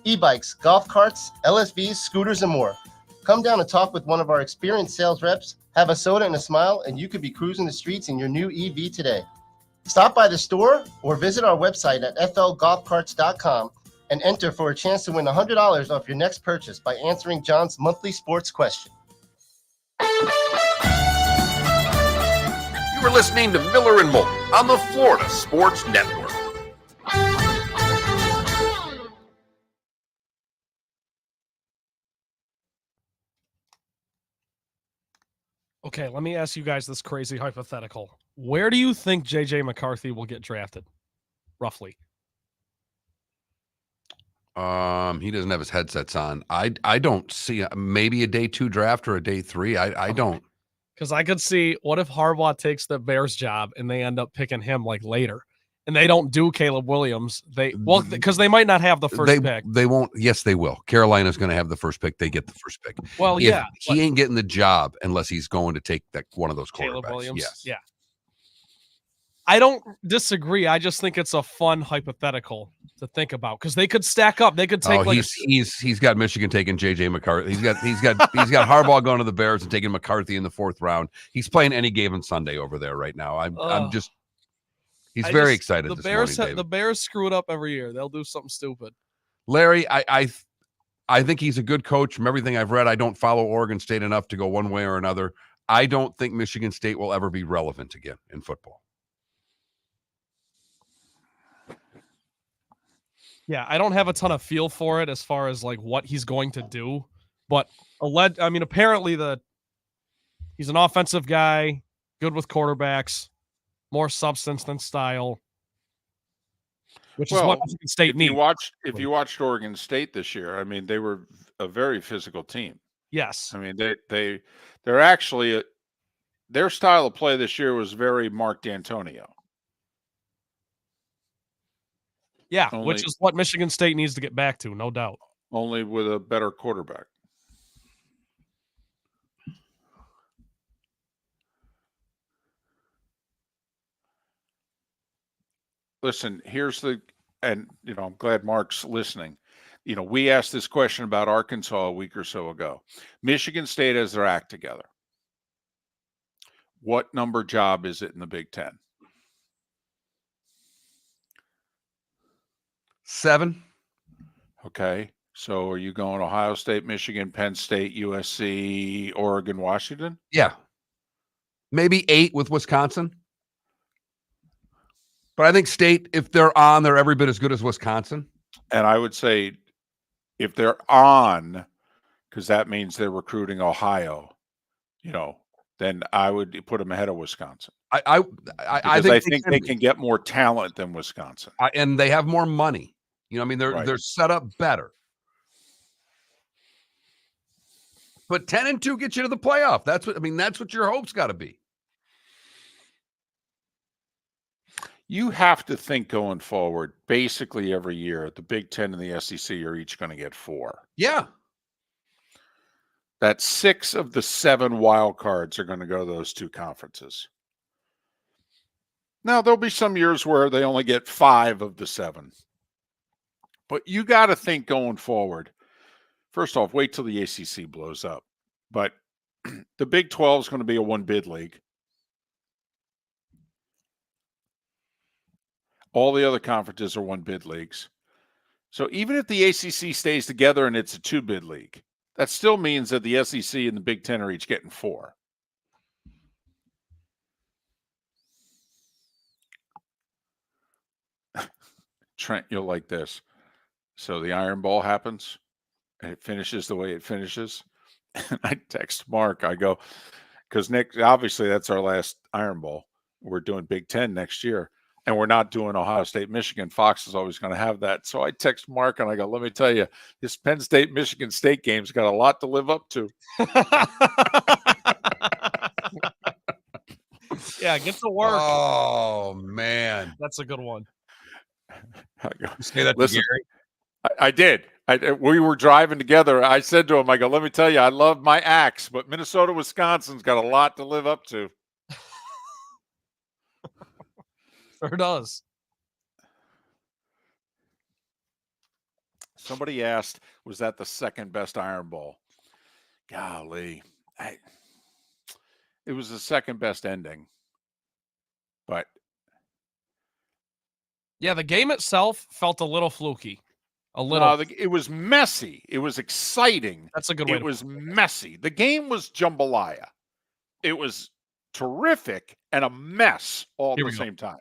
E-bikes, golf carts, LSVs, scooters, and more. Come down and talk with one of our experienced sales reps, have a soda and a smile, and you could be cruising the streets in your new EV today. Stop by the store or visit our website at flgolfcarts.com and enter for a chance to win $100 off your next purchase by answering John's monthly sports question. You are listening to Miller and Moulton on the Florida Sports Network. Okay, let me ask you guys this crazy hypothetical. Where do you think J.J. McCarthy will get drafted, roughly? He doesn't have his headsets on. I don't see maybe a day 2 draft or a day 3. I don't. Because I could see, what if Harbaugh takes the Bears job and they end up picking him like later, and they don't do Caleb Williams? Because they might not have the first pick. They won't. Yes, they will. Carolina's going to have the first pick. They get the first pick. Well, he ain't getting the job unless he's going to take one of those quarterbacks. Caleb Williams. Yes. Yeah. I don't disagree. I just think it's a fun hypothetical to think about because they could stack up. They could take he's got Michigan taking JJ McCarthy. He's got Harbaugh going to the Bears and taking McCarthy in the 4th round. He's playing any given Sunday over there right now. He's very excited. The Bears screw it up every year. They'll do something stupid. Larry, I think he's a good coach. From everything I've read, I don't follow Oregon State enough to go one way or another. I don't think Michigan State will ever be relevant again in football. Yeah, I don't have a ton of feel for it as far as like what he's going to do, but apparently he's an offensive guy, good with quarterbacks, more substance than style, which is what Michigan State needs. If you watched Oregon State this year, I mean, they were a very physical team. Yes, I mean they're actually their style of play this year was very Mark D'Antonio. Yeah, which is what Michigan State needs to get back to, no doubt. Only with a better quarterback. Listen, I'm glad Mark's listening. We asked this question about Arkansas a week or so ago. Michigan State has their act together. What number job is it in the Big Ten? 7. Okay. So are you going Ohio State, Michigan, Penn State, USC, Oregon, Washington? Yeah. Maybe 8 with Wisconsin. But I think State, if they're on, they're every bit as good as Wisconsin. And I would say if they're on, because that means they're recruiting Ohio, then I would put them ahead of Wisconsin. I think they can get more talent than Wisconsin. And they have more money. They're set up better. But 10-2 gets you to the playoff. That's what your hope's got to be. You have to think going forward, basically every year, the Big Ten and the SEC are each going to get 4. Yeah. That 6 of the 7 wild cards are going to go to those 2 conferences. Now, there'll be some years where they only get 5 of the 7. But you got to think going forward. First off, wait till the ACC blows up. But the Big 12 is going to be a 1-bid league. All the other conferences are 1-bid leagues. So even if the ACC stays together and it's a 2-bid league, that still means that the SEC and the Big Ten are each getting 4. Trent, you'll like this. So the Iron Bowl happens, and it finishes the way it finishes. And I text Mark. I go, because Nick, obviously that's our last Iron Bowl. We're doing Big Ten next year. And we're not doing Ohio State, Michigan. Fox is always going to have that. So I text Mark and I go, let me tell you, this Penn State, Michigan State game's got a lot to live up to. Yeah, get to work. Oh, man. That's a good one. Say that Listen, to Gary. I did. We were driving together. I said to him, I go, let me tell you, I love my axe, but Minnesota, Wisconsin's got a lot to live up to. Sure does. Somebody asked, was that the second best Iron Bowl? Golly. It was the second best ending. But yeah, the game itself felt a little fluky. A little. No, it was messy. It was exciting. That's a good way. It was messy. The game was jambalaya. It was terrific and a mess all at the same time.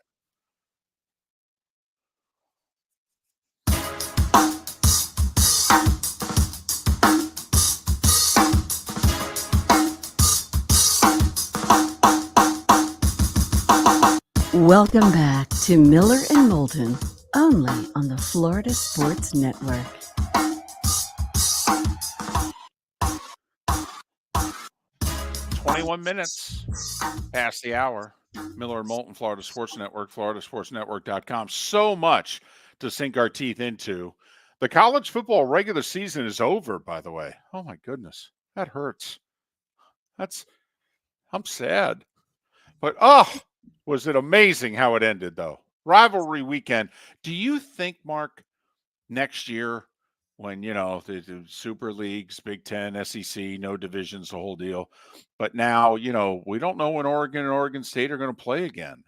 Welcome back to Miller and Moulton, only on the Florida Sports Network. Minutes past the hour. Miller and Moulton, Florida Sports Network, floridasportsnetwork.com. So much to sink our teeth into. The college football regular season is over, by the way. Oh, my goodness. That hurts. I'm sad. But, Was it amazing how it ended, though? Rivalry weekend. Do you think, Mark, next year when, the Super Leagues, Big Ten, SEC, no divisions, the whole deal, but now, we don't know when Oregon and Oregon State are going to play again.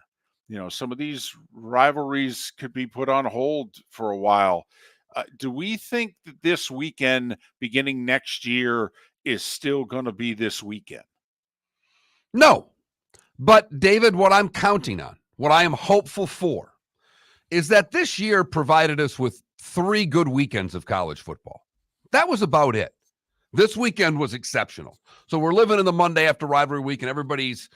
Some of these rivalries could be put on hold for a while. Do we think that this weekend, beginning next year, is still going to be this weekend? No. But, David, what I'm counting on, what I am hopeful for, is that this year provided us with 3 good weekends of college football. That was about it. This weekend was exceptional. So we're living in the Monday after rivalry week, and everybody's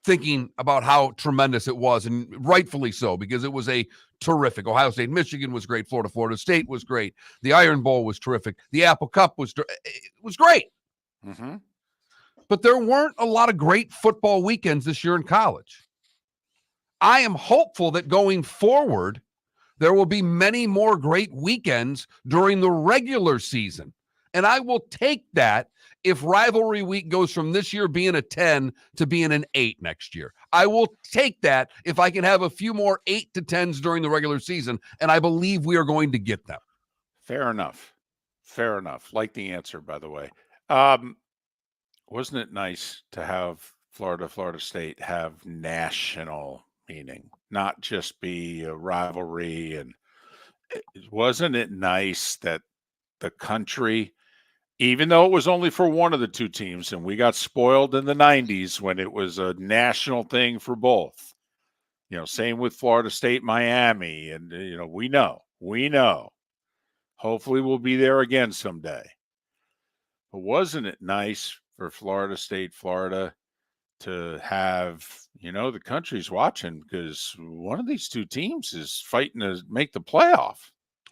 thinking about how tremendous it was, and rightfully so, because it was a terrific. Ohio State, Michigan was great. Florida State was great. The Iron Bowl was terrific. The Apple Cup was great. Mm-hmm. But there weren't a lot of great football weekends this year in college. I am hopeful that going forward, there will be many more great weekends during the regular season. And I will take that if rivalry week goes from this year being a 10 to being an 8 next year. I will take that if I can have a few more 8 to 10s during the regular season, and I believe we are going to get them. Fair enough. Like the answer, by the way. Wasn't it nice to have Florida State have national meaning, not just be a rivalry? And wasn't it nice that the country, even though it was only for one of the two teams, and we got spoiled in the 90s when it was a national thing for both, same with Florida State, Miami, and, we know. Hopefully we'll be there again someday. But wasn't it nice for Florida State, Florida, to have, the country's watching, because one of these two teams is fighting to make the playoff.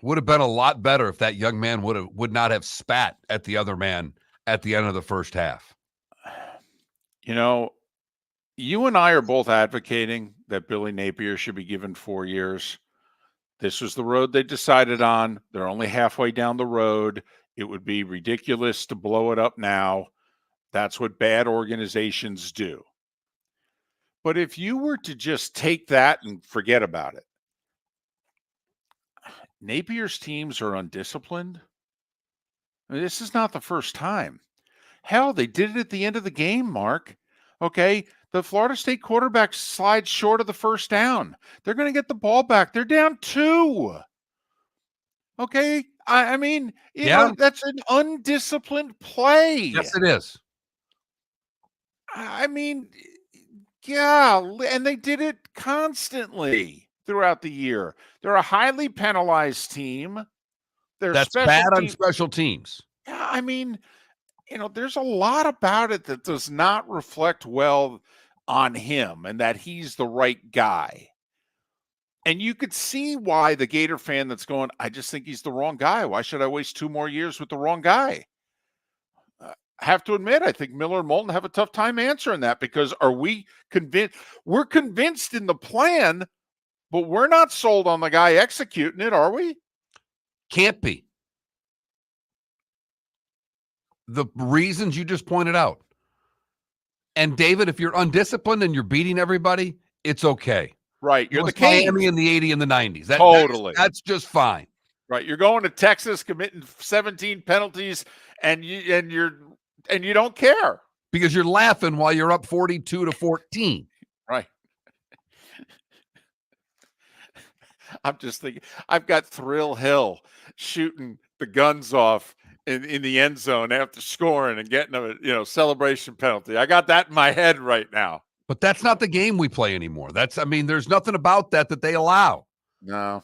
Would have been a lot better if that young man would not have spat at the other man at the end of the first half. You and I are both advocating that Billy Napier should be given 4 years. This was the road they decided on. They're only halfway down the road. It would be ridiculous to blow it up now. That's what bad organizations do. But if you were to just take that and forget about it, Napier's teams are undisciplined. This is not the first time. Hell, they did it at the end of the game, Mark. Okay, the Florida State quarterback slides short of the first down. They're going to get the ball back. They're down 2. Okay, I mean, that's an undisciplined play. Yes, it is. I mean, yeah, and they did it constantly throughout the year. They're a highly penalized team. That's bad on special teams. Yeah, I mean, there's a lot about it that does not reflect well on him and that he's the right guy. And you could see why the Gator fan that's going, I just think he's the wrong guy. Why should I waste 2 more years with the wrong guy? I have to admit, I think Miller and Moulton have a tough time answering that, because are we convinced? We're convinced in the plan, but we're not sold on the guy executing it, are we? Can't be. The reasons you just pointed out. And David, if you're undisciplined and you're beating everybody, it's okay. Right. You're the Miami in the 80 and the 90s. Totally. That's just fine. Right. You're going to Texas committing 17 penalties and you don't care. Because you're laughing while you're up 42-14. Right. I'm just thinking, I've got Thrill Hill shooting the guns off in the end zone after scoring and getting a celebration penalty. I got that in my head right now. But that's not the game we play anymore. There's nothing about that they allow. No.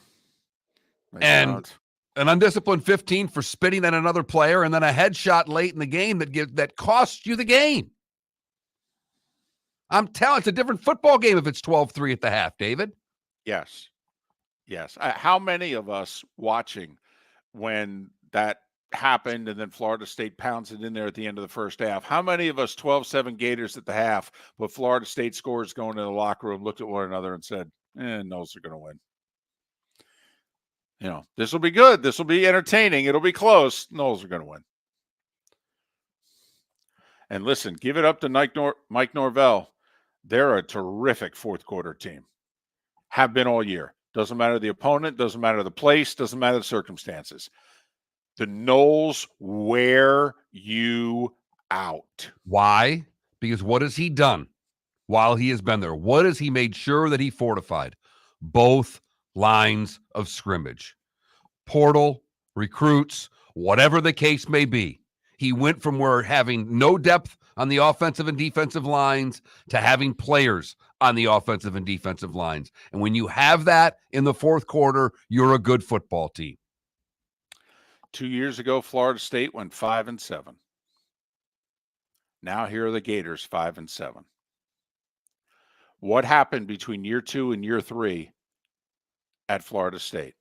And an undisciplined 15 for spitting at another player, and then a headshot late in the game that costs you the game. I'm telling you, it's a different football game if it's 12-3 at the half, David. Yes. How many of us watching when that happened and then Florida State pounds it in there at the end of the first half? How many of us 12-7 Gators at the half, but Florida State scores going to the locker room, looked at one another and said, Noles are going to win. This will be good. This will be entertaining. It'll be close. Noles are going to win. And listen, give it up to Mike Norvell. They're a terrific fourth quarter team. Have been all year. Doesn't matter the opponent, doesn't matter the place, doesn't matter the circumstances. The Noles wear you out. Why? Because what has he done while he has been there? What has he made sure that he fortified? Both lines of scrimmage. Portal, recruits, whatever the case may be. He went from where having no depth on the offensive and defensive lines to having players on the offensive and defensive lines. And when you have that in the fourth quarter, you're a good football team. 2 years ago, Florida State went 5-7. Now here are the Gators 5-7. What happened between year 2 and year 3 at Florida State?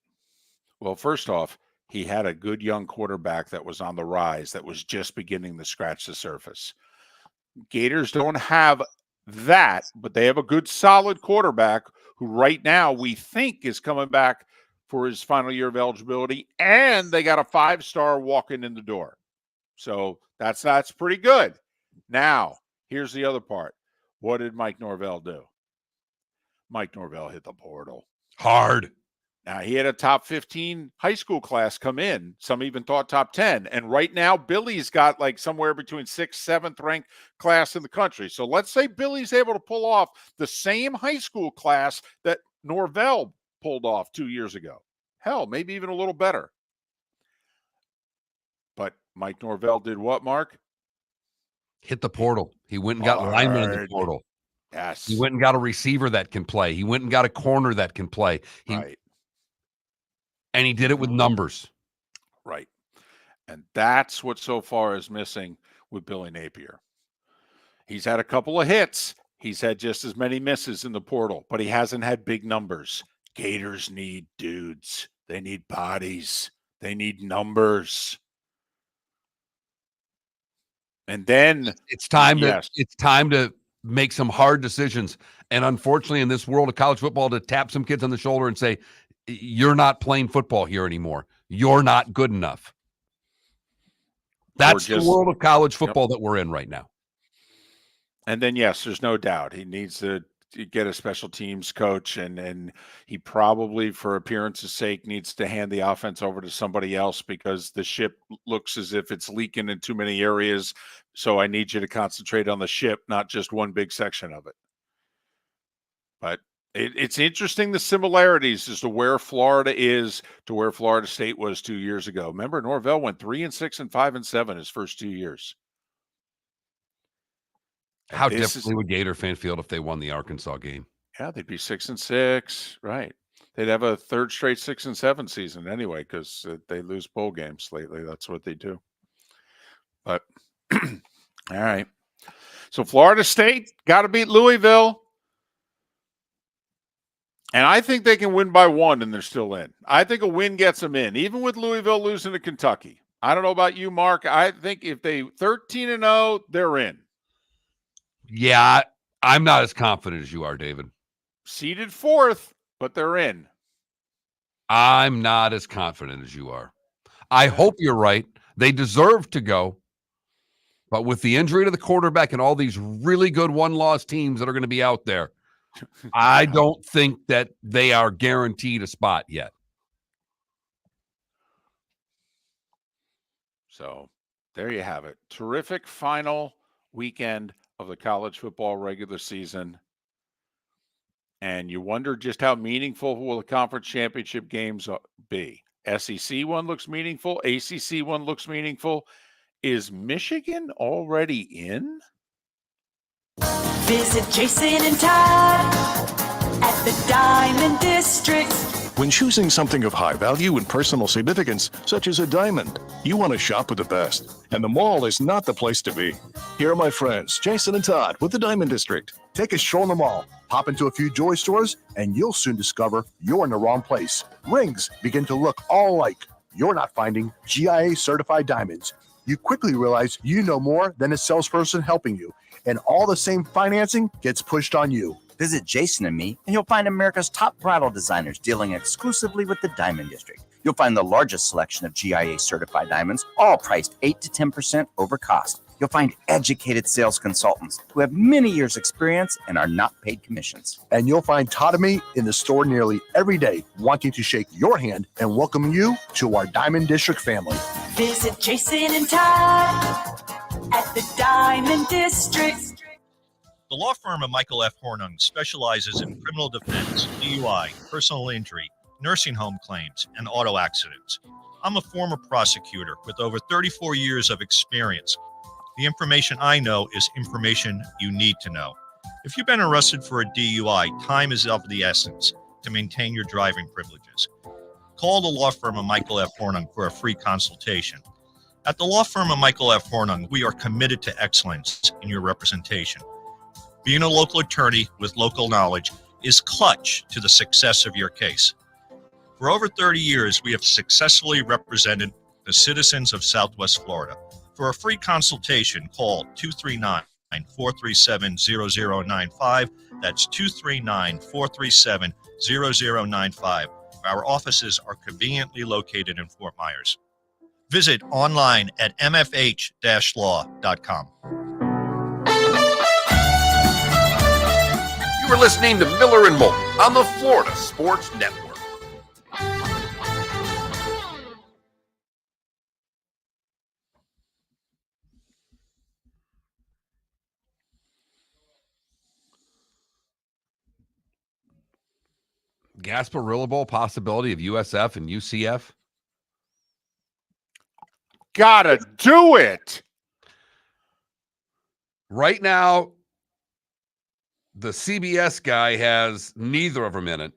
Well, first off, he had a good young quarterback that was on the rise, that was just beginning to scratch the surface. Gators don't have that, but they have a good, solid quarterback who right now we think is coming back for his final year of eligibility, and they got a 5-star walking in the door. So that's pretty good. Now, here's the other part. What did Mike Norvell do? Mike Norvell hit the portal. Hard. Now, he had a top 15 high school class come in. Some even thought top 10. And right now, Billy's got like somewhere between 6th, 7th ranked class in the country. So let's say Billy's able to pull off the same high school class that Norvell pulled off 2 years ago. Hell, maybe even a little better. But Mike Norvell did what, Mark? Hit the portal. He went and got linemen in the portal. Yes. He went and got a receiver that can play. He went and got a corner that can play. Right. And he did it with numbers. Right. And that's what so far is missing with Billy Napier. He's had a couple of hits. He's had just as many misses in the portal, but he hasn't had big numbers. Gators need dudes. They need bodies. They need numbers. And then it's time to make some hard decisions. And unfortunately, in this world of college football, to tap some kids on the shoulder and say, you're not playing football here anymore. You're not good enough. That's the world of college football that we're in right now. And then, yes, there's no doubt he needs to get a special teams coach, and he probably, for appearance's sake, needs to hand the offense over to somebody else because the ship looks as if it's leaking in too many areas. So I need you to concentrate on the ship, not just one big section of it. But it's interesting, the similarities as to where Florida is to where Florida State was 2 years ago. Remember, Norvell went 3-6 and 5-7 his first 2 years. How differently would Gator fan feel if they won the Arkansas game? Yeah, they'd be 6-6, right? They'd have a third straight 6-7 season anyway because they lose bowl games lately. That's what they do. But all right, so Florida State got to beat Louisville. And I think they can win by 1 and they're still in. I think a win gets them in, even with Louisville losing to Kentucky. I don't know about you, Mark. I think if they 13-0, they're in. Yeah, I'm not as confident as you are, David. Seeded 4th, but they're in. I'm not as confident as you are. I hope you're right. They deserve to go. But with the injury to the quarterback and all these really good one-loss teams that are going to be out there, I don't think that they are guaranteed a spot yet. So there you have it. Terrific final weekend of the college football regular season. And you wonder just how meaningful will the conference championship games be. SEC one looks meaningful. ACC one looks meaningful. Is Michigan already in? Visit Jason and Todd at the Diamond District. When choosing something of high value and personal significance, such as a diamond, you want to shop with the best. And the mall is not the place to be. Here are my friends, Jason and Todd with the Diamond District. Take a stroll in the mall, pop into a few joy stores, and you'll soon discover you're in the wrong place. Rings begin to look all alike. You're not finding GIA certified diamonds. You quickly realize you know more than a salesperson helping you, and all the same financing gets pushed on you. Visit Jason and me, and you'll find America's top bridal designers dealing exclusively with the Diamond District. You'll find the largest selection of GIA certified diamonds, all priced 8 to 10% over cost. You'll find educated sales consultants who have many years' experience and are not paid commissions. And you'll find Todd and me in the store nearly every day, wanting to shake your hand and welcome you to our Diamond District family. Visit Jason and Todd at the Diamond District. The law firm of Michael F. Hornung specializes in criminal defense, DUI, personal injury, nursing home claims, and auto accidents. I'm a former prosecutor with over 34 years of experience. The information I know is information you need to know. If you've been arrested for a DUI, time is of the essence to maintain your driving privileges. Call the law firm of Michael F. Hornung for a free consultation. At the law firm of Michael F. Hornung, we are committed to excellence in your representation. Being a local attorney with local knowledge is clutch to the success of your case. For over 30 years, we have successfully represented the citizens of Southwest Florida. For a free consultation, call 239-437-0095. That's 239-437-0095. Our offices are conveniently located in Fort Myers. Visit online at mfh-law.com. You are listening to Miller and Moulton on the Florida Sports Network. Gasparilla Bowl possibility of USF and UCF. Gotta do it. Right now, the CBS guy has neither of them in it.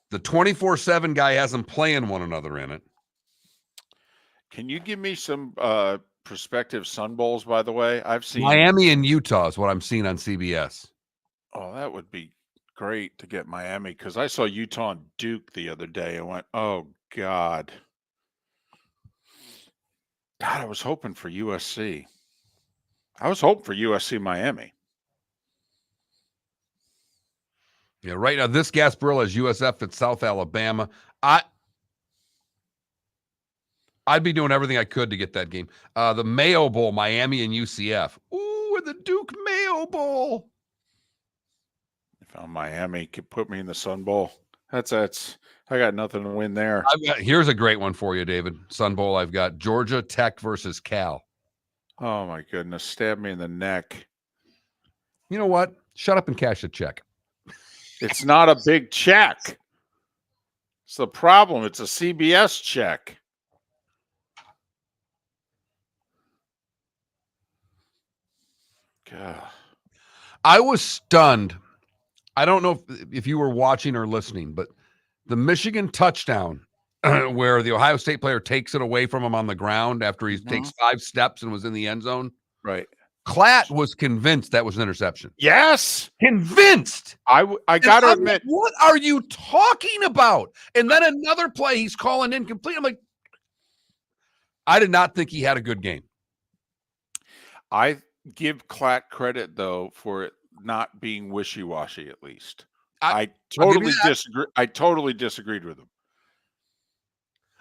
The 24/7 guy has them playing one another in it. Can you give me some prospective Sun Bowls, by the way? I've seen Miami and Utah is what I'm seeing on CBS. Oh, that would be great to get Miami, because I saw Utah and Duke the other day and went, oh, God. God, I was hoping for USC. I was hoping for USC Miami. Yeah, right now this Gasparilla is USF at South Alabama. I'd be doing everything I could to get that game. The Mayo Bowl, Miami and UCF. Ooh, and the Duke Mayo Bowl. I found Miami could put me in the Sun Bowl. That's I got nothing to win there. Here's a great one for you, David. Sun Bowl, I've got Georgia Tech versus Cal. Oh my goodness, stab me in the neck. You know what? Shut up and cash the check. It's not a big check. It's the problem. It's a CBS check. God. I was stunned. I don't know if you were watching or listening, but the Michigan touchdown where the Ohio State player takes it away from him on the ground after he takes 5 steps and was in the end zone. Right. Klatt was convinced that was an interception. Yes. Convinced. I got to admit. What are you talking about? And then another play, he's calling incomplete. I'm like, I did not think he had a good game. I give Klatt credit, though, for it not being wishy-washy, at least. I totally disagree. I totally disagreed with him.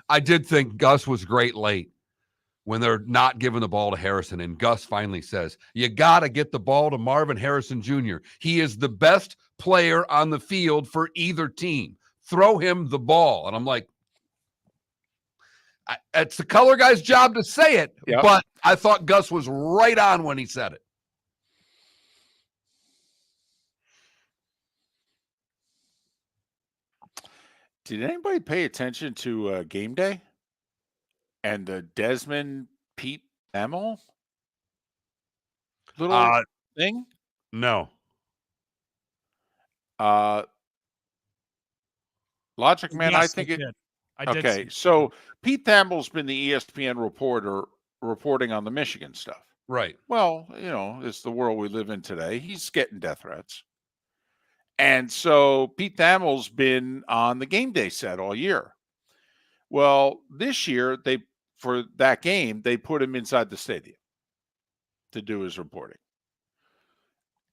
I did think Gus was great late when they're not giving the ball to Harrison. And Gus finally says, you got to get the ball to Marvin Harrison Jr. He is the best player on the field for either team. Throw him the ball. And I'm like, it's the color guy's job to say it, but I thought Gus was right on when he said it. Did anybody pay attention to Game Day and the Desmond Pete Emil little thing? No. Logic Man, Yes, I think I it. did. I did Okay, see so Pete Thamel's been the ESPN reporter reporting on the Michigan stuff. Right. Well, it's the world we live in today. He's getting death threats. And so Pete Thamel's been on the Game Day set all year. Well, this year, for that game, they put him inside the stadium to do his reporting.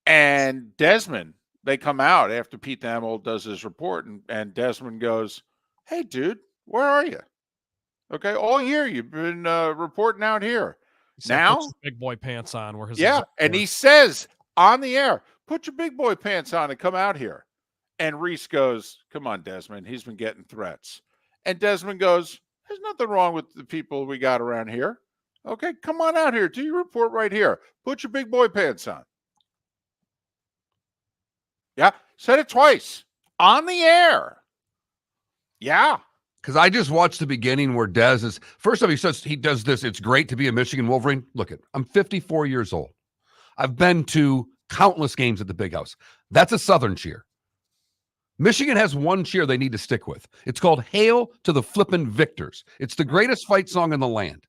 And Desmond, they come out after Pete Thamel does his report, and Desmond goes, hey, dude, where are you? Okay, all year you've been reporting out here. Now, put your big boy pants on. Where his yeah, and he says on the air, "Put your big boy pants on and come out here." And Reese goes, "Come on, Desmond. He's been getting threats." And Desmond goes, "There's nothing wrong with the people we got around here. Okay, come on out here. Do your report right here. Put your big boy pants on." Yeah, said it twice on the air. Yeah. Because I just watched the beginning where Dez is, first off, he says he does this. It's great to be a Michigan Wolverine. Look, I'm 54 years old. I've been to countless games at the Big House. That's a Southern cheer. Michigan has one cheer they need to stick with. It's called Hail to the Flippin' Victors. It's the greatest fight song in the land.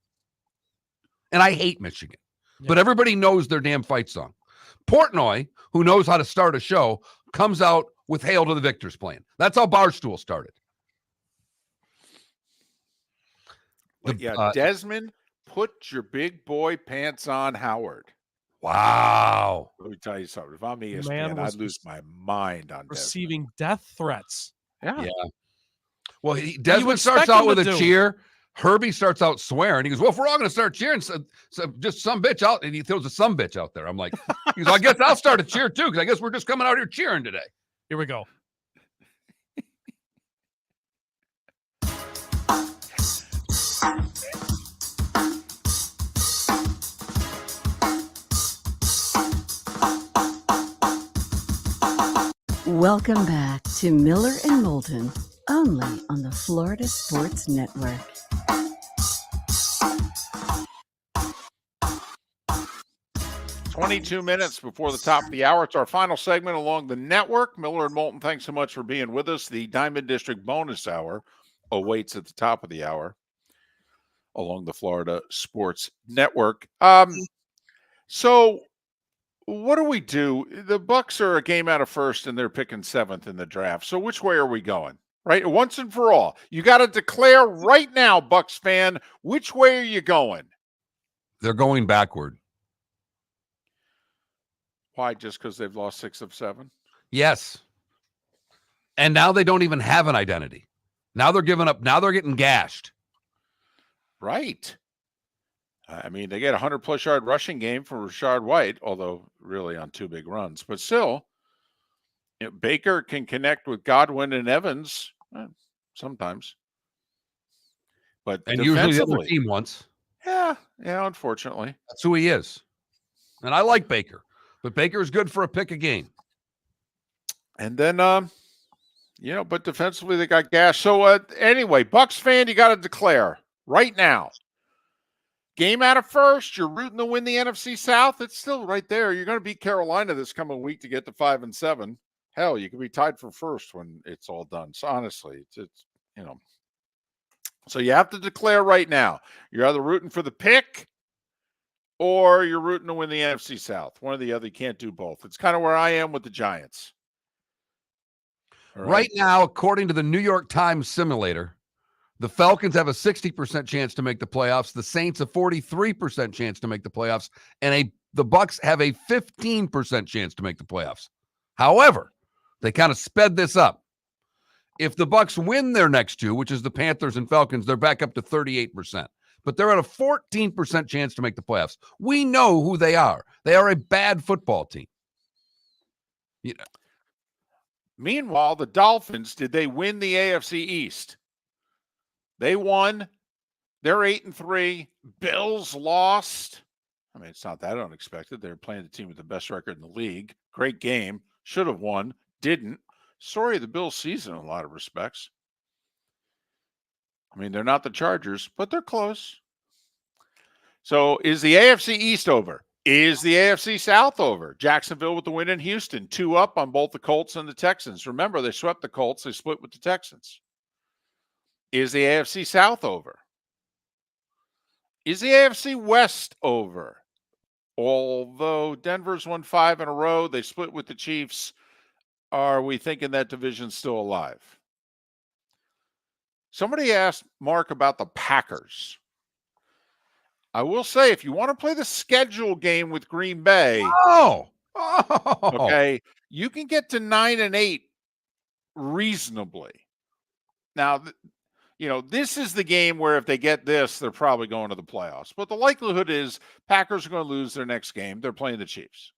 And I hate Michigan, but everybody knows their damn fight song. Portnoy, who knows how to start a show, comes out with Hail to the Victors playing. That's how Barstool started. Desmond, put your big boy pants on, Howard. Wow. Let me tell you something. If I'm ESPN, I'd lose my mind on receiving death threats. Yeah. Well, Desmond starts out with a cheer. Herbie starts out swearing. He goes, "Well, if we're all going to start cheering, so just some bitch out," and he throws a some bitch out there. I'm like, he goes, "I guess I'll start a cheer too, because I guess we're just coming out here cheering today." Here we go. Welcome back to Miller and Moulton, only on the Florida Sports Network. "22 minutes before the top of the hour. It's our final segment along the network. Miller and Moulton, thanks so much for being with us. The Diamond District bonus hour awaits at the top of the hour along the Florida Sports Network. So what do we do? The Bucks are a game out of first, and they're picking 7th in the draft. So which way are we going? Right? Once and for all. You got to declare right now, Bucks fan, which way are you going? They're going backward. Why? Just because they've lost 6 of 7? Yes. And now they don't even have an identity. Now they're giving up. Now they're getting gashed. Right. I mean, they get a 100-plus yard rushing game from Rashard White, although really on 2 big runs. But still, Baker can connect with Godwin and Evans sometimes. But and usually the other team wants. Yeah, unfortunately. That's who he is. And I like Baker. But Baker is good for a pick a game. And then, but defensively they got gashed. So anyway, Bucks fan, you got to declare right now. Game out of first, you're rooting to win the NFC South. It's still right there. You're going to beat Carolina this coming week to get to 5-7. Hell, you could be tied for first when it's all done. So honestly, it's So you have to declare right now. You're either rooting for the pick or you're rooting to win the NFC South. One or the other. You can't do both. It's kind of where I am with the Giants. Right now, according to the New York Times simulator, the Falcons have a 60% chance to make the playoffs. The Saints a 43% chance to make the playoffs, and the Bucks have a 15% chance to make the playoffs. However, they kind of sped this up. If the Bucks win their next 2, which is the Panthers and Falcons, they're back up to 38%. But they're at a 14% chance to make the playoffs. We know who they are. They are a bad football team. Meanwhile, the Dolphins, did they win the AFC East? They won. They're 8-3. Bills lost. I mean, it's not that unexpected. They're playing the team with the best record in the league. Great game. Should have won. Didn't. Sorry, the Bills' season in a lot of respects. I mean, they're not the Chargers, but they're close. So is the AFC East over? Is the AFC South over? Jacksonville with the win in Houston. 2 up on both the Colts and the Texans. Remember, they swept the Colts. They split with the Texans. Is the AFC South over? Is the AFC West over? Although Denver's won 5 in a row, they split with the Chiefs. Are we thinking that division's still alive? Somebody asked Mark about the Packers. I will say, if you want to play the schedule game with Green Bay, okay, you can get to 9-8 reasonably. Now, this is the game where if they get this, they're probably going to the playoffs. But the likelihood is Packers are going to lose their next game. They're playing the Chiefs.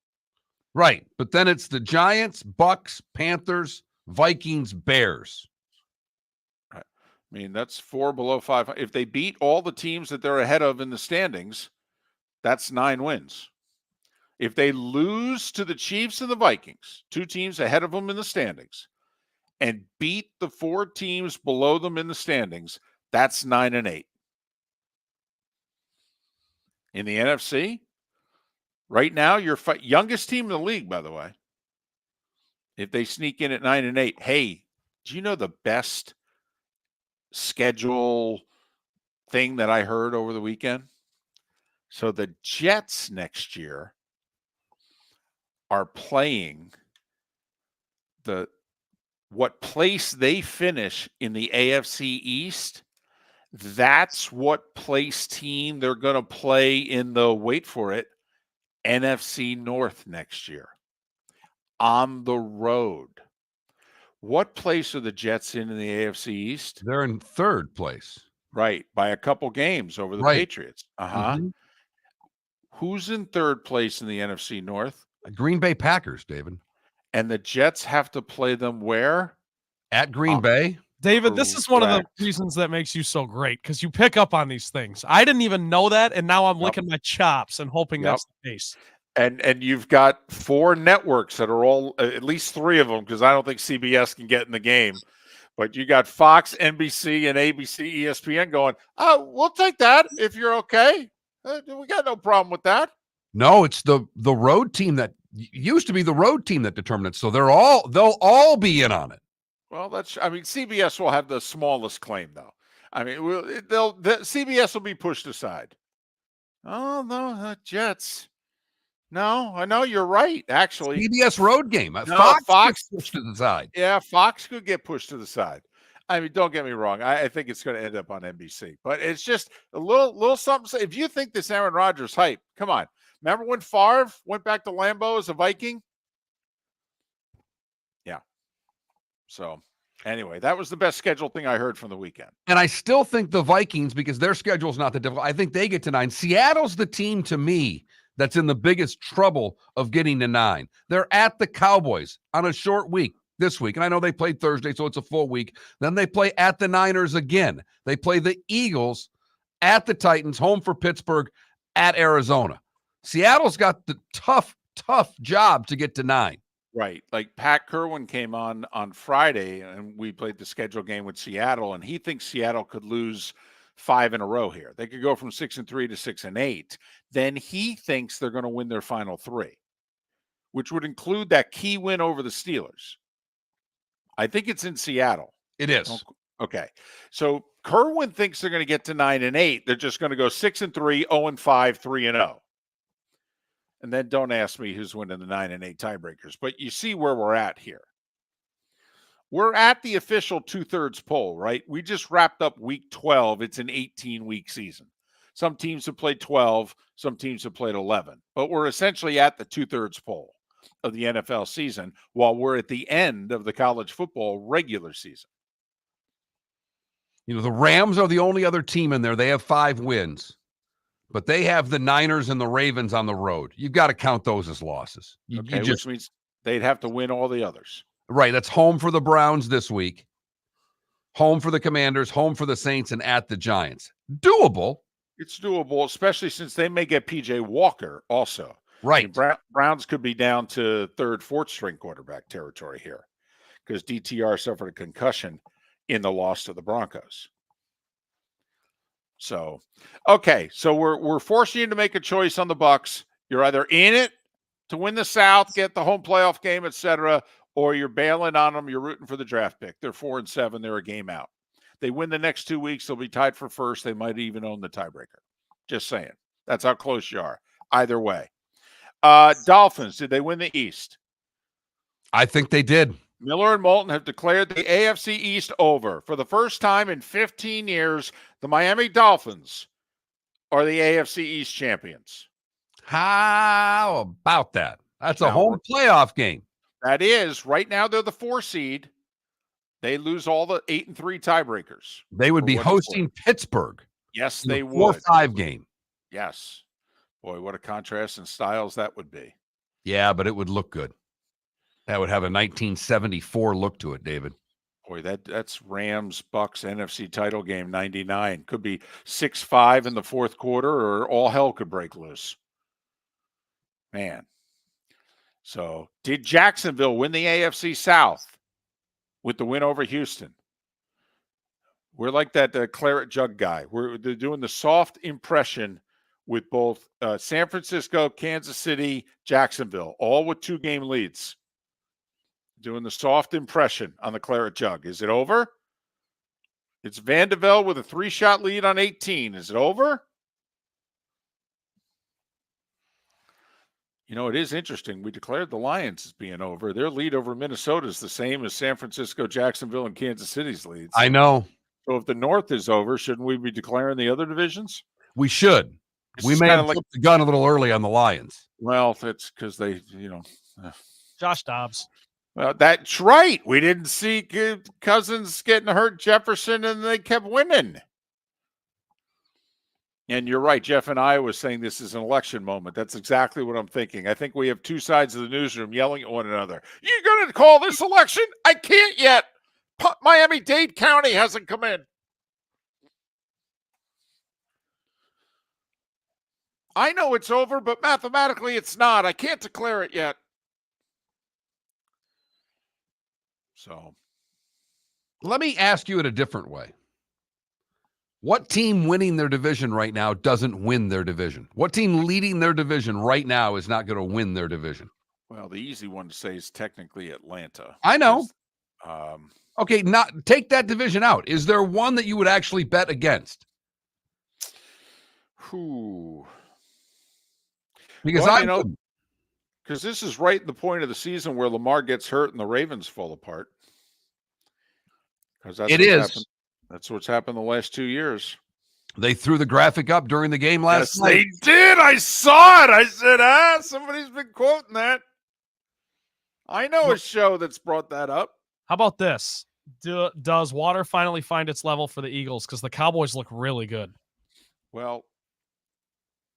Right. But then it's the Giants, Bucks, Panthers, Vikings, Bears. Right. I mean, that's 4 below 5. If they beat all the teams that they're ahead of in the standings, that's 9 wins. If they lose to the Chiefs and the Vikings, 2 teams ahead of them in the standings, and beat the 4 teams below them in the standings, that's 9-8. In the NFC, right now, your youngest team in the league, by the way, if they sneak in at 9-8, hey, do you know the best schedule thing that I heard over the weekend? So the Jets next year are playing what place they finish in the AFC East. That's what place team they're going to play in the, wait for it, NFC North next year on the road. What place are the Jets in the AFC East? They're in 3rd place. Right, by a couple games over the Patriots. Mm-hmm. Who's in 3rd place in the NFC North? Green Bay Packers, David. And the Jets have to play them where? At Green Bay. David, this is one of the reasons that makes you so great, because you pick up on these things. I didn't even know that, and now I'm licking my chops and hoping that's the case. And you've got 4 networks that are all, at least 3 of them, because I don't think CBS can get in the game. But you got Fox, NBC, and ABC, ESPN going, oh, we'll take that if you're okay. We got no problem with that. No, it's the road team that used to be the road team that determined it. So they'll all be in on it. Well, CBS will have the smallest claim, though. I mean, CBS will be pushed aside. Oh no, Jets. No, I know you're right. Actually, CBS road game. No, Fox pushed to the side. Yeah, Fox could get pushed to the side. I mean, don't get me wrong. I think it's going to end up on NBC, but it's just a little something. If you think this Aaron Rodgers hype, come on. Remember when Favre went back to Lambeau as a Viking? Yeah. So anyway, that was the best scheduled thing I heard from the weekend. And I still think the Vikings, because their schedule's not that difficult, I think they get to 9. Seattle's the team to me that's in the biggest trouble of getting to 9. They're at the Cowboys on a short week this week. And I know they played Thursday, so it's a full week. Then they play at the Niners again. They play the Eagles at the Titans, home for Pittsburgh, at Arizona. Seattle's got the tough job to get to 9. Right. Like Pat Kerwin came on Friday, and we played the schedule game with Seattle, and he thinks Seattle could lose 5 in a row here. They could go from 6-3 to 6-8. Then he thinks they're going to win their final 3, which would include that key win over the Steelers. I think it's in Seattle. It is. Okay. So Kerwin thinks they're going to get to 9-8. They're just going to go 6-3, 0-5, 3-0. And then don't ask me who's winning the 9-8 tiebreakers. But you see where we're at here. We're at the official 2/3 poll, right? We just wrapped up week 12. It's an 18-week season. Some teams have played 12. Some teams have played 11. But we're essentially at the 2/3 poll of the NFL season while we're at the end of the college football regular season. You know, the Rams are the only other team in there. They have 5 wins. But they have the Niners and the Ravens on the road. You've got to count those as losses. Which means they'd have to win all the others. Right. That's home for the Browns this week, home for the Commanders, home for the Saints, and at the Giants. Doable. It's doable, especially since they may get P.J. Walker also. Right. I mean, Browns could be down to 3rd, 4th string quarterback territory here because DTR suffered a concussion in the loss to the Broncos. So, okay, so we're forcing you to make a choice on the Bucs. You're either in it to win the South, get the home playoff game, etc., or you're bailing on them. You're rooting for the draft pick. They're 4-7. They're a game out. They win the next 2 weeks. They'll be tied for first. They might even own the tiebreaker. Just saying. That's how close you are. Either way. Dolphins, did they win the East? I think they did. Miller and Moulton have declared the AFC East over. For the first time in 15 years, the Miami Dolphins are the AFC East champions. How about that? That's a home playoff game. That is. Right now, they're the 4 seed. They lose all the 8-3 tiebreakers. They would be hosting Pittsburgh. Yes, in a they would. 4-5 game. Yes. Boy, what a contrast in styles that would be. Yeah, but it would look good. That would have a 1974 look to it, David. Boy, that's Rams Bucks NFC title game 99. Could be 6-5 in the fourth quarter, or all hell could break loose. Man. So, did Jacksonville win the AFC South with the win over Houston? We're like that claret jug guy. They're doing the soft impression with both San Francisco, Kansas City, Jacksonville, all with 2-game leads. Doing the soft impression on the claret jug. Is it over? It's Vandevelde with a 3-shot lead on 18. Is it over? You know, it is interesting. We declared the Lions as being over. Their lead over Minnesota is the same as San Francisco, Jacksonville, and Kansas City's leads. I know. So if the North is over, shouldn't we be declaring the other divisions? We should. We may have jumped the gun a little early on the Lions. Well, that's because they, Josh Dobbs. Well, that's right. We didn't see Cousins getting hurt, Jefferson, and they kept winning. And you're right. Jeff and I was saying this is an election moment. That's exactly what I'm thinking. I think we have two sides of the newsroom yelling at one another. You're going to call this election? I can't yet. Miami-Dade County hasn't come in. I know it's over, but mathematically it's not. I can't declare it yet. So let me ask you it a different way. What team winning their division right now doesn't win their division? What team leading their division right now is not going to win their division? Well, the easy one to say is technically Atlanta. I know. Okay, not take that division out. Is there one that you would actually bet against? Who? Because because this is right at the point of the season where Lamar gets hurt and the Ravens fall apart. Because that's what's happened the last 2 years. They threw the graphic up during the game last night. They did. I saw it. I said, somebody's been quoting that. I know a show that's brought that up. How about this? Does water finally find its level for the Eagles? Because the Cowboys look really good. Well,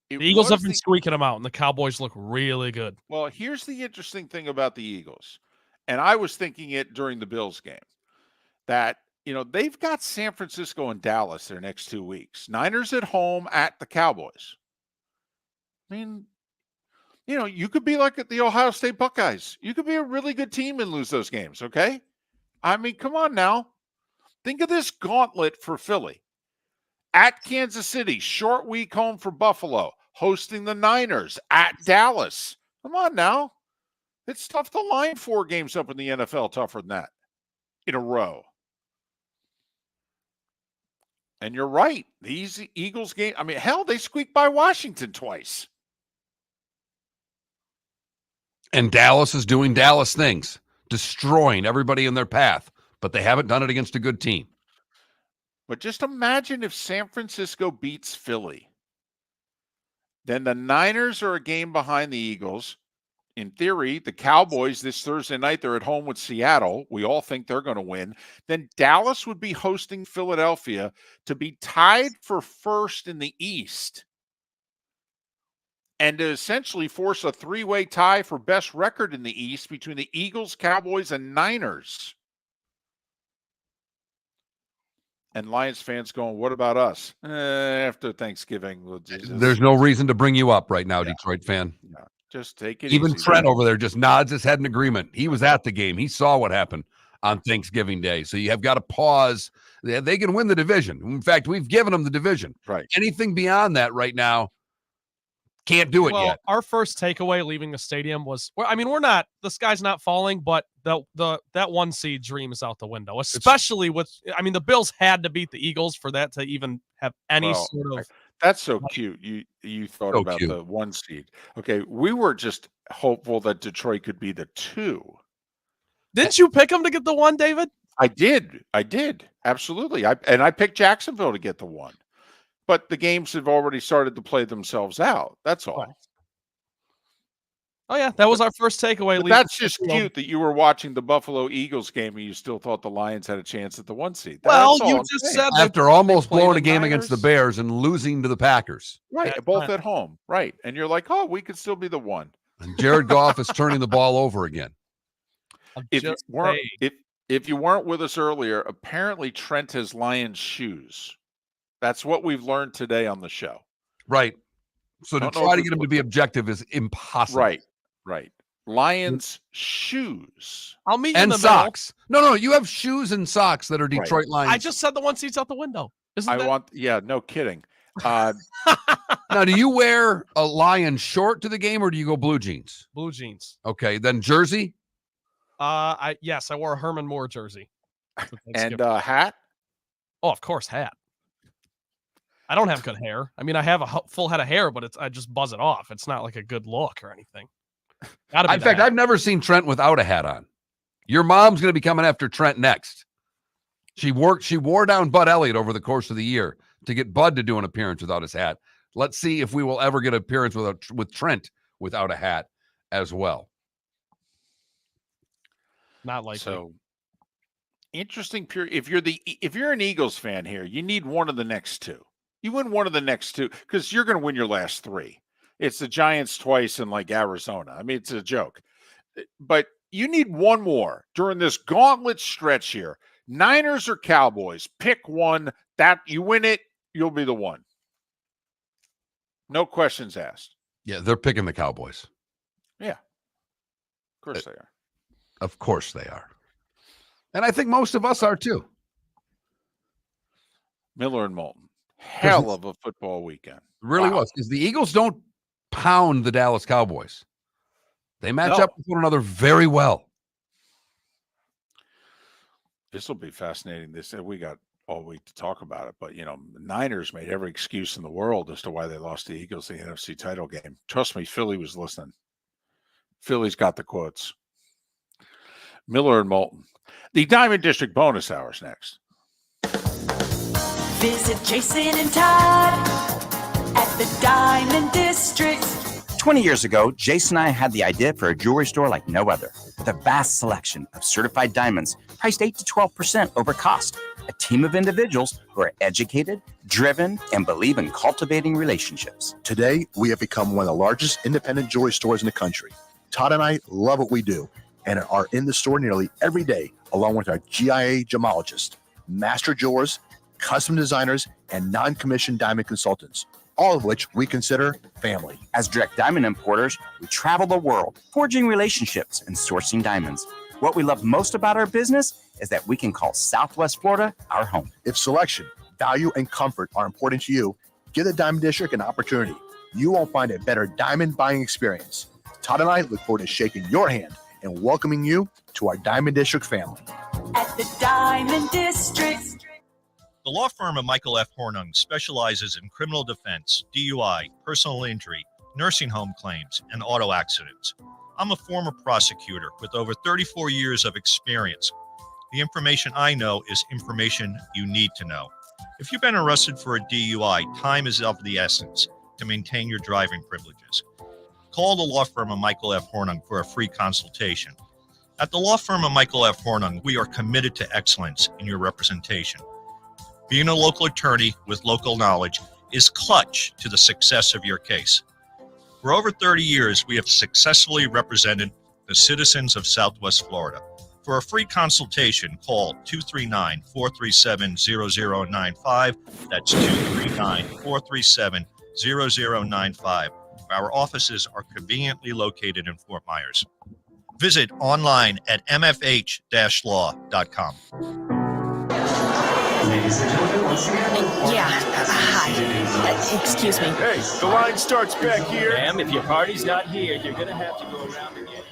the Eagles have been squeaking them out, and the Cowboys look really good. Well, here's the interesting thing about the Eagles, and I was thinking it during the Bills game, that, they've got San Francisco and Dallas their next 2 weeks. Niners at home at the Cowboys. I mean, you could be like at the Ohio State Buckeyes. You could be a really good team and lose those games, okay? I mean, come on now. Think of this gauntlet for Philly. At Kansas City, short week home for Buffalo, hosting the Niners at Dallas. Come on now. It's tough to line 4 games up in the NFL tougher than that in a row. And you're right. These Eagles game, I mean, hell, they squeaked by Washington twice. And Dallas is doing Dallas things, destroying everybody in their path, but they haven't done it against a good team. But just imagine if San Francisco beats Philly. Then the Niners are a game behind the Eagles. In theory, the Cowboys this Thursday night, they're at home with Seattle. We all think they're going to win. Then Dallas would be hosting Philadelphia to be tied for first in the East and to essentially force a 3-way tie for best record in the East between the Eagles, Cowboys, and Niners. And Lions fans going, what about us? After Thanksgiving. There's no reason to bring you up right now, Detroit fan. Yeah. Just take it Even easy. Trent over there just nods his head in agreement. He was at the game. He saw what happened on Thanksgiving Day. So you have got to pause. They can win the division. In fact, we've given them the division. Right. Anything beyond that right now, can't do it yet. Our first takeaway leaving the stadium was, we're not, the sky's not falling, but that 1 seed dream is out the window, especially the Bills had to beat the Eagles for that to even have any sort of. That's so cute. You thought So about cute. the 1 seed. Okay, we were just hopeful that Detroit could be the 2. Didn't you pick them to get the 1, David? I did. Absolutely. I picked Jacksonville to get the 1. But the games have already started to play themselves out. That's all. Oh yeah, that was our first takeaway. But that's just cute that you were watching the Buffalo Eagles game and you still thought the Lions had a chance at the 1 seed. Well, That's all you I'm just saying. said After almost played blowing the a game against the Niners. Bears and losing to the Packers. Right, That's both fine. at home. Right. And you're like, oh, we could still be the 1. And Jared Goff is turning the ball over again. If you weren't with us earlier, apparently Trent has Lions shoes. That's what we've learned today on the show. Right. So to Don't know try if to it's get him to be objective is impossible. Right. Lions shoes. I'll meet you in And the socks. No, you have shoes and socks that are Right. Detroit Lions. I just said the 1 seat's out the window. No kidding. Now, do you wear a Lion short to the game or do you go blue jeans? Blue jeans. Okay, then jersey? I wore a Herman Moore jersey. And hat? Oh, of course, hat. I don't have good hair. I mean, I have a full head of hair, but I just buzz it off. It's not like a good look or anything. Gotta be In fact, hat. I've never seen Trent without a hat on. Your mom's going to be coming after Trent next. She wore down Bud Elliott over the course of the year to get Bud to do an appearance without his hat. Let's see if we will ever get an appearance with Trent without a hat as well. Not likely. So interesting. If you're an Eagles fan here, you need one of the next two. You win one of the next two because you're going to win your last 3. It's the Giants twice in like Arizona. I mean, it's a joke, but you need one more during this gauntlet stretch here. Niners or Cowboys, pick one. That you win it, you'll be the 1. No questions asked. Yeah, they're picking the Cowboys. Yeah, of course they are. Of course they are. And I think most of us are too. Miller and Moulton. Hell of a football weekend. It really was. Because the Eagles don't pound the Dallas Cowboys. They match up with one another very well. This will be fascinating. We got all week to talk about it, but the Niners made every excuse in the world as to why they lost the Eagles the NFC title game. Trust me, Philly was listening. Philly's got the quotes. Miller and Moulton. The Diamond District bonus hours next. Visit Jason and Todd at the Diamond District. 20 years ago, Jason and I had the idea for a jewelry store like no other, with a vast selection of certified diamonds priced 8 to 12% over cost. A team of individuals who are educated, driven, and believe in cultivating relationships. Today, we have become one of the largest independent jewelry stores in the country. Todd and I love what we do and are in the store nearly every day, along with our GIA gemologists, master jewelers, custom designers, and non-commissioned diamond consultants, all of which we consider family. As direct diamond importers, we travel the world, forging relationships and sourcing diamonds. What we love most about our business is that we can call Southwest Florida our home. If selection, value, and comfort are important to you, give the Diamond District an opportunity. You won't find a better diamond buying experience. Todd and I look forward to shaking your hand and welcoming you to our Diamond District family. At the Diamond District. The law firm of Michael F. Hornung specializes in criminal defense, DUI, personal injury, nursing home claims, and auto accidents. I'm a former prosecutor with over 34 years of experience. The information I know is information you need to know. If you've been arrested for a DUI, time is of the essence to maintain your driving privileges. Call the law firm of Michael F. Hornung for a free consultation. At the law firm of Michael F. Hornung, we are committed to excellence in your representation. Being a local attorney with local knowledge is clutch to the success of your case. For over 30 years, we have successfully represented the citizens of Southwest Florida. For a free consultation, call 239-437-0095. That's 239-437-0095. Our offices are conveniently located in Fort Myers. Visit online at mfh-law.com. Ladies and gentlemen, once again. Yeah. Hi. Excuse me. Hey, the line starts back here. Ma'am, if your party's not here, you're going to have to go around again.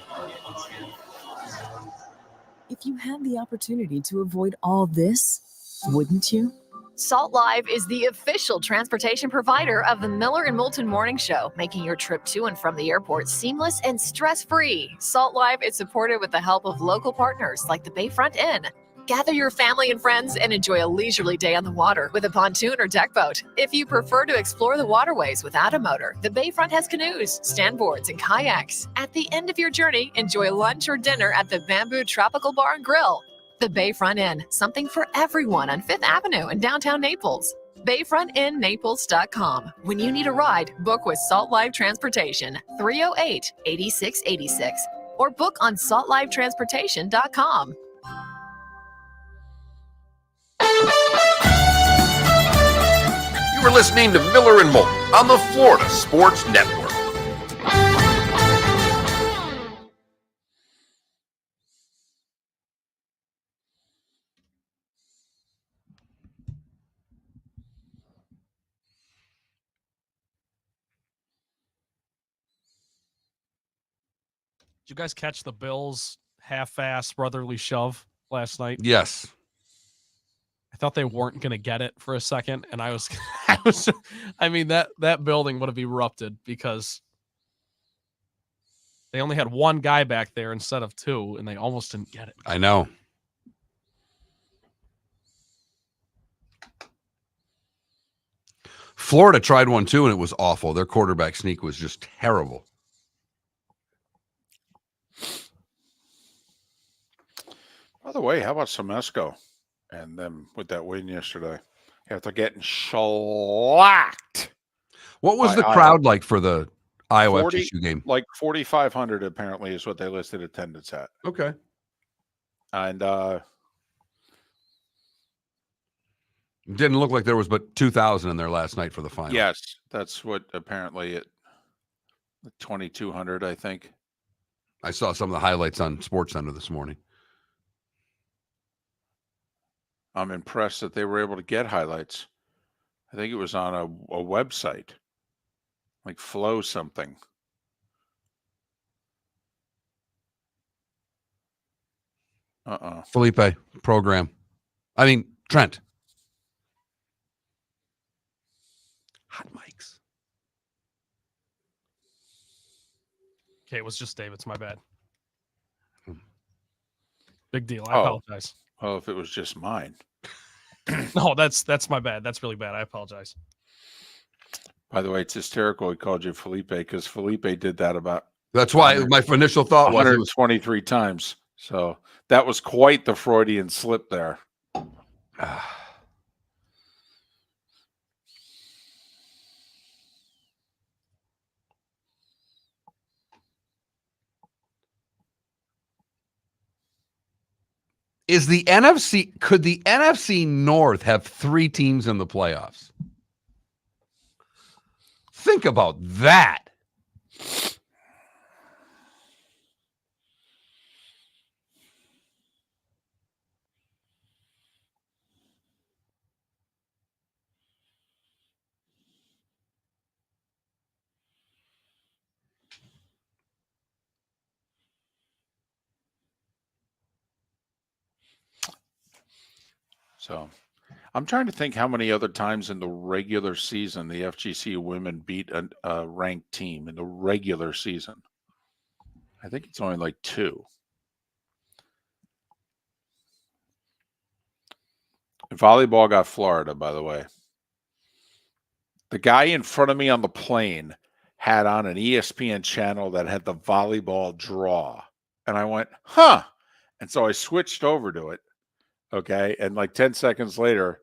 If you had the opportunity to avoid all this, wouldn't you? Salt Live is the official transportation provider of the Miller and Moulton Morning Show, making your trip to and from the airport seamless and stress-free. Salt Live is supported with the help of local partners like the Bayfront Inn. Gather your family and friends and enjoy a leisurely day on the water with a pontoon or deck boat. If you prefer to explore the waterways without a motor, the Bayfront has canoes, standboards, and kayaks. At the end of your journey, enjoy lunch or dinner at the Bamboo Tropical Bar and Grill. The Bayfront Inn, something for everyone on 5th Avenue in downtown Naples. BayfrontInNaples.com. When you need a ride, book with Salt Life Transportation, 308-8686, or book on saltlifetransportation.com. You are listening to Miller and Moulton on the Florida Sports Network. Did you guys catch the Bills' half-ass brotherly shove last night? Yes. I thought they weren't going to get it for a second, and I mean, that building would have erupted because they only had one guy back there instead of two, and they almost didn't get it. I know. Florida tried one too, and it was awful. Their quarterback sneak was just terrible. By the way, how about Semesco and them with that win yesterday? After getting shellacked. What was the crowd like for the Iowa FGSU game? Like 4,500 apparently is what they listed attendance at. Okay. And it didn't look like there was but 2,000 in there last night for the final. yes, that's what apparently 2,200, I think. I saw some of the highlights on SportsCenter this morning. I'm impressed that they were able to get highlights. I think it was on a website, like Flow something. Felipe, program. I mean, Trent. Hot mics. Okay, it was just David's. My bad. Big deal. I apologize. Oh, if it was just mine. No, that's my bad. That's really bad. I apologize. By the way, it's hysterical he called you Felipe because Felipe did that about. That's why my initial thought was 123 times. So that was quite the Freudian slip there. Is the NFC, could the NFC North have 3 teams in the playoffs? Think about that. So I'm trying to think how many other times in the regular season the FGC women beat a ranked team in the regular season. I think it's only like 2. Volleyball got Florida, by the way. The guy in front of me on the plane had on an ESPN channel that had the volleyball draw. And I went, huh. And so I switched over to it. Okay. And like 10 seconds later,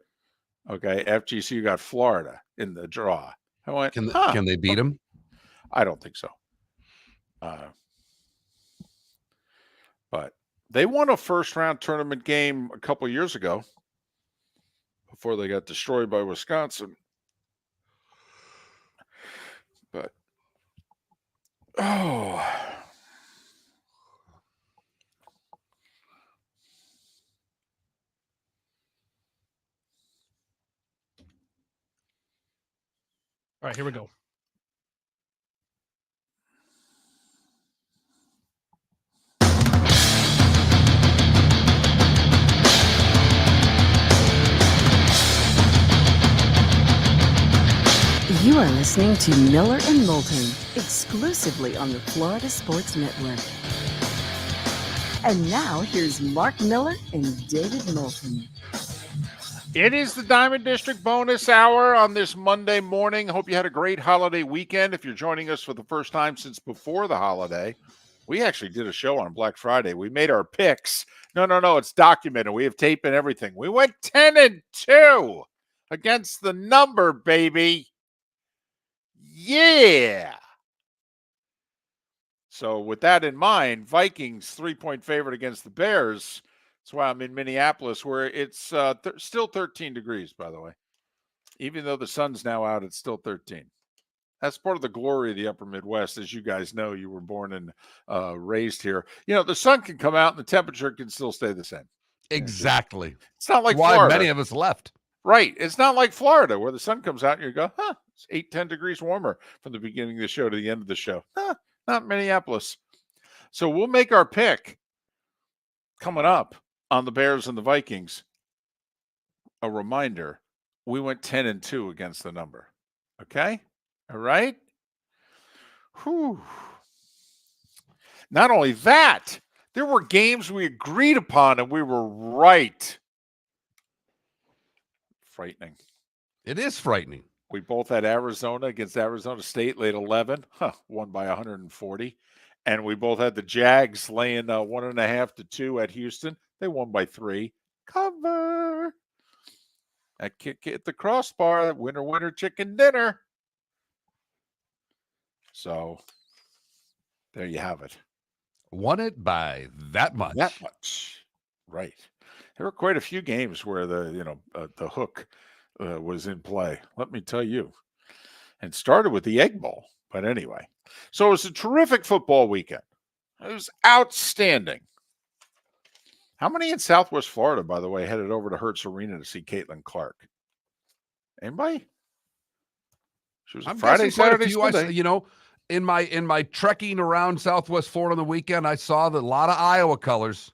okay, FGCU got Florida in the draw. I went, can they beat them? I don't think so. But they won a first-round tournament game a couple years ago before they got destroyed by Wisconsin. But, oh. All right, here we go. You are listening to Miller and Moulton, exclusively on the Florida Sports Network. And now here's Mark Miller and David Moulton. It is the Diamond District bonus hour on this Monday morning. Hope you had a great holiday weekend. If you're joining us for the first time since before the holiday, we actually did a show on Black Friday. We made our picks. No, it's documented. We have tape and everything. We went 10-2 against the number, baby. Yeah. So with that in mind, Vikings 3-point favorite against the Bears. That's why I'm in Minneapolis, where it's still 13 degrees, by the way. Even though the sun's now out, it's still 13. That's part of the glory of the upper Midwest. As you guys know, you were born and raised here. The sun can come out and the temperature can still stay the same. Exactly. It's not like why Florida. Many of us left. Right. It's not like Florida where the sun comes out and you go, it's 8-10 degrees warmer from the beginning of the show to the end of the show. Not Minneapolis. So we'll make our pick coming up on the Bears and the Vikings. A reminder, we went 10-2 against the number. Okay? All right? Whew. Not only that, there were games we agreed upon and we were right. Frightening. It is frightening. We both had Arizona against Arizona State, laid 11, won by 140. And we both had the Jags laying 1.5 to 2 at Houston. They won by 3. Cover. That kick at the crossbar. Winner, chicken dinner. So there you have it. Won it by that much. That much. Right. There were quite a few games where the hook was in play. Let me tell you. And started with the Egg Bowl. But anyway. So it was a terrific football weekend. It was outstanding. How many in Southwest Florida, by the way, headed over to Hertz Arena to see Caitlin Clark? Anybody? She was a Friday, Saturday, Sunday. In my trekking around Southwest Florida on the weekend, I saw a lot of Iowa colors.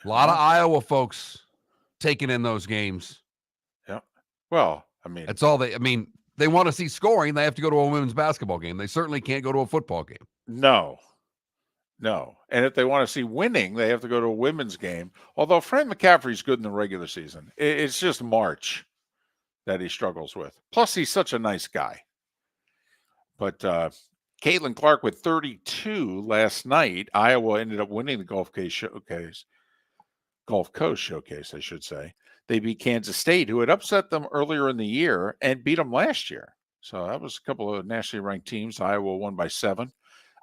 A lot of Iowa folks taking in those games. Yeah. Well, that's all they want to see scoring. They have to go to a women's basketball game. They certainly can't go to a football game. No. And if they want to see winning, they have to go to a women's game. Although Fran McCaffrey's good in the regular season. It's just March that he struggles with. Plus, he's such a nice guy. But Caitlin Clark with 32 last night. Iowa ended up winning the Gulf Coast Showcase, I should say. They beat Kansas State, who had upset them earlier in the year and beat them last year. So that was a couple of nationally ranked teams. Iowa won by 7.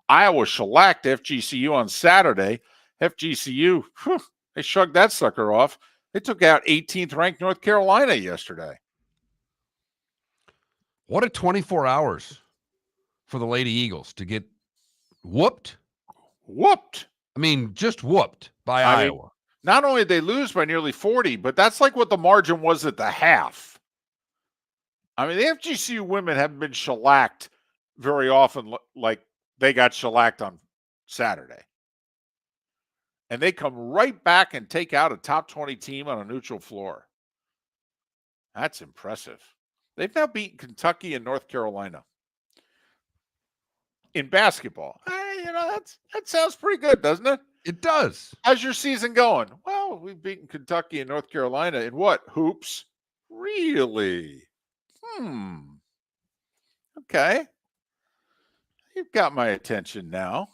Iowa shellacked FGCU on Saturday. FGCU, they shrugged that sucker off. They took out 18th ranked North Carolina yesterday. What a 24 hours for the Lady Eagles to get whooped. Just whooped by Iowa. Not only did they lose by nearly 40, but that's like what the margin was at the half. The FGCU women haven't been shellacked very often like they got shellacked on Saturday. And they come right back and take out a top 20 team on a neutral floor. That's impressive. They've now beaten Kentucky and North Carolina. In basketball. That sounds pretty good, doesn't it? It does. How's your season going? Well, we've beaten Kentucky and North Carolina in what? Hoops? Really? Okay. You've got my attention now.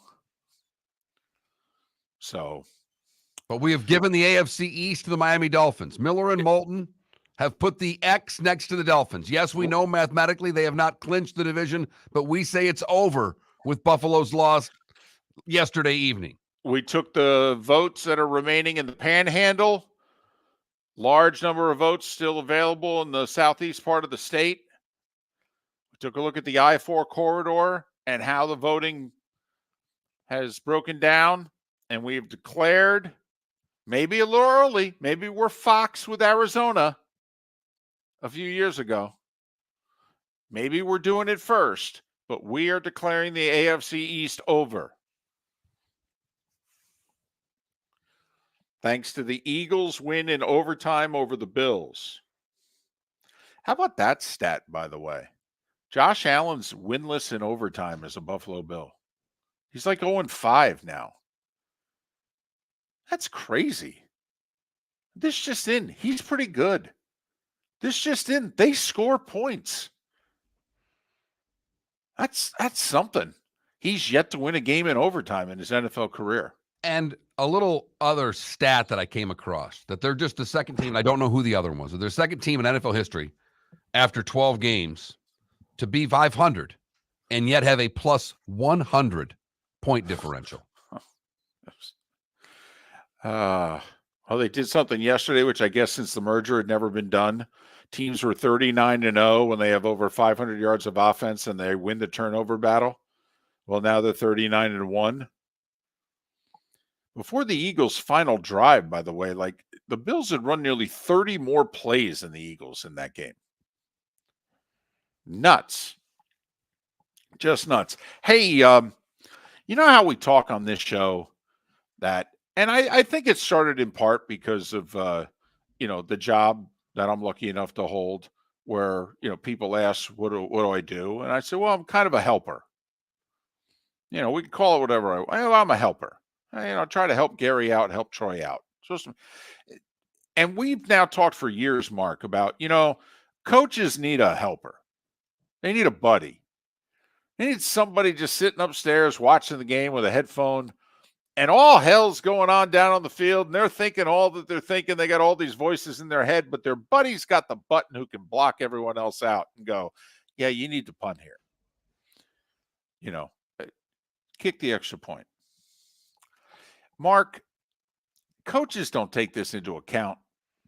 But we have given the AFC East to the Miami Dolphins. Miller and Moulton have put the X next to the Dolphins. Yes, we know mathematically they have not clinched the division, but we say it's over with Buffalo's loss yesterday evening. We took the votes that are remaining in the Panhandle. Large number of votes still available in the southeast part of the state. We took a look at the I-4 corridor and how the voting has broken down. And we've declared, maybe a little early, maybe we're Fox with Arizona a few years ago. Maybe we're doing it first, but we are declaring the AFC East over. Thanks to the Eagles' win in overtime over the Bills. How about that stat, by the way? Josh Allen's winless in overtime as a Buffalo Bill. He's like 0-5 now. That's crazy. This just in. He's pretty good. This just in. They score points. That's something. He's yet to win a game in overtime in his NFL career. And a little other stat that I came across, that they're just the second team. I don't know who the other one was. They're the second team in NFL history after 12 games to be 500 and yet have a plus 100 point differential. Well, they did something yesterday, which I guess since the merger had never been done. Teams were 39-0 when they have over 500 yards of offense and they win the turnover battle. Well, now they're 39-1. Before the Eagles' final drive, by the way, like the Bills had run nearly 30 more plays than the Eagles in that game. Nuts. Just nuts. Hey, you know how we talk on this show that, and I think it started in part because of, the job that I'm lucky enough to hold where, people ask, what do I do? And I say, well, I'm kind of a helper. We can call it whatever. I'm a helper. I try to help Gary out, help Troy out. And we've now talked for years, Mark, about, coaches need a helper. They need a buddy. They need somebody just sitting upstairs watching the game with a headphone and all hell's going on down on the field. And they're thinking all that they're thinking. They got all these voices in their head, but their buddy's got the button who can block everyone else out and go, yeah, you need to punt here. Kick the extra point. Mark, coaches don't take this into account,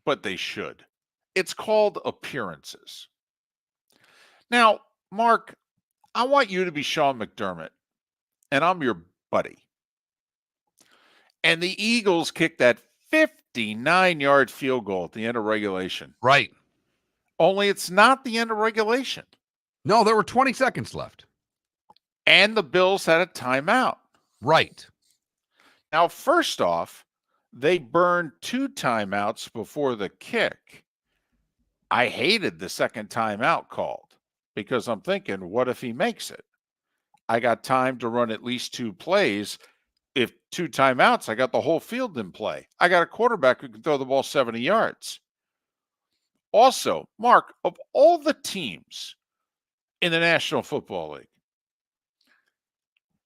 but they should. It's called appearances. Now, Mark, I want you to be Sean McDermott, and I'm your buddy. And the Eagles kicked that 59-yard field goal at the end of regulation. Right. Only it's not the end of regulation. No, there were 20 seconds left. And the Bills had a timeout. Right. Now, first off, they burned 2 timeouts before the kick. I hated the second timeout called because I'm thinking, what if he makes it? I got time to run at least 2 plays. If 2 timeouts, I got the whole field in play. I got a quarterback who can throw the ball 70 yards. Also, Mark, of all the teams in the National Football League,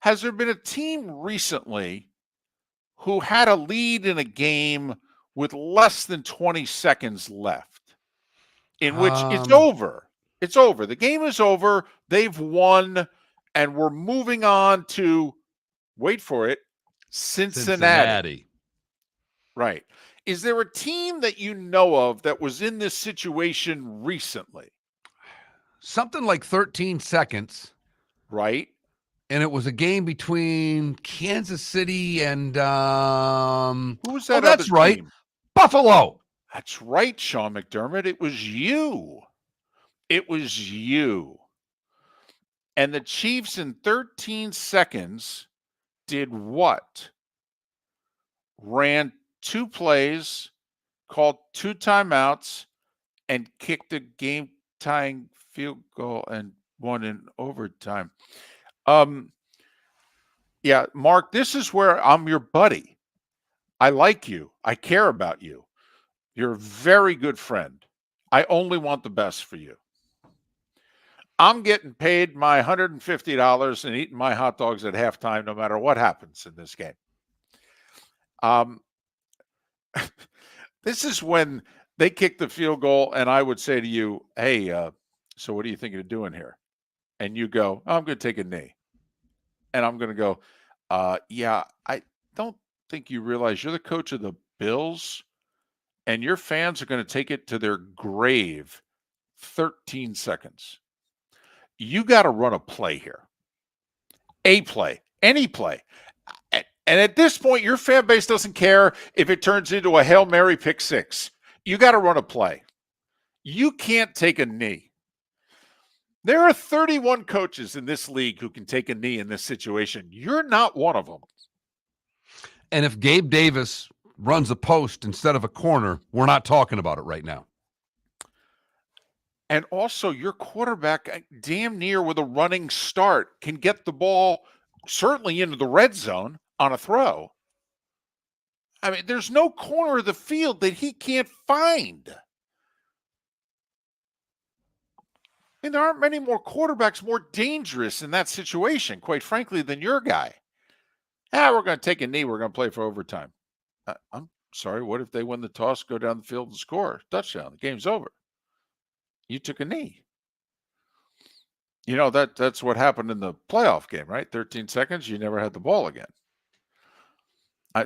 has there been a team recently who had a lead in a game with less than 20 seconds left, in which it's over? It's over. The game is over. They've won, and we're moving on to, wait for it, Cincinnati. Right. Is there a team that you know of that was in this situation recently? Something like 13 seconds. Right. And it was a game between Kansas City and who was that? Oh, that's right. Team? Buffalo. That's right, Sean McDermott. It was you. It was you. And the Chiefs in 13 seconds did what? Ran 2 plays, called 2 timeouts, and kicked a game-tying field goal and won in overtime. Yeah, Mark, this is where I'm your buddy. I like you. I care about you. You're a very good friend. I only want the best for you. I'm getting paid my $150 and eating my hot dogs at halftime no matter what happens in this game. This is when they kick the field goal and I would say to you, hey, so what are you thinking of doing here? And you go, I'm going to take a knee. And I'm going to go, yeah, I don't think you realize you're the coach of the Bills and your fans are going to take it to their grave 13 seconds. You got to run a play here. A play, any play. And at this point, your fan base doesn't care if it turns into a Hail Mary pick 6. You got to run a play. You can't take a knee. There are 31 coaches in this league who can take a knee in this situation. You're not one of them. And if Gabe Davis runs a post instead of a corner, we're not talking about it right now. And also, your quarterback, damn near with a running start, can get the ball certainly into the red zone on a throw. I mean, there's no corner of the field that he can't find. I mean, there aren't many more quarterbacks more dangerous in that situation, quite frankly, than your guy. We're going to take a knee. We're going to play for overtime. I'm sorry. What if they win the toss, go down the field and score? Touchdown. The game's over. You took a knee. You know, that's what happened in the playoff game, right? 13 seconds, you never had the ball again.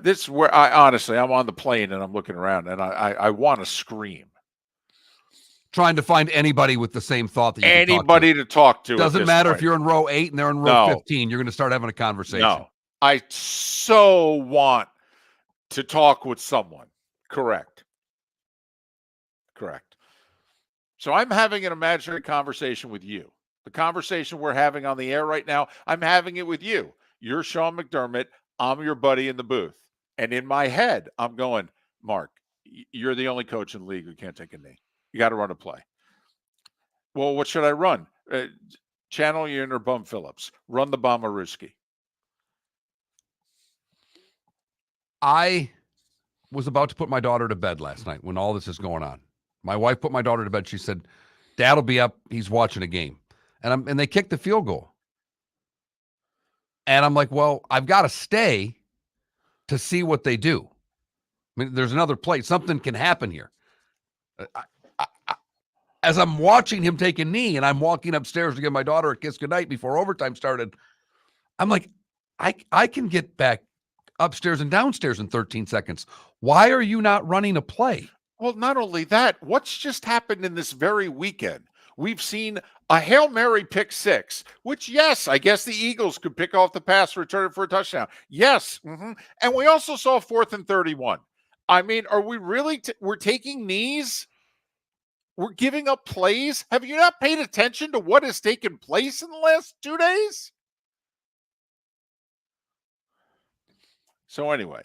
This is where I'm on the plane and I'm looking around and I want to scream. Trying to find anybody with the same thought that you anybody to talk to. Doesn't matter if you're in row 8 and they're in row 15. You're going to start having a conversation. No, I so want to talk with someone. Correct. So I'm having an imaginary conversation with you. The conversation we're having on the air right now, I'm having it with you. You're Sean McDermott. I'm your buddy in the booth. And in my head, I'm going, Mark, you're the only coach in the league who can't take a knee. You got to run a play. Well, what should I run? Channel you or Bum Phillips. Run the Bommarooski. I was about to put my daughter to bed last night when all this is going on. My wife put my daughter to bed. She said, Dad will be up. He's watching a game. And they kicked the field goal. And I'm like, well, I've got to stay to see what they do. I mean, there's another play. Something can happen here. As I'm watching him take a knee and I'm walking upstairs to give my daughter a kiss goodnight before overtime started, I'm like, I can get back upstairs and downstairs in 13 seconds. Why are you not running a play? Well, not only that, what's just happened in this very weekend? We've seen a Hail Mary pick six, which, yes, I guess the Eagles could pick off the pass, return it for a touchdown. Yes. And we also saw 4th and 31. I mean, are we really, we're taking knees? We're giving up plays? Have you not paid attention to what has taken place in the last 2 days? So anyway,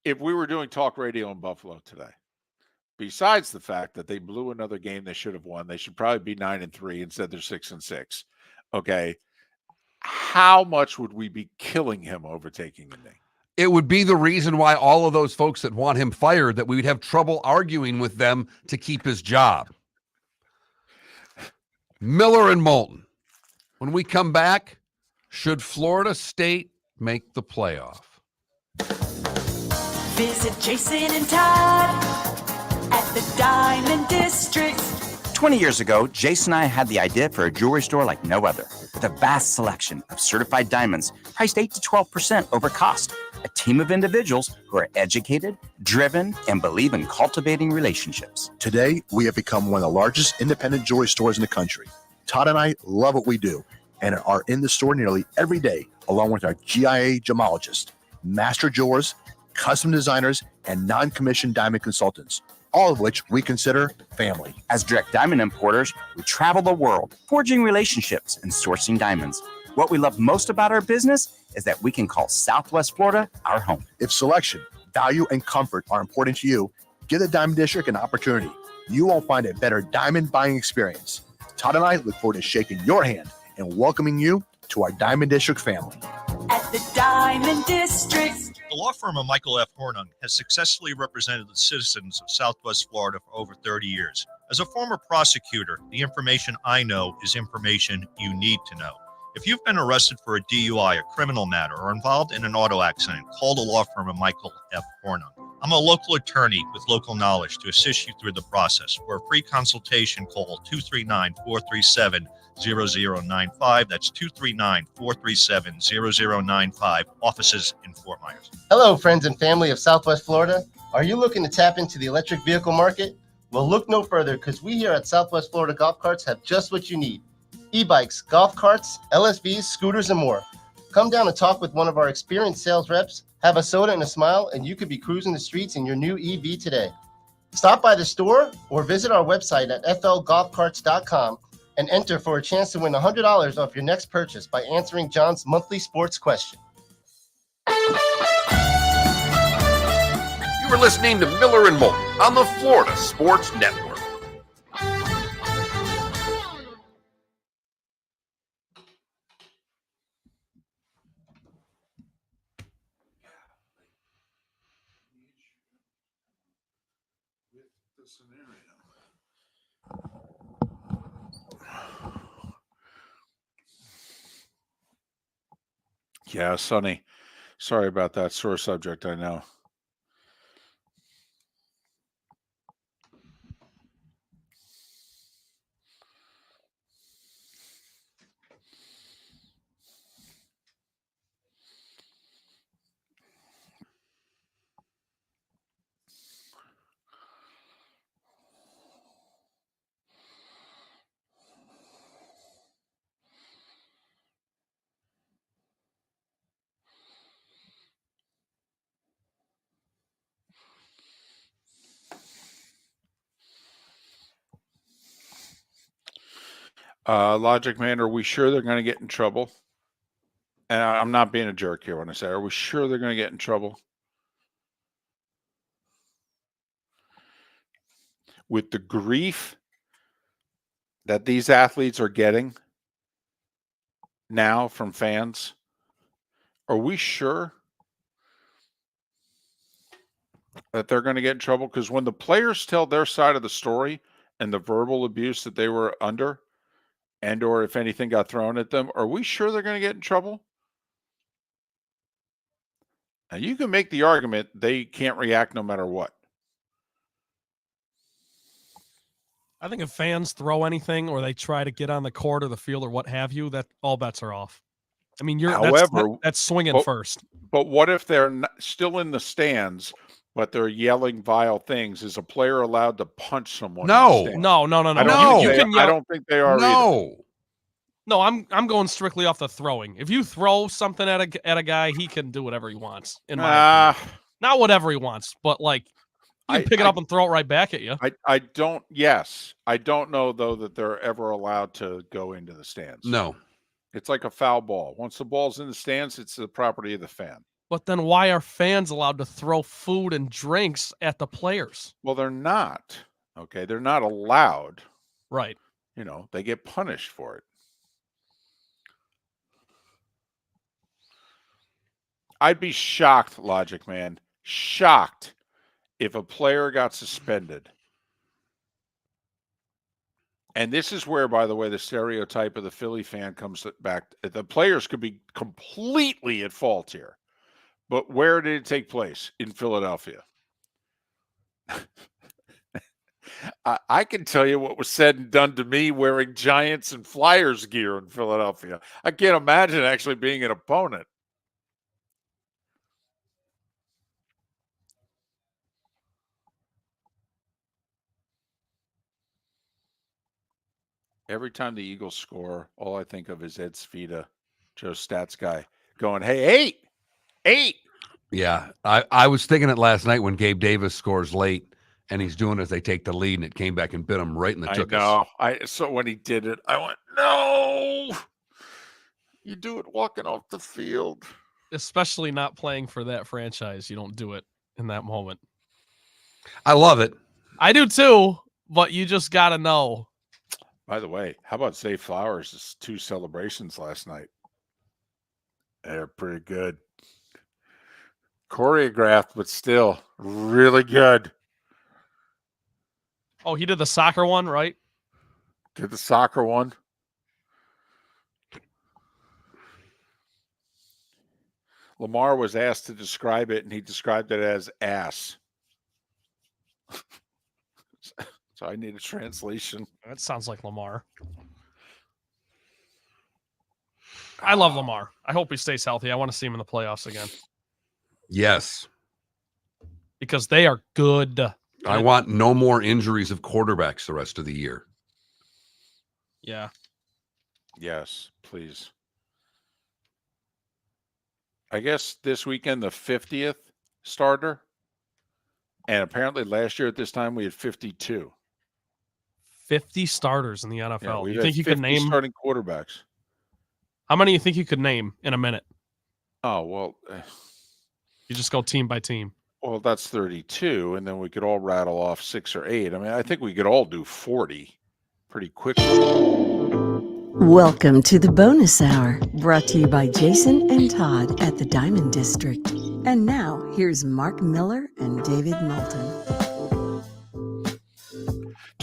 if we were doing talk radio in Buffalo today, besides the fact that they blew another game they should have won, they should probably be 9-3 instead they're 6-6. Okay. How much would we be killing him over taking a knee? It would be the reason why all of those folks that want him fired, that we would have trouble arguing with them to keep his job. Miller and Moulton. When we come back, should Florida State make the playoff? Visit Jason and Todd at the Diamond District. 20 years ago, Jason and I had the idea for a jewelry store like no other, with a vast selection of certified diamonds priced 8 to 12% over cost. A team of individuals who are educated, driven, and believe in cultivating relationships. Today, we have become one of the largest independent jewelry stores in the country. Todd and I love what we do and are in the store nearly every day, along with our GIA gemologists, master jewelers, custom designers, and non-commissioned diamond consultants, all of which we consider family. As direct diamond importers, we travel the world, forging relationships and sourcing diamonds. What we love most about our business is that we can call Southwest Florida our home. If selection, value, and comfort are important to you, give the Diamond District an opportunity. You won't find a better diamond buying experience. Todd and I look forward to shaking your hand and welcoming you to our Diamond District family. At the Diamond District. The law firm of Michael F. Hornung has successfully represented the citizens of Southwest Florida for over 30 years. As a former prosecutor, the information I know is information you need to know. If you've been arrested for a DUI, a criminal matter, or involved in an auto accident, call the law firm of Michael F. Hornung. I'm a local attorney with local knowledge to assist you through the process. For a free consultation, call 239-437-0095. That's 239-437-0095. Offices in Fort Myers. Hello, friends and family of Southwest Florida. Are you looking to tap into the electric vehicle market? Well, look no further, because we here at Southwest Florida Golf Carts have just what you need. E-bikes, golf carts, LSVs, scooters, and more. Come down and talk with one of our experienced sales reps, have a soda and a smile, and you could be cruising the streets in your new EV today. Stop by the store or visit our website at flgolfcarts.com and enter for a chance to win $100 off your next purchase by answering John's monthly sports question. You are listening to Miller and Moulton on the Florida Sports Network. Yeah, Sonny. Sorry about that. Sore subject, I know. Logic Man, are we sure they're going to get in trouble? And I'm not being a jerk here when I say, are we sure they're going to get in trouble? With the grief that these athletes are getting now from fans, are we sure that they're going to get in trouble? Because when the players tell their side of the story and the verbal abuse that they were under, and or if anything got thrown at them, are we sure they're going to get in trouble? Now, you can make the argument they can't react no matter what. I think if fans throw anything or they try to get on the court or the field or what have you, that all bets are off. I mean, that's swinging first. But what if they're still in the stands, but they're yelling vile things? Is a player allowed to punch someone? No. I don't think they are either. No, I'm going strictly off the throwing. If you throw something at a guy, he can do whatever he wants. In my opinion. Not whatever he wants, but like you can pick it up and throw it right back at you. I don't know though that they're ever allowed to go into the stands. No. It's like a foul ball. Once the ball's in the stands, it's the property of the fan. But then why are fans allowed to throw food and drinks at the players? Well, they're not. Okay, they're not allowed. Right. You know, they get punished for it. I'd be shocked, Logic Man, shocked if a player got suspended. And this is where, by the way, the stereotype of the Philly fan comes back. The players could be completely at fault here. But where did it take place? In Philadelphia. I can tell you what was said and done to me wearing Giants and Flyers gear in Philadelphia. I can't imagine actually being an opponent. Every time the Eagles score, all I think of is Ed Svita, Joe's stats guy, going, hey, 8. Yeah, I was thinking it last night when Gabe Davis scores late, and he's doing as they take the lead, and it came back and bit him right in the tuchus. So when he did it, I went, no, you do it walking off the field. Especially not playing for that franchise. You don't do it in that moment. I love it. I do too, but you just got to know. By the way, how about Zay Flowers' 2 celebrations last night? They're pretty good. Choreographed, but still really good. Oh, he did the soccer one, right? Did the soccer one. Lamar was asked to describe it, and he described it as ass. So I need a translation. That sounds like Lamar. I love Lamar. I hope he stays healthy. I want to see him in the playoffs again. Yes. Because they are good. I want no more injuries of quarterbacks the rest of the year. Yeah. Yes, please. I guess this weekend, the 50th starter. And apparently last year at this time, we had 52. 50 starters in the NFL. Yeah, you think you could name starting quarterbacks? How many you think you could name in a minute? Oh, well. You just go team by team. Well, that's 32, and then we could all rattle off 6 or 8. I mean, I think we could all do 40 pretty quickly. Welcome to the bonus hour, brought to you by Jason and Todd at the Diamond District. And now, here's Mark Miller and David Moulton.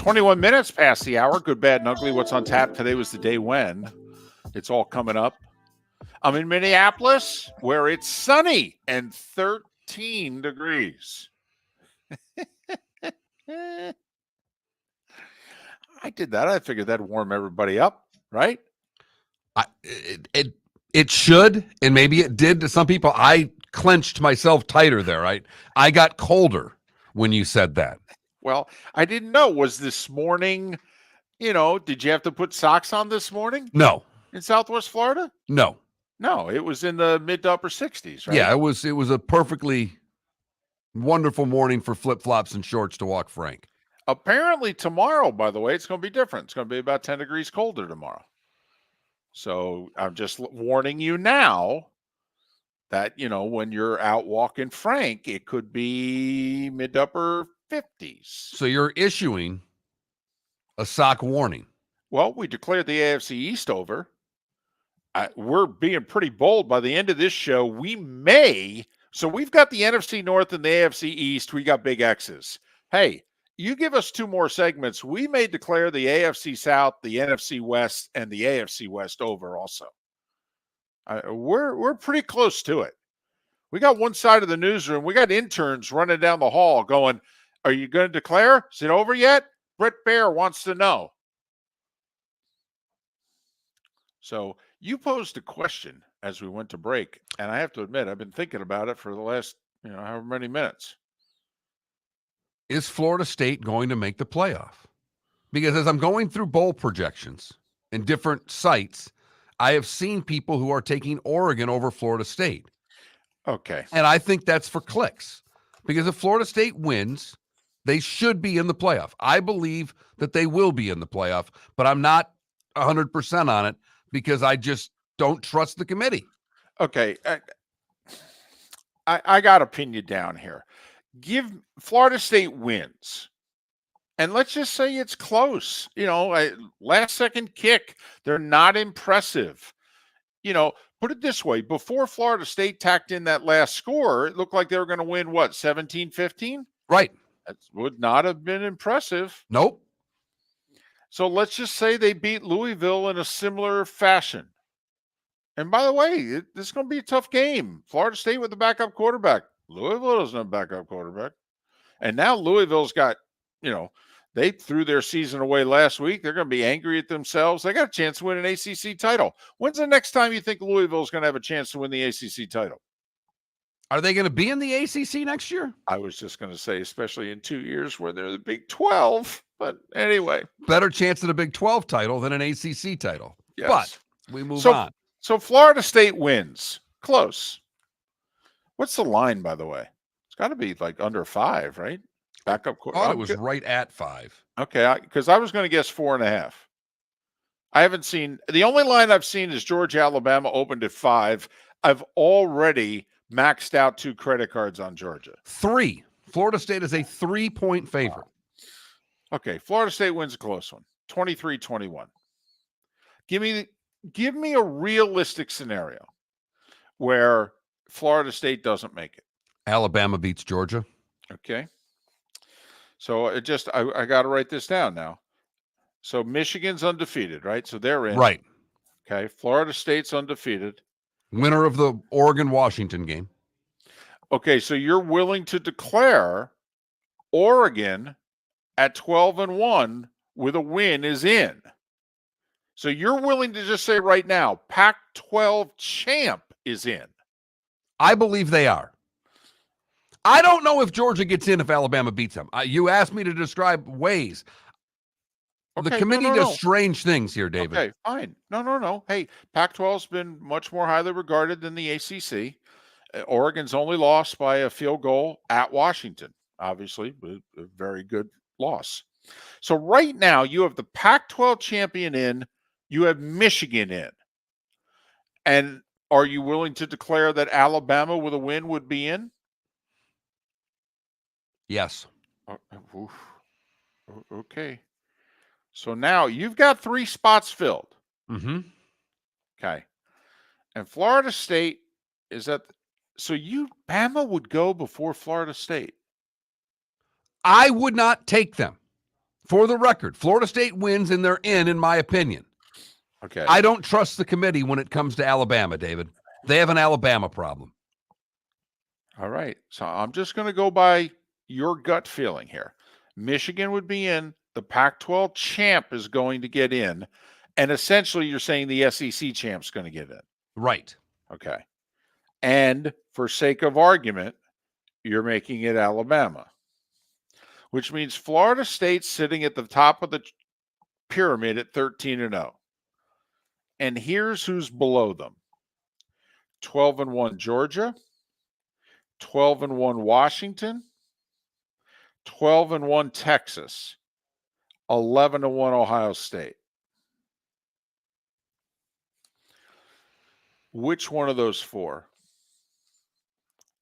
21 minutes past the hour. Good, bad, and ugly. What's on tap today was the day when. It's all coming up. I'm in Minneapolis, where it's sunny and 13 degrees. I did that. I figured that'd warm everybody up, right? It should, and maybe it did to some people. I clenched myself tighter there, right? I got colder when you said that. Well, I didn't know. Was this morning, did you have to put socks on this morning? No. In Southwest Florida? No. No, it was in the mid to upper 60s, right? Yeah, it was a perfectly wonderful morning for flip-flops and shorts to walk Frank. Apparently tomorrow, by the way, it's going to be different. It's going to be about 10 degrees colder tomorrow. So I'm just warning you now that, when you're out walking Frank, it could be mid to upper 50s. So you're issuing a sock warning. Well, we declared the AFC East over. We're being pretty bold. By the end of this show, we may. So we've got the NFC North and the AFC East. We got big X's. Hey, you give us 2 more segments, we may declare the AFC South, the NFC West, and the AFC West over also. We're pretty close to it. We got one side of the newsroom. We got interns running down the hall going, are you going to declare? Is it over yet? Brett Baer wants to know. So you posed a question as we went to break, and I have to admit, I've been thinking about it for the last, however many minutes. Is Florida State going to make the playoff? Because as I'm going through bowl projections in different sites, I have seen people who are taking Oregon over Florida State. Okay. And I think that's for clicks. Because if Florida State wins, they should be in the playoff. I believe that they will be in the playoff, but I'm not 100% on it because I just don't trust the committee. Okay. I got to pin you down here. Give Florida State wins. And let's just say it's close. Last second kick. They're not impressive. Put it this way. Before Florida State tacked in that last score, it looked like they were going to win, 17-15? Right. That would not have been impressive. Nope. So let's just say they beat Louisville in a similar fashion. And by the way, this is going to be a tough game. Florida State with a backup quarterback. Louisville doesn't have a backup quarterback. And now Louisville's got, they threw their season away last week. They're going to be angry at themselves. They got a chance to win an ACC title. When's the next time you think Louisville's going to have a chance to win the ACC title? Are they going to be in the ACC next year? I was just going to say, especially in 2 years where they're the Big 12. But anyway. Better chance at a Big 12 title than an ACC title. Yes. But we move on. So Florida State wins. Close. What's the line, by the way? It's got to be like under 5, right? Backup quarterback. I thought it was right at 5. Okay, because I was going to guess 4.5. I haven't seen – the only line I've seen is Georgia, Alabama opened at 5. I've already maxed out 2 credit cards on Georgia. 3. Florida State is a 3-point favorite. Okay, Florida State wins a close one, 23-21. Give me a realistic scenario where Florida State doesn't make it. Alabama beats Georgia. Okay. So I got to write this down now. So Michigan's undefeated, right? So they're in. Right. Okay. Florida State's undefeated. Winner of the Oregon-Washington game. Okay. So you're willing to declare Oregon at 12-1 with a win is in. So you're willing to just say right now, Pac-12 champ is in. I believe they are. I don't know if Georgia gets in if Alabama beats them. You asked me to describe ways. Okay, the committee does strange things here, David. Okay, fine. No. Hey, Pac-12's been much more highly regarded than the ACC. Oregon's only lost by a field goal at Washington, obviously, a very good loss. So right now you have the Pac-12 champion in, you have Michigan in. And are you willing to declare that Alabama with a win would be in? Yes. Okay. So now you've got 3 spots filled. Mm-hmm. Okay. And Florida State is at so Bama would go before Florida State. I would not take them. For the record, Florida State wins and they're in my opinion. Okay. I don't trust the committee when it comes to Alabama, David. They have an Alabama problem. All right. So I'm just going to go by your gut feeling here. Michigan would be in. The Pac-12 champ is going to get in. And essentially, you're saying the SEC champ's going to get in. Right. Okay. And for sake of argument, you're making it Alabama, which means Florida State's sitting at the top of the pyramid at 13-0. And here's who's below them. 12-1 Georgia, 12-1 Washington, 12-1 Texas, 11-1 Ohio State. Which one of those four?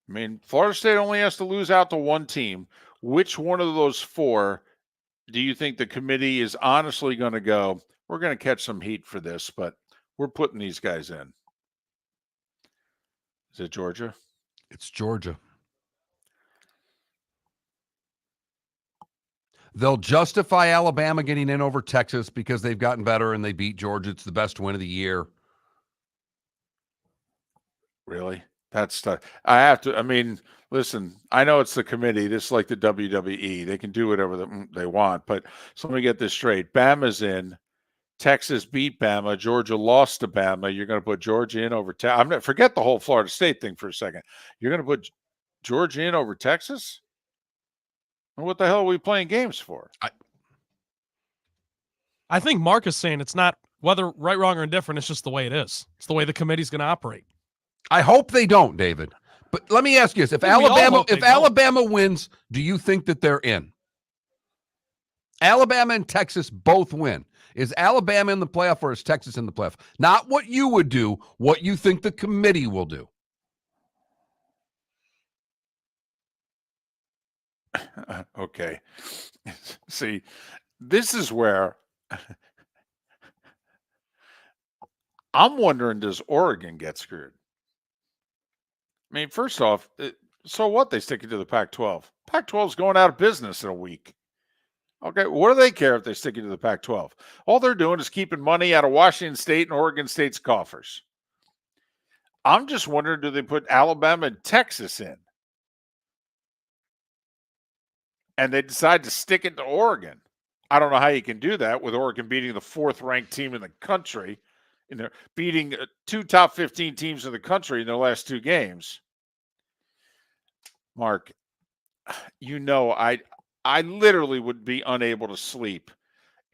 I mean, Florida State only has to lose out to one team. Which one of those four do you think the committee is honestly going to go, we're going to catch some heat for this, but we're putting these guys in? Is it Georgia? It's Georgia. They'll justify Alabama getting in over Texas because they've gotten better and they beat Georgia. It's the best win of the year. Really? That's tough. I mean, listen, I know it's the committee. This is like the WWE. They can do whatever they want. But so let me get this straight. Bama's in. Texas beat Bama. Georgia lost to Bama. You're going to put Georgia in over Texas. Forget the whole Florida State thing for a second. You're going to put Georgia in over Texas? And what the hell are we playing games for? I think Mark is saying it's not whether right, wrong, or indifferent. It's just the way it is. It's the way the committee's going to operate. I hope they don't, David. But let me ask you this: if Alabama wins, do you think that they're in? Alabama and Texas both win. Is Alabama in the playoff or is Texas in the playoff? Not what you would do, what you think the committee will do. Okay. See, this is where I'm wondering, does Oregon get screwed? I mean, first off, so what? They stick it to the Pac-12. Pac-12 is going out of business in a week. Okay, what do they care if they stick it to the Pac-12? All they're doing is keeping money out of Washington State and Oregon State's coffers. I'm just wondering, do they put Alabama and Texas in? And they decide to stick it to Oregon. I don't know how you can do that with Oregon beating the fourth-ranked team in the country. And they're beating two top 15 teams in the country in their last two games. Mark, you know, I literally would be unable to sleep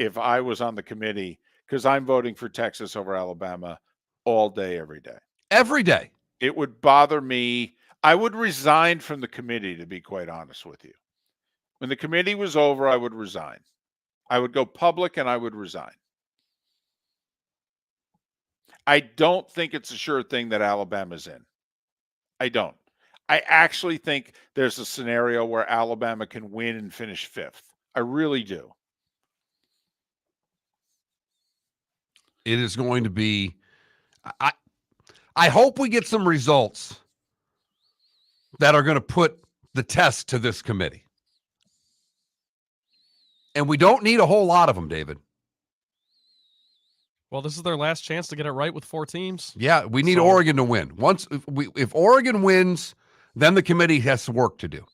if I was on the committee because I'm voting for Texas over Alabama all day, every day. Every day. It would bother me. I would resign from the committee, to be quite honest with you. When the committee was over, I would resign. I would go public and I would resign. I don't think it's a sure thing that Alabama's in. I don't. I actually think there's a scenario where Alabama can win and finish fifth. I really do. It is going to be I hope we get some results that are going to put the test to this committee. And we don't need a whole lot of them, David. Well, this is their last chance to get it right with four teams. Yeah, we need Oregon to win. If Oregon wins, then the committee has work to do.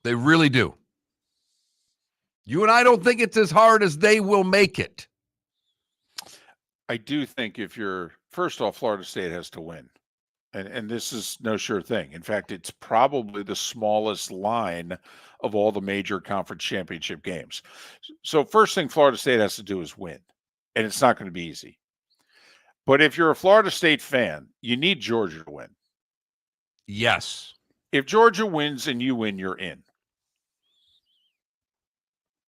They really do. You and I don't think it's as hard as they will make it. I do think if you're, first off, Florida State has to win. And this is no sure thing. In fact, it's probably the smallest line of all the major conference championship games. So first thing Florida State has to do is win. And it's not going to be easy. But if you're a Florida State fan, you need Georgia to win. Yes. If Georgia wins and you win, you're in.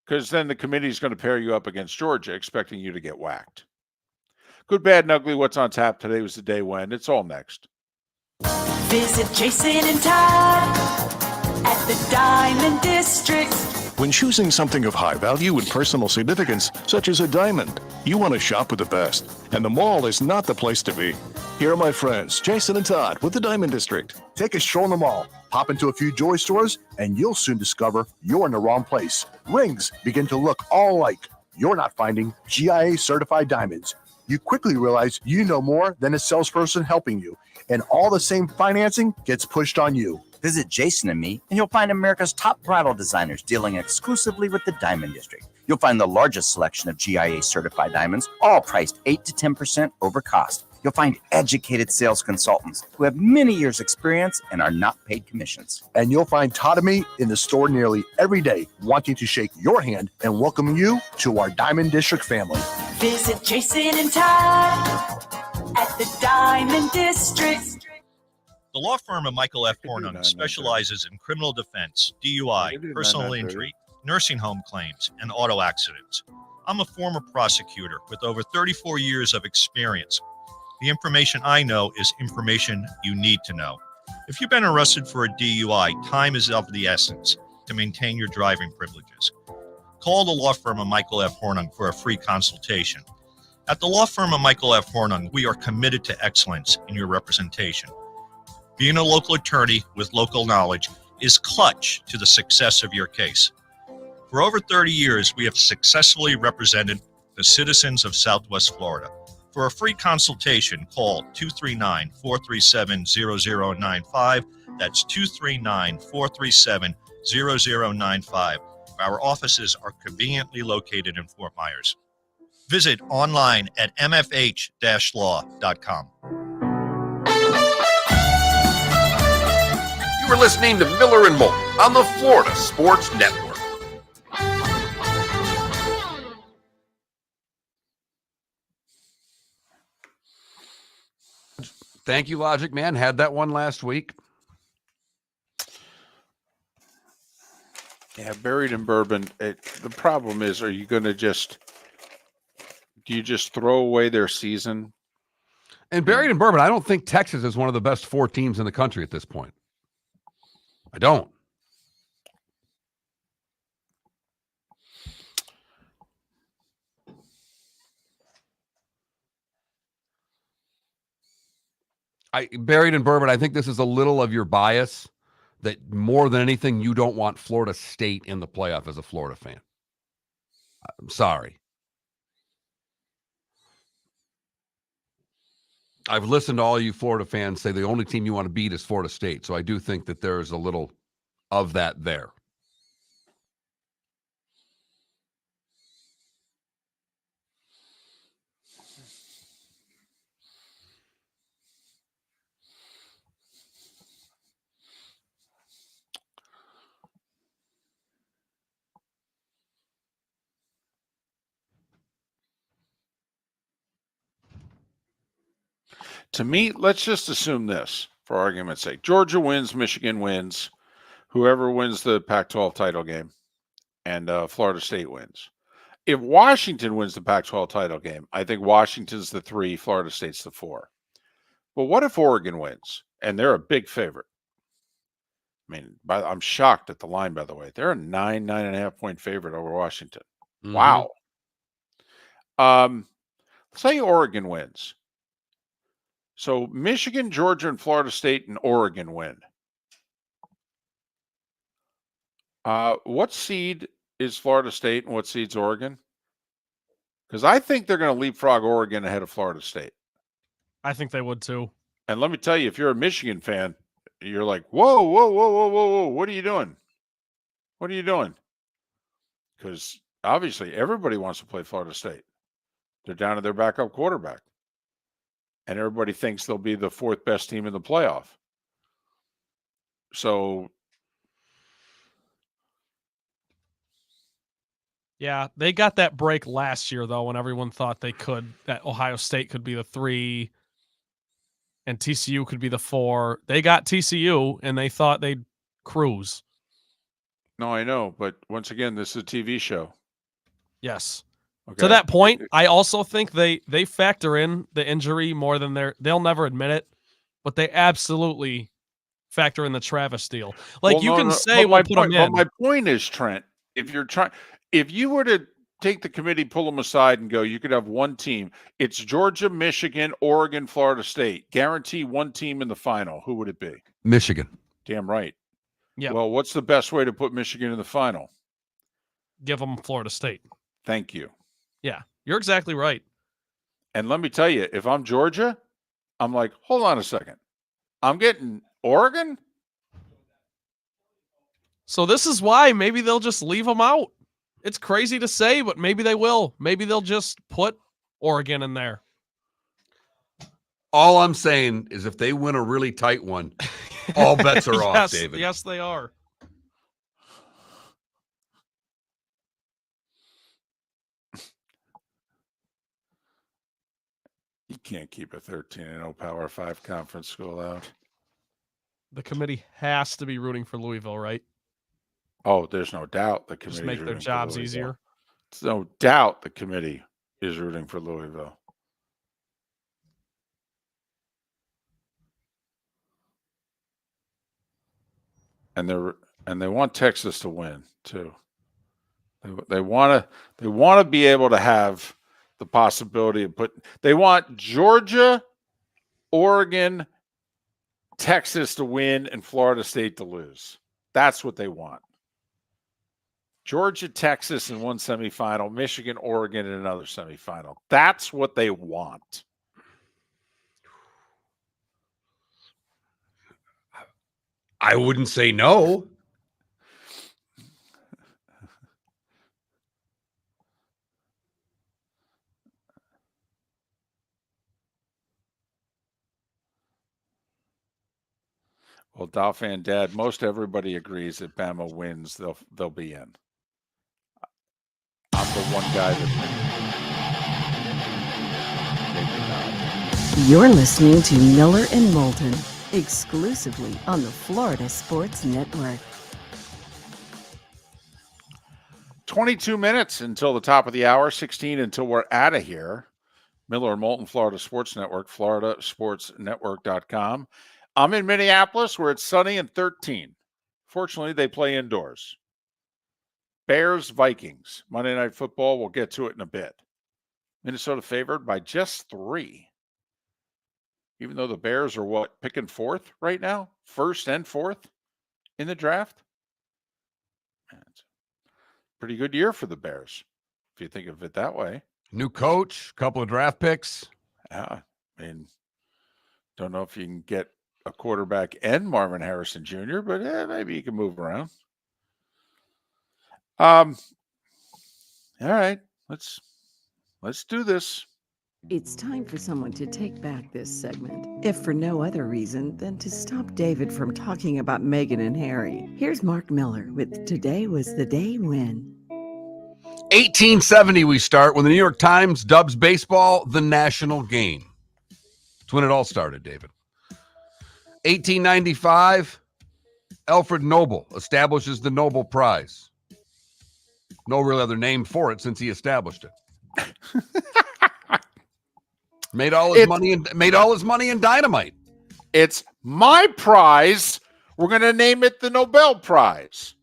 Because then the committee is going to pair you up against Georgia, expecting you to get whacked. Good, bad, and ugly. What's on tap? Today was the day when. It's all next. Visit Jason and Todd at the Diamond District. When choosing something of high value and personal significance, such as a diamond, You want to shop with the best, and the mall is not the place to be. Here are my friends, Jason and Todd with the Diamond District. Take a stroll in the mall, pop into a few joy stores, and you'll soon discover you're in the wrong place. Rings begin to look all alike. You're not finding GIA certified diamonds. You quickly realize you know more than a salesperson helping you, and all the same financing gets pushed on you. Visit Jason and me, and you'll find America's top bridal designers dealing exclusively with the Diamond District. You'll find the largest selection of GIA certified diamonds, all priced 8 to 10% over cost. You'll find educated sales consultants who have many years' experience and are not paid commissions. And you'll find Todd and me in the store nearly every day, wanting to shake your hand and welcome you to our Diamond District family. Visit Jason and Todd at the Diamond District. The law firm of Michael F. Hornung specializes in criminal defense, DUI, personal injury, nursing home claims, and auto accidents. I'm a former prosecutor with over 34 years of experience. The information I know is information you need to know. If you've been arrested for a DUI, time is of the essence to maintain your driving privileges. Call the law firm of Michael F. Hornung for a free consultation. At the law firm of Michael F. Hornung, we are committed to excellence in your representation. Being a local attorney with local knowledge is clutch to the success of your case. For over 30 years, we have successfully represented the citizens of Southwest Florida. For a free consultation, call 239-437-0095. That's 239-437-0095. Our offices are conveniently located in Fort Myers. Visit online at mfh-law.com. You are listening to Miller and Moulton on the Florida Sports Network. Thank you, Logic Man. Had that one last week. Yeah, buried in bourbon. The problem is, do you just throw away their season? And buried in bourbon, I don't think Texas is one of the best 4 teams in the country at this point. I don't. Buried in bourbon, I think this is a little of your bias that more than anything, you don't want Florida State in the playoff as a Florida fan. I'm sorry. I've listened to all you Florida fans say the only team you want to beat is Florida State. So I do think that there is a little of that there. To me, let's just assume this for argument's sake. Georgia wins, Michigan wins, whoever wins the Pac-12 title game, and Florida State wins. If Washington wins the Pac-12 title game, I think Washington's the 3, Florida State's the 4. But what if Oregon wins? And they're a big favorite. I mean, I'm shocked at the line, by the way. They're a 9.5 point favorite over Washington. Mm-hmm. Wow. Say Oregon wins. So Michigan, Georgia, and Florida State and Oregon win. What seed is Florida State and what seed's Oregon? Because I think they're going to leapfrog Oregon ahead of Florida State. I think they would too. And let me tell you, if you're a Michigan fan, you're like, whoa, whoa, whoa, whoa, whoa, whoa. What are you doing? What are you doing? Because obviously everybody wants to play Florida State. They're down to their backup quarterback. And everybody thinks they'll be the 4th best team in the playoff. So, yeah, they got that break last year, though, when everyone thought that Ohio State could be the 3 and TCU could be the 4. They got TCU, and they thought they'd cruise. No, I know. But once again, this is a TV show. Yes. Okay. To that point, I also think they factor in the injury more than they'll never admit it, but they absolutely factor in the Travis deal. Like, well, you can say we'll put them in. But my point is, Trent, if you were to take the committee, pull them aside and go, you could have one team. It's Georgia, Michigan, Oregon, Florida State. Guarantee one team in the final. Who would it be? Michigan. Damn right. Yeah. Well, what's the best way to put Michigan in the final? Give them Florida State. Thank you. Yeah, you're exactly right. And let me tell you, if I'm Georgia, I'm like, hold on a second. I'm getting Oregon? So this is why maybe they'll just leave them out. It's crazy to say, but maybe they will. Maybe they'll just put Oregon in there. All I'm saying is if they win a really tight one, all bets are off, David. Yes, they are. You can't keep a 13-0 Power 5 conference school out. The committee has to be rooting for Louisville, right? Oh, there's no doubt the committee Just make their jobs easier. There's no doubt the committee is rooting for Louisville. And they want Texas to win too. They want to be able to have the possibility of they want Georgia, Oregon, Texas to win and Florida State to lose. That's what they want. Georgia, Texas in one semifinal, Michigan, Oregon in another semifinal. That's what they want. I wouldn't say no. Well, Dolphin Dad, most everybody agrees that Bama wins, they'll be in. I'm the one guy that You're listening to Miller and Moulton, exclusively on the Florida Sports Network. 22 minutes until the top of the hour, 16 until we're out of here. Miller and Moulton, Florida Sports Network, floridasportsnetwork.com. I'm in Minneapolis where it's sunny and 13. Fortunately, they play indoors. Bears, Vikings, Monday Night Football. We'll get to it in a bit. Minnesota favored by just 3. Even though the Bears are picking 4th right now? 1st and 4th in the draft? Man, it's a pretty good year for the Bears, if you think of it that way. New coach, couple of draft picks. Yeah, I mean, don't know if you can get a quarterback and Marvin Harrison Jr., but maybe you can move around. All right, let's do this. It's time for someone to take back this segment, if for no other reason than to stop David from talking about Meghan and Harry. Here's Mark Miller with Today Was the Day When. 1870 we start when the New York Times dubs baseball the national game. It's when it all started, David. 1895, Alfred Nobel establishes the Nobel Prize. No real other name for it since he established it. Made all his money in dynamite. It's my prize. We're going to name it the Nobel Prize.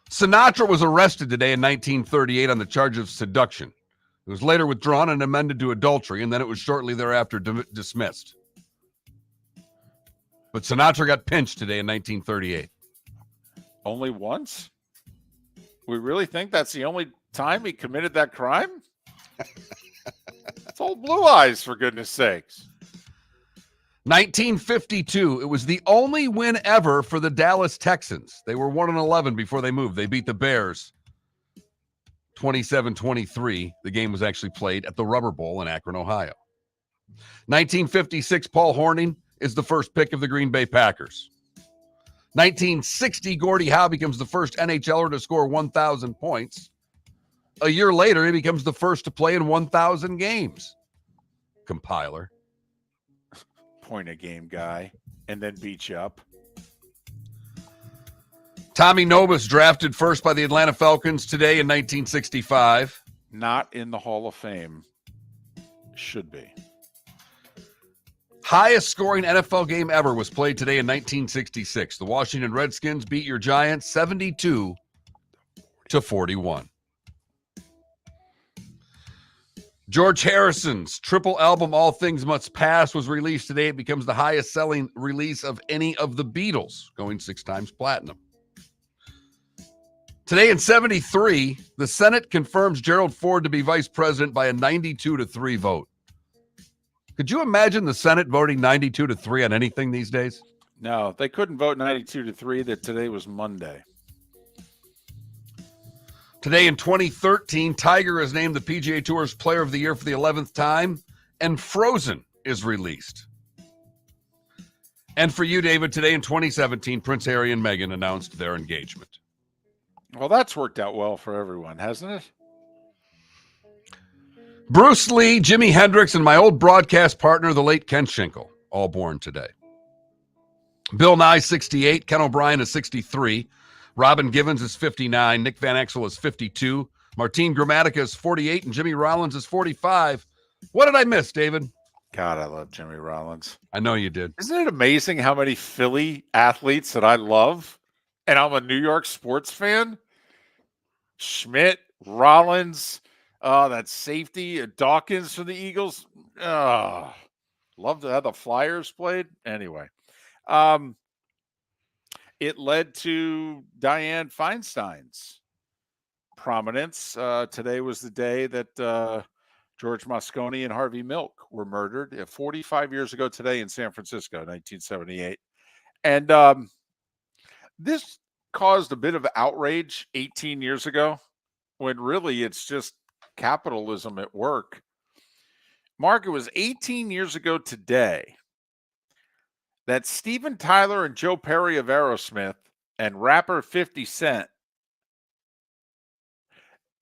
Sinatra was arrested today in 1938 on the charge of seduction. It was later withdrawn and amended to adultery, and then it was shortly thereafter dismissed. But Sinatra got pinched today in 1938. Only once? We really think that's the only time he committed that crime? It's old Blue Eyes, for goodness sakes. 1952, it was the only win ever for the Dallas Texans. They were 1-11 before they moved. They beat the Bears 27-23. The game was actually played at the Rubber Bowl in Akron, Ohio. 1956, Paul Hornung is the first pick of the Green Bay Packers. 1960, Gordie Howe becomes the first NHLer to score 1,000 points. A year later, he becomes the first to play in 1,000 games. Compiler. Point a game guy, and then beat you up. Tommy Nobis drafted first by the Atlanta Falcons today in 1965. Not in the Hall of Fame. Should be. Highest scoring NFL game ever was played today in 1966. The Washington Redskins beat your Giants 72-41. to 41. George Harrison's triple album, All Things Must Pass, was released today. It becomes the highest selling release of any of the Beatles, going 6 times platinum. Today in 73, the Senate confirms Gerald Ford to be vice president by a 92-3 vote. Could you imagine the Senate voting 92-3 on anything these days? No, they couldn't vote 92-3 that today was Monday. Today in 2013, Tiger is named the PGA Tour's Player of the Year for the 11th time, and Frozen is released. And for you, David, today in 2017, Prince Harry and Meghan announced their engagement. Well, that's worked out well for everyone, hasn't it? Bruce Lee, Jimi Hendrix, and my old broadcast partner, the late Ken Schinkel, all born today. Bill Nye, 68. Ken O'Brien is 63. Robin Givens is 59. Nick Van Exel is 52. Martine Gramatica is 48. And Jimmy Rollins is 45. What did I miss, David? God, I love Jimmy Rollins. I know you did. Isn't it amazing how many Philly athletes that I love? And I'm a New York sports fan. Schmidt, Rollins, that safety, Dawkins for the Eagles. Love how the Flyers played. Anyway, it led to Dianne Feinstein's prominence. Today was the day that George Moscone and Harvey Milk were murdered 45 years ago today in San Francisco, 1978. And this caused a bit of outrage 18 years ago when really it's just capitalism at work. Mark, it was 18 years ago today that Steven Tyler and Joe Perry of Aerosmith and rapper 50 Cent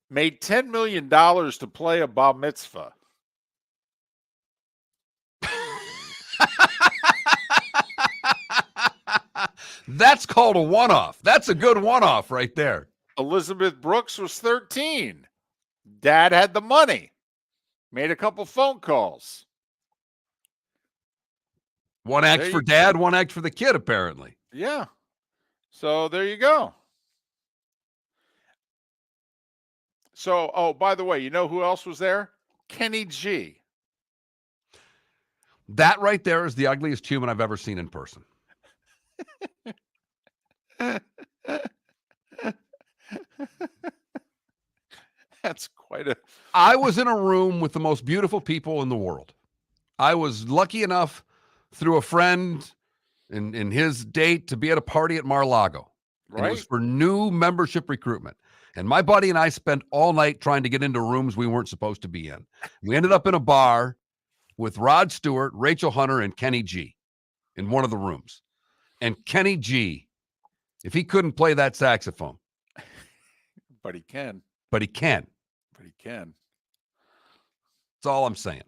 made $10 million to play a bar mitzvah. That's called a one-off. That's a good one-off right there. Elizabeth Brooks was 13. Dad had the money. Made a couple phone calls. One act for dad, one act for the kid, apparently. Yeah. So there you go. So, oh, by the way, you know who else was there? Kenny G. That right there is the ugliest human I've ever seen in person. That's quite a... I was in a room with the most beautiful people in the world. I was lucky enough through a friend in his date to be at a party at Mar-a-Lago. Right. It was for new membership recruitment. And my buddy and I spent all night trying to get into rooms we weren't supposed to be in. We ended up in a bar with Rod Stewart, Rachel Hunter, and Kenny G in one of the rooms. And Kenny G, if he couldn't play that saxophone. But he can. But he can. But he can. That's all I'm saying.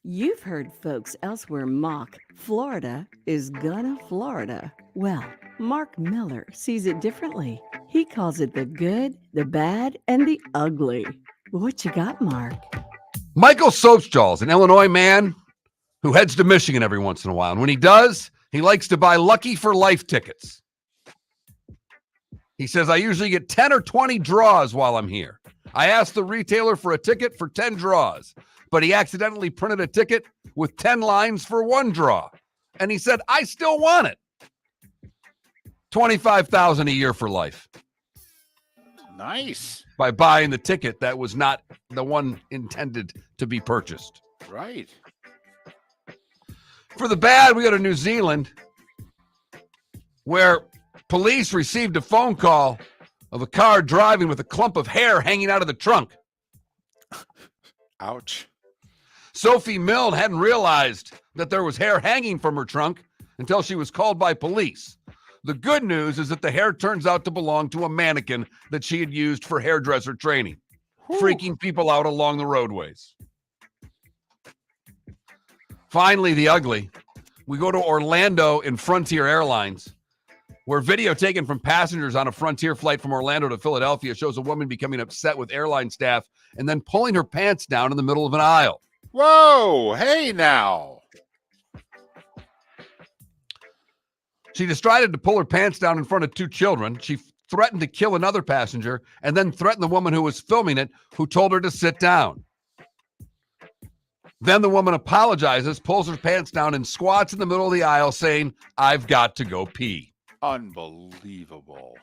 You've heard folks elsewhere mock Florida is gonna Florida. Well, Mark Miller sees it differently. He calls it the good, the bad, and the ugly. What you got, Mark? Michael Sochdahl is an Illinois man who heads to Michigan every once in a while. And when he does, he likes to buy Lucky for Life tickets. He says, I usually get 10 or 20 draws while I'm here. I asked the retailer for a ticket for 10 draws, but he accidentally printed a ticket with 10 lines for 1 draw. And he said, I still want it. $25,000 a year for life. Nice. By buying the ticket that was not the one intended to be purchased. Right. For the bad, we go to New Zealand, where police received a phone call of a car driving with a clump of hair hanging out of the trunk. Ouch. Sophie Milne hadn't realized that there was hair hanging from her trunk until she was called by police. The good news is that the hair turns out to belong to a mannequin that she had used for hairdresser training, freaking people out along the roadways. Finally, the ugly. We go to Orlando in Frontier Airlines, where video taken from passengers on a Frontier flight from Orlando to Philadelphia shows a woman becoming upset with airline staff and then pulling her pants down in the middle of an aisle. Whoa, hey now. She decided to pull her pants down in front of 2 children. She threatened to kill another passenger, and then threatened the woman who was filming it, who told her to sit down. Then the woman apologizes, pulls her pants down, and squats in the middle of the aisle saying, "I've got to go pee." Unbelievable.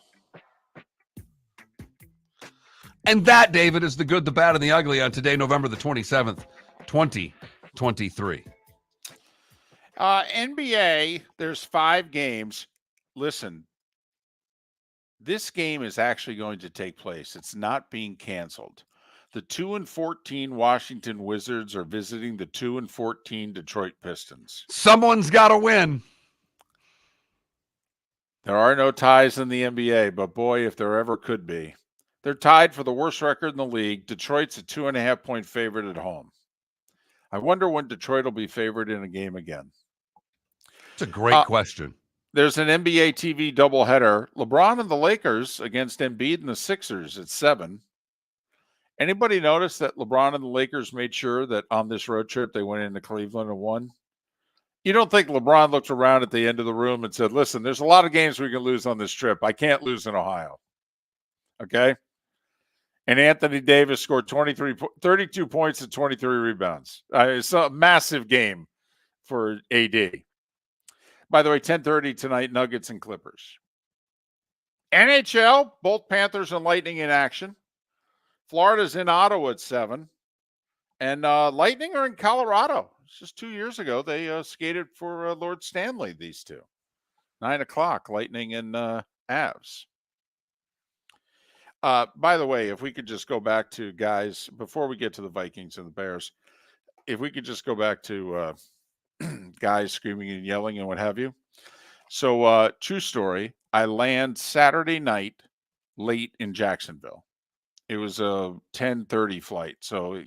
And that, David, is the good, the bad, and the ugly on today, November the 27th, 2023. NBA, there's 5 games. Listen, this game is actually going to take place. It's not being canceled. The 2-14 Washington Wizards are visiting the 2-14 Detroit Pistons. Someone's got to win. There are no ties in the NBA, but boy, if there ever could be. They're tied for the worst record in the league. Detroit's a 2.5-point favorite at home. I wonder when Detroit will be favored in a game again. It's a great question. There's an NBA TV doubleheader. LeBron and the Lakers against Embiid and the Sixers at 7. Anybody notice that LeBron and the Lakers made sure that on this road trip they went into Cleveland and won? You don't think LeBron looked around at the end of the room and said, listen, there's a lot of games we can lose on this trip. I can't lose in Ohio. Okay? And Anthony Davis scored 32 points and 23 rebounds. It's a massive game for AD. By the way, 10:30 tonight, Nuggets and Clippers. NHL, both Panthers and Lightning in action. Florida's in Ottawa at 7. And Lightning are in Colorado. It's just 2 years ago. They skated for Lord Stanley, these two. 9 o'clock, Lightning and Avs. By the way, if we could just go back to, guys, before we get to the Vikings and the Bears, if we could just go back to guys screaming and yelling and what have you. So, true story, I land Saturday night late in Jacksonville. It was a 10:30 flight, so,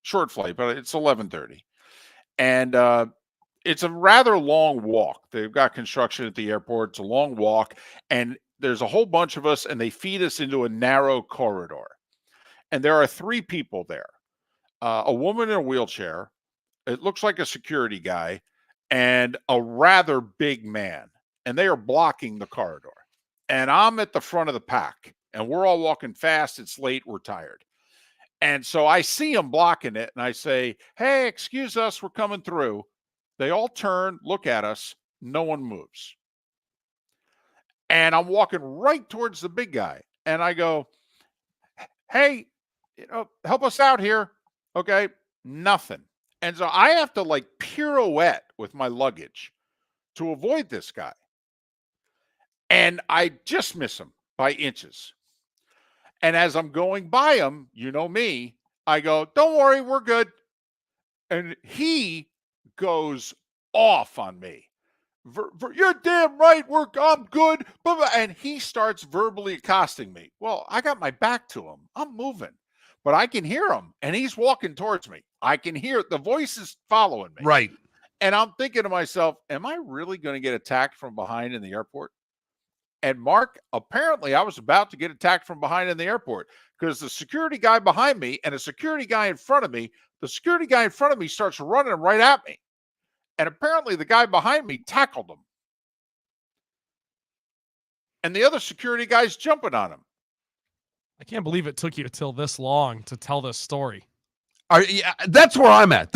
short flight, but it's 11:30. And it's a rather long walk. They've got construction at the airport. It's a long walk, and there's a whole bunch of us, and they feed us into a narrow corridor. And there are 3 people there. A woman in a wheelchair, it looks like a security guy, and a rather big man. And they are blocking the corridor. And I'm at the front of the pack, and we're all walking fast. It's late. We're tired. And so I see them blocking it, and I say, hey, excuse us. We're coming through. They all turn, look at us. No one moves. And I'm walking right towards the big guy. And I go, hey, help us out here. Okay. Nothing. And so I have to pirouette with my luggage to avoid this guy. And I just miss him by inches. And as I'm going by him, you know me, I go, don't worry, we're good. And he goes off on me. You're damn right, I'm good. And he starts verbally accosting me. Well, I got my back to him. I'm moving. But I can hear him, and he's walking towards me. I can hear it. The voice is following me. Right. And I'm thinking to myself, am I really going to get attacked from behind in the airport? And Mark, apparently I was about to get attacked from behind in the airport because the security guy behind me and a security guy in front of me, the security guy in front of me starts running right at me. And apparently the guy behind me tackled him. And the other security guy's jumping on him. I can't believe it took you till this long to tell this story. That's where I'm at.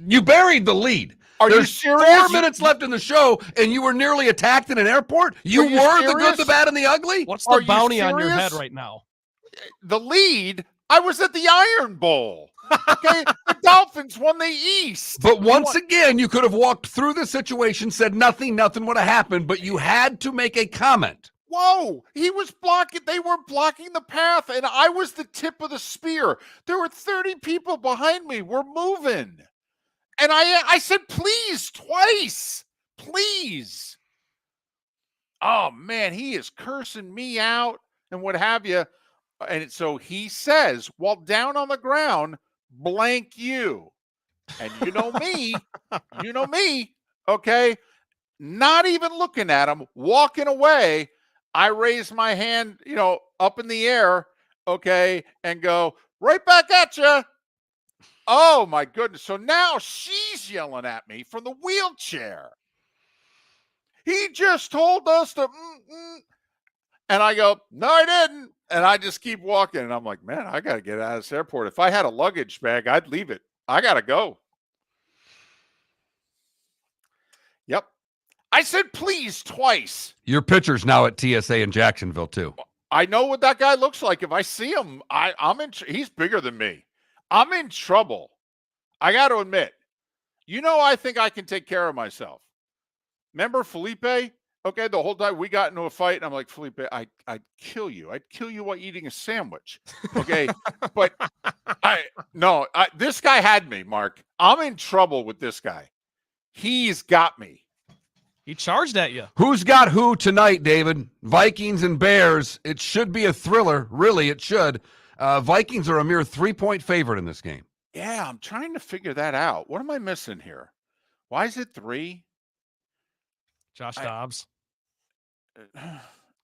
You buried the lead. There's you serious? 4 minutes left in the show, and you were nearly attacked in an airport? You were the good, the bad, and the ugly? What's the bounty on your head right now? The lead? I was at the Iron Bowl. Okay, the Dolphins won the East. But once again, you could have walked through the situation, said nothing would have happened, but you had to make a comment. Whoa, he was blocking. They were blocking the path, and I was the tip of the spear. There were 30 people behind me. We're moving. And I said, please, twice. Please. Oh, man, he is cursing me out and what have you. And so he says, while down on the ground, blank you. And you know me, okay? Not even looking at him, walking away. I raise my hand, up in the air, okay, and go, right back at you. Oh, my goodness. So now she's yelling at me from the wheelchair. He just told us to, And I go, no, I didn't. And I just keep walking. And I'm like, man, I got to get out of this airport. If I had a luggage bag, I'd leave it. I got to go. Yep. I said please twice. Your pitcher's now at TSA in Jacksonville, too. I know what that guy looks like. If I see him, he's bigger than me. I'm in trouble. I got to admit. I think I can take care of myself. Remember Felipe? Okay, the whole time we got into a fight, and I'm like, Felipe, I'd kill you. I'd kill you while eating a sandwich. Okay, but this guy had me, Mark. I'm in trouble with this guy. He's got me. He charged at you. Who's got who tonight, David? Vikings and Bears. It should be a thriller. Really, it should. Vikings are a mere 3-point favorite in this game. Yeah, I'm trying to figure that out. What am I missing here? Why is it 3? Josh Dobbs.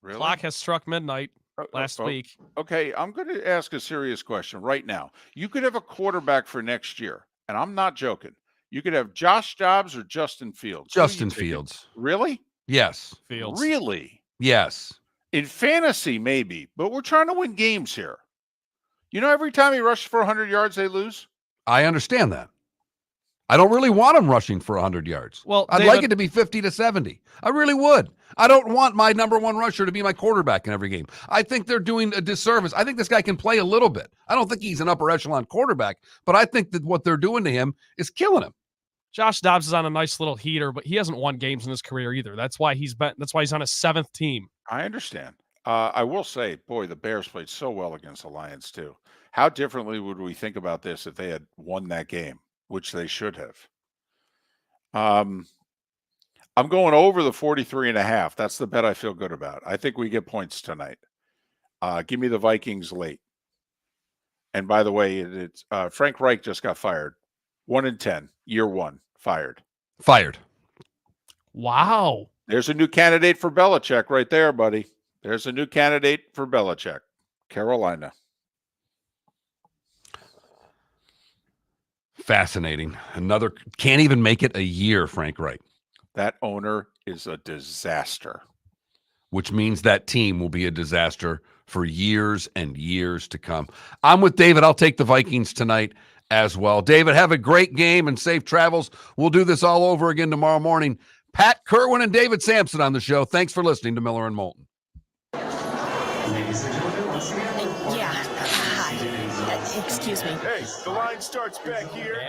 Really? Clock has struck midnight last week. Okay, I'm going to ask a serious question right now. You could have a quarterback for next year, and I'm not joking. You could have Josh Dobbs or Justin Fields. Justin Fields. Really? Yes. Fields. Really? Yes. In fantasy, maybe, but we're trying to win games here. Every time he rushes for 100 yards, they lose. I understand that. I don't really want him rushing for 100 yards. Well, I'd like it to be 50 to 70. I really would. I don't want my number one rusher to be my quarterback in every game. I think they're doing a disservice. I think this guy can play a little bit. I don't think he's an upper echelon quarterback, but I think that what they're doing to him is killing him. Josh Dobbs is on a nice little heater, but he hasn't won games in his career either. That's why he's on a 7th team. I understand. I will say, boy, the Bears played so well against the Lions too. How differently would we think about this if they had won that game, which they should have? I'm going over the 43.5. That's the bet I feel good about. I think we get points tonight. Give me the Vikings late. And by the way, it's Frank Reich just got fired. 1-10, year 1, fired. Fired. Wow. There's a new candidate for Belichick right there, buddy. There's a new candidate for Belichick. Carolina. Fascinating. Another can't even make it a year, Frank Reich. That owner is a disaster. Which means that team will be a disaster for years and years to come. I'm with David. I'll take the Vikings tonight as well. David, have a great game and safe travels. We'll do this all over again tomorrow morning. Pat Kerwin and David Sampson on the show. Thanks for listening to Miller and Moulton. Ladies and gentlemen, once again. Yeah. Hi. Excuse me. Hey, the line starts back here.